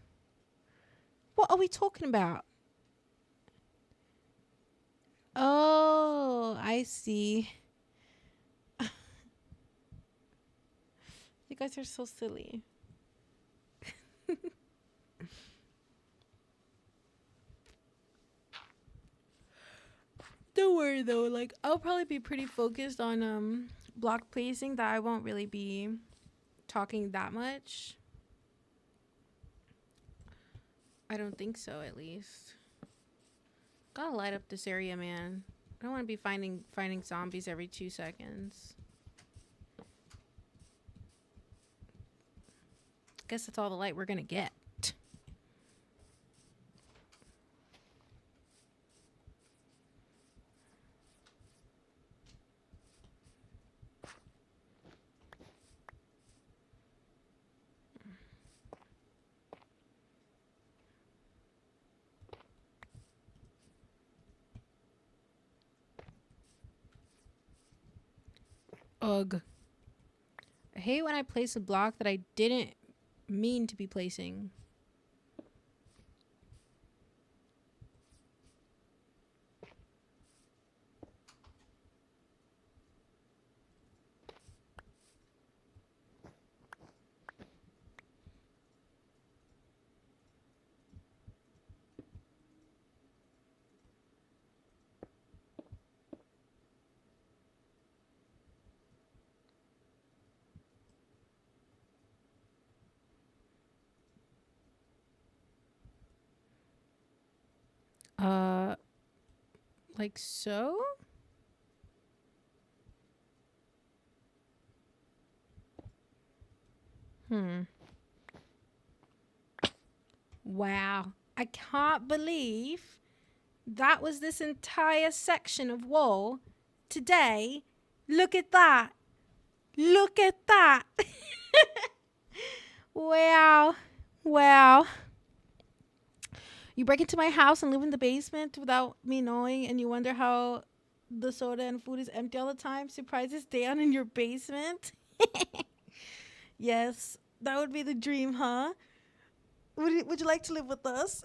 What are we talking about? Oh, I see. You guys are so silly. Don't worry though. Like I'll probably be pretty focused on block placing that I won't really be talking that much. I don't think so, at least. Gotta light up this area, man. I don't want to be finding zombies every 2 seconds. Guess that's all the light we're gonna get. Ugh. I hate when I place a block that I didn't mean to be placing. Uh, like so? Hmm. Wow. I can't believe that was this entire section of wall today. Look at that. Look at that. Wow. Wow. You break into my house and live in the basement without me knowing, and you wonder how the soda and food is empty all the time. Surprises down in your basement. Yes, that would be the dream, huh? Would you like to live with us?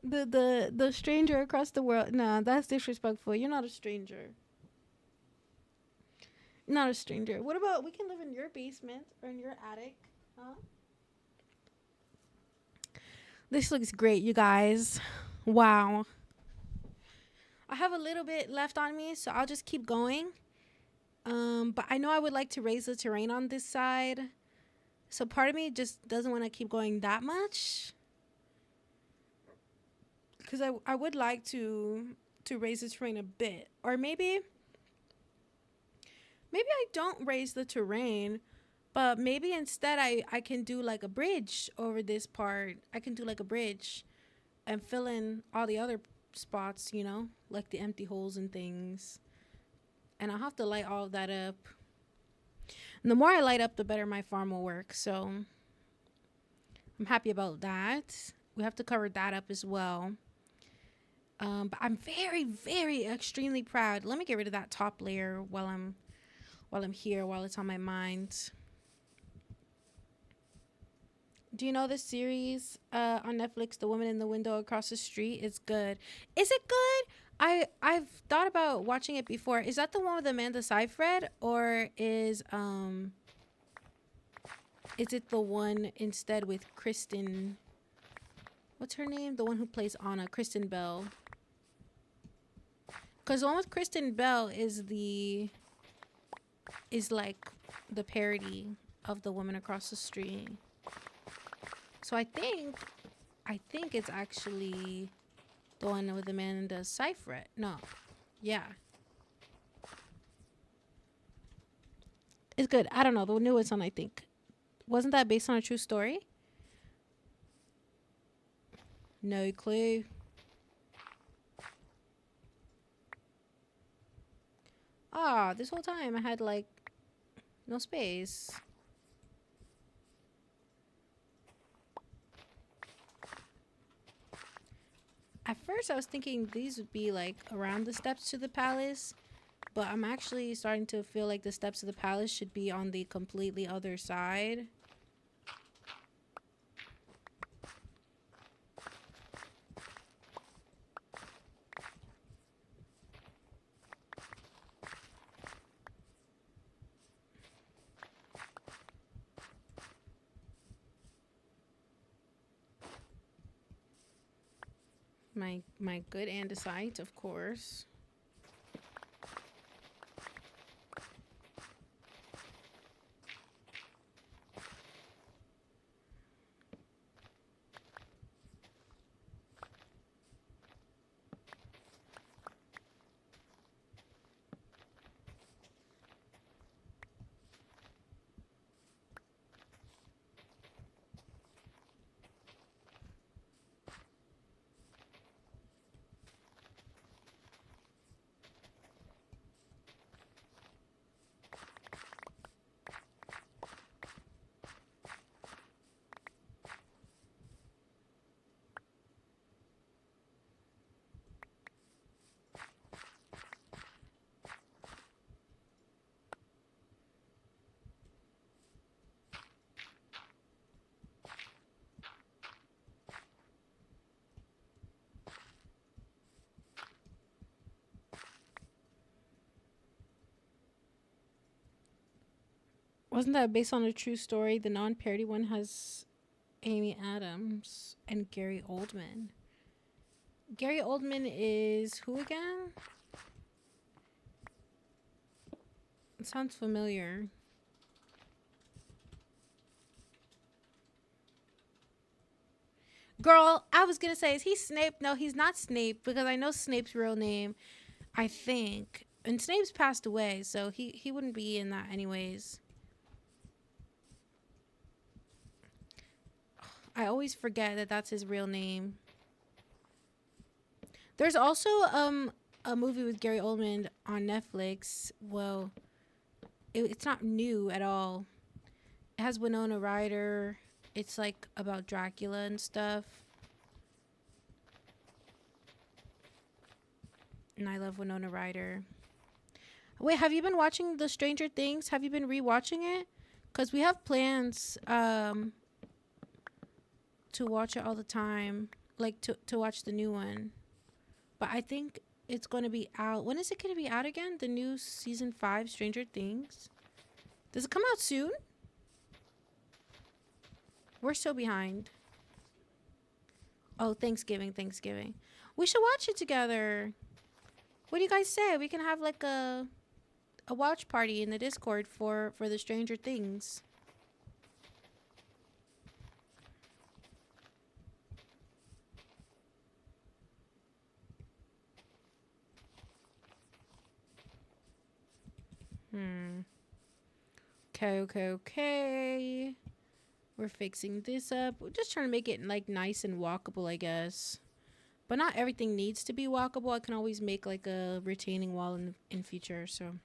The stranger across the world. Nah, that's disrespectful. You're not a stranger. Not a stranger. What about we can live in your basement or in your attic? Huh? This looks great, you guys. Wow. I have a little bit left on me, so I'll just keep going. But I know I would like to raise the terrain on this side. So part of me just doesn't want to keep going that much. Because I would like to raise the terrain a bit. Or maybe I don't raise the terrain, but maybe instead I can do like a bridge over this part. I can do like a bridge and fill in all the other spots, you know, like the empty holes and things. And I'll have to light all of that up. And the more I light up, the better my farm will work. So I'm happy about that. We have to cover that up as well. But I'm very, very extremely proud. Let me get rid of that top layer while I'm here, while it's on my mind. Do you know this series on Netflix, The Woman in the Window Across the Street? It's good. Is it good? I've thought about watching it before. Is that the one with Amanda Seyfried, or is it the one instead with Kristen? What's her name? The one who plays Anna, Kristen Bell. Because the one with Kristen Bell is like the parody of The Woman Across the Street. So I think it's actually the one with Amanda Seyfried. No, yeah, it's good. I don't know the newest one. I think wasn't that based on a true story? No clue. Ah, this whole time I had like no space. At first, I was thinking these would be like around the steps to the palace, but I'm actually starting to feel like the steps to the palace should be on the completely other side. My good andesite, of course. Wasn't that based on a true story? The non-parody one has Amy Adams and Gary Oldman. Gary Oldman is who again? It sounds familiar. Girl, I was gonna say, is he Snape? No, he's not Snape because I know Snape's real name. I think, and Snape's passed away, so he wouldn't be in that anyways. I always forget that that's his real name. There's also a movie with Gary Oldman on Netflix. Well, it's not new at all. It has Winona Ryder. It's like about Dracula and stuff. And I love Winona Ryder. Wait, have you been watching the Stranger Things? Have you been rewatching it? Cause we have plans to watch it all the time, like to watch the new one. But I think it's going to be out. When is it going to be out again? The new season 5 Stranger Things. Does it come out soon? We're so behind. Oh, Thanksgiving. We should watch it together. What do you guys say? We can have like a watch party in the Discord for the Stranger Things. Hmm. Okay. We're fixing this up. We're just trying to make it like nice and walkable, I guess. But not everything needs to be walkable. I can always make like a retaining wall in future. So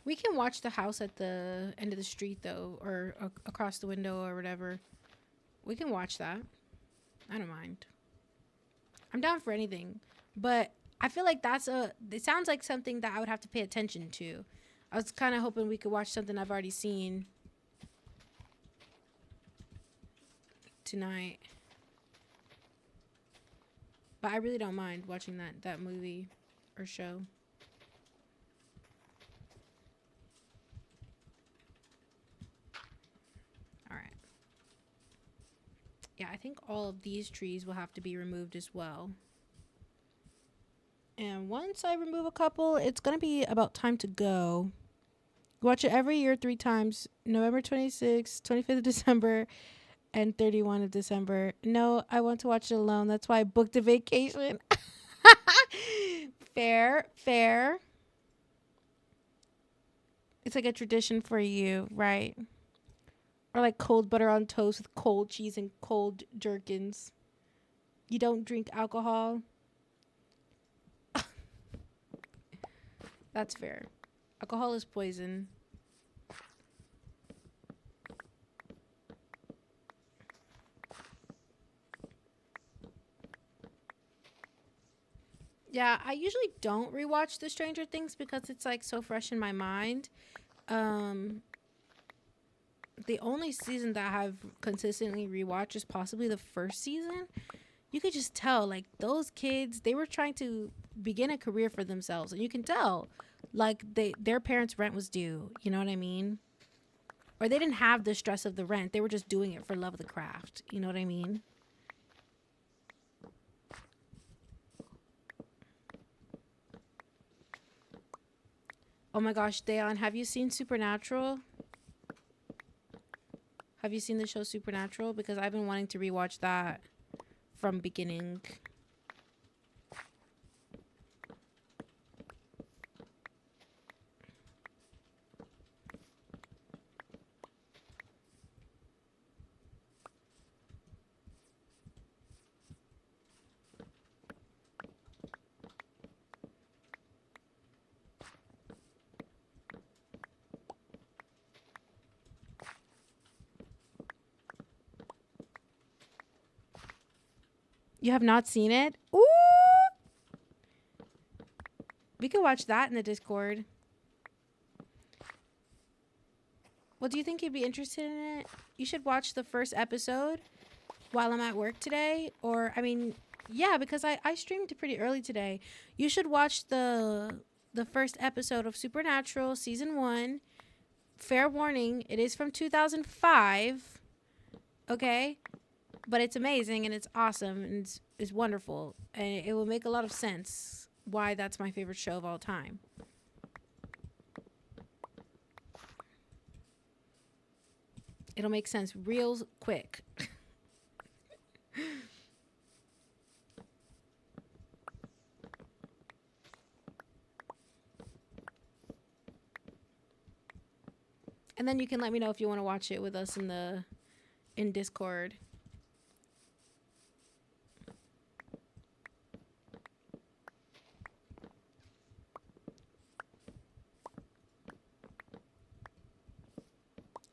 We can watch the house at the end of the street though, or across the window or whatever. We can watch that. I don't mind. I'm down for anything, but I feel like it sounds like something that I would have to pay attention to. I was kind of hoping we could watch something I've already seen tonight. But I really don't mind watching that movie or show. All right. Yeah, I think all of these trees will have to be removed as well. And once I remove a couple, it's going to be about time to go. Watch it every year 3 times. November 26th, 25th of December, and 31 of December. No, I want to watch it alone. That's why I booked a vacation. Fair, fair. It's like a tradition for you, right? Or like cold butter on toast with cold cheese and cold jerkins. You don't drink alcohol? That's fair. Alcohol is poison. Yeah, I usually don't rewatch the Stranger Things because it's like so fresh in my mind. Um the only season that I've consistently rewatched is possibly the first season. You could just tell like those kids, they were trying to begin a career for themselves, and you can tell like their parents' rent was due, you know what I mean? Or they didn't have the stress of the rent. They were just doing it for love of the craft. You know what I mean? Oh my gosh, Dayon, have you seen Supernatural? Have you seen the show Supernatural? Because I've been wanting to rewatch that from beginning. You have not seen it? Ooh! We could watch that in the Discord. Well, do you think you'd be interested in it? You should watch the first episode while I'm at work today. Or, I mean, yeah, because I streamed pretty early today. You should watch the first episode of Supernatural Season 1. Fair warning, it is from 2005. Okay? But it's amazing and it's awesome and it's wonderful. And it will make a lot of sense why that's my favorite show of all time. It'll make sense real quick. And then you can let me know if you want to watch it with us in Discord.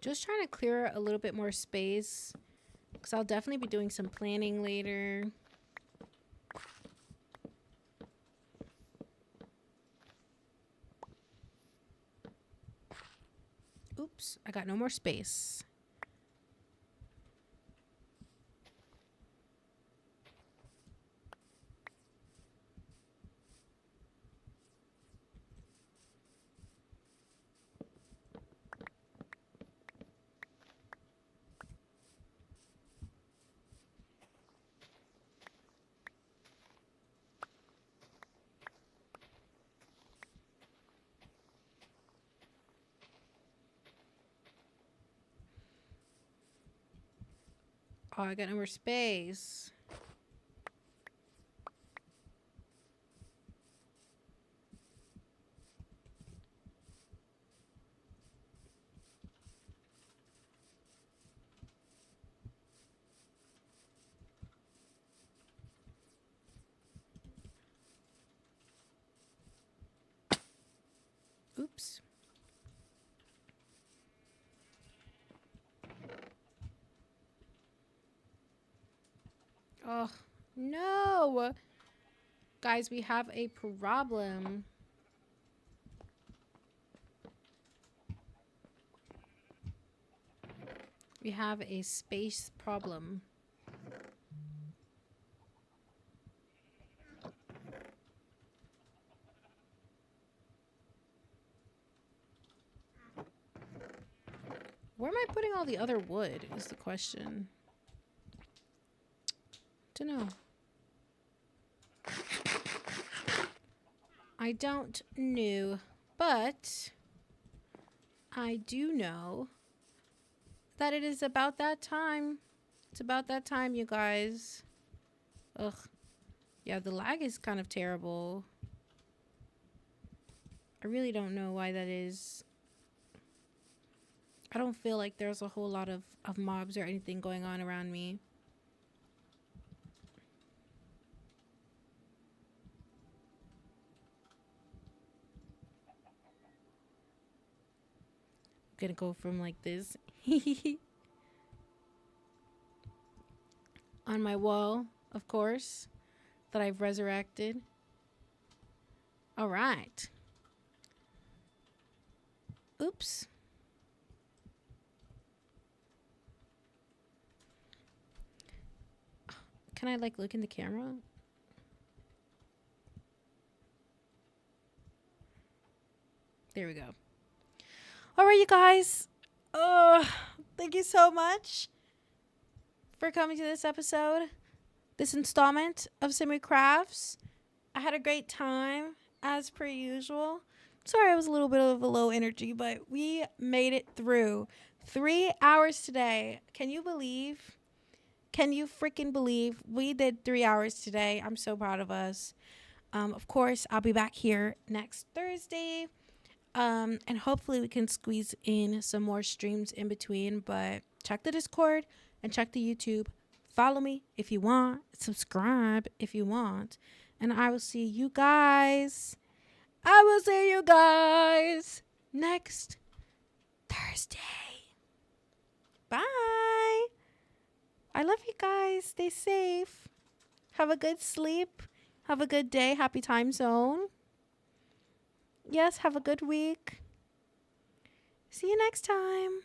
Just trying to clear a little bit more space because I'll definitely be doing some planning later. Oops, I got no more space. Oh, I got no more space. Oops. Oh, no. Guys, we have a problem. We have a space problem. Where am I putting all the other wood is the question. Don't know. I don't know. But I do know that it is about that time. It's about that time, you guys. Ugh. Yeah, the lag is kind of terrible. I really don't know why that is. I don't feel like there's a whole lot of mobs or anything going on around me. I'm gonna go from like this on my wall, of course, that I've resurrected. All right. Oops. Can I like look in the camera? There we go. All right, you guys. Thank you so much for coming to this episode, this installment of Simi Crafts. I had a great time, as per usual. Sorry, I was a little bit of a low energy, but we made it through 3 hours today. Can you believe? Can you freaking believe we did 3 hours today? I'm so proud of us. Of course, I'll be back here next Thursday. And hopefully we can squeeze in some more streams in between. But check the Discord and check the YouTube. Follow me if you want. Subscribe if you want. And I will see you guys. I will see you guys next Thursday. Bye. I love you guys. Stay safe. Have a good sleep. Have a good day. Happy time zone. Yes, have a good week. See you next time.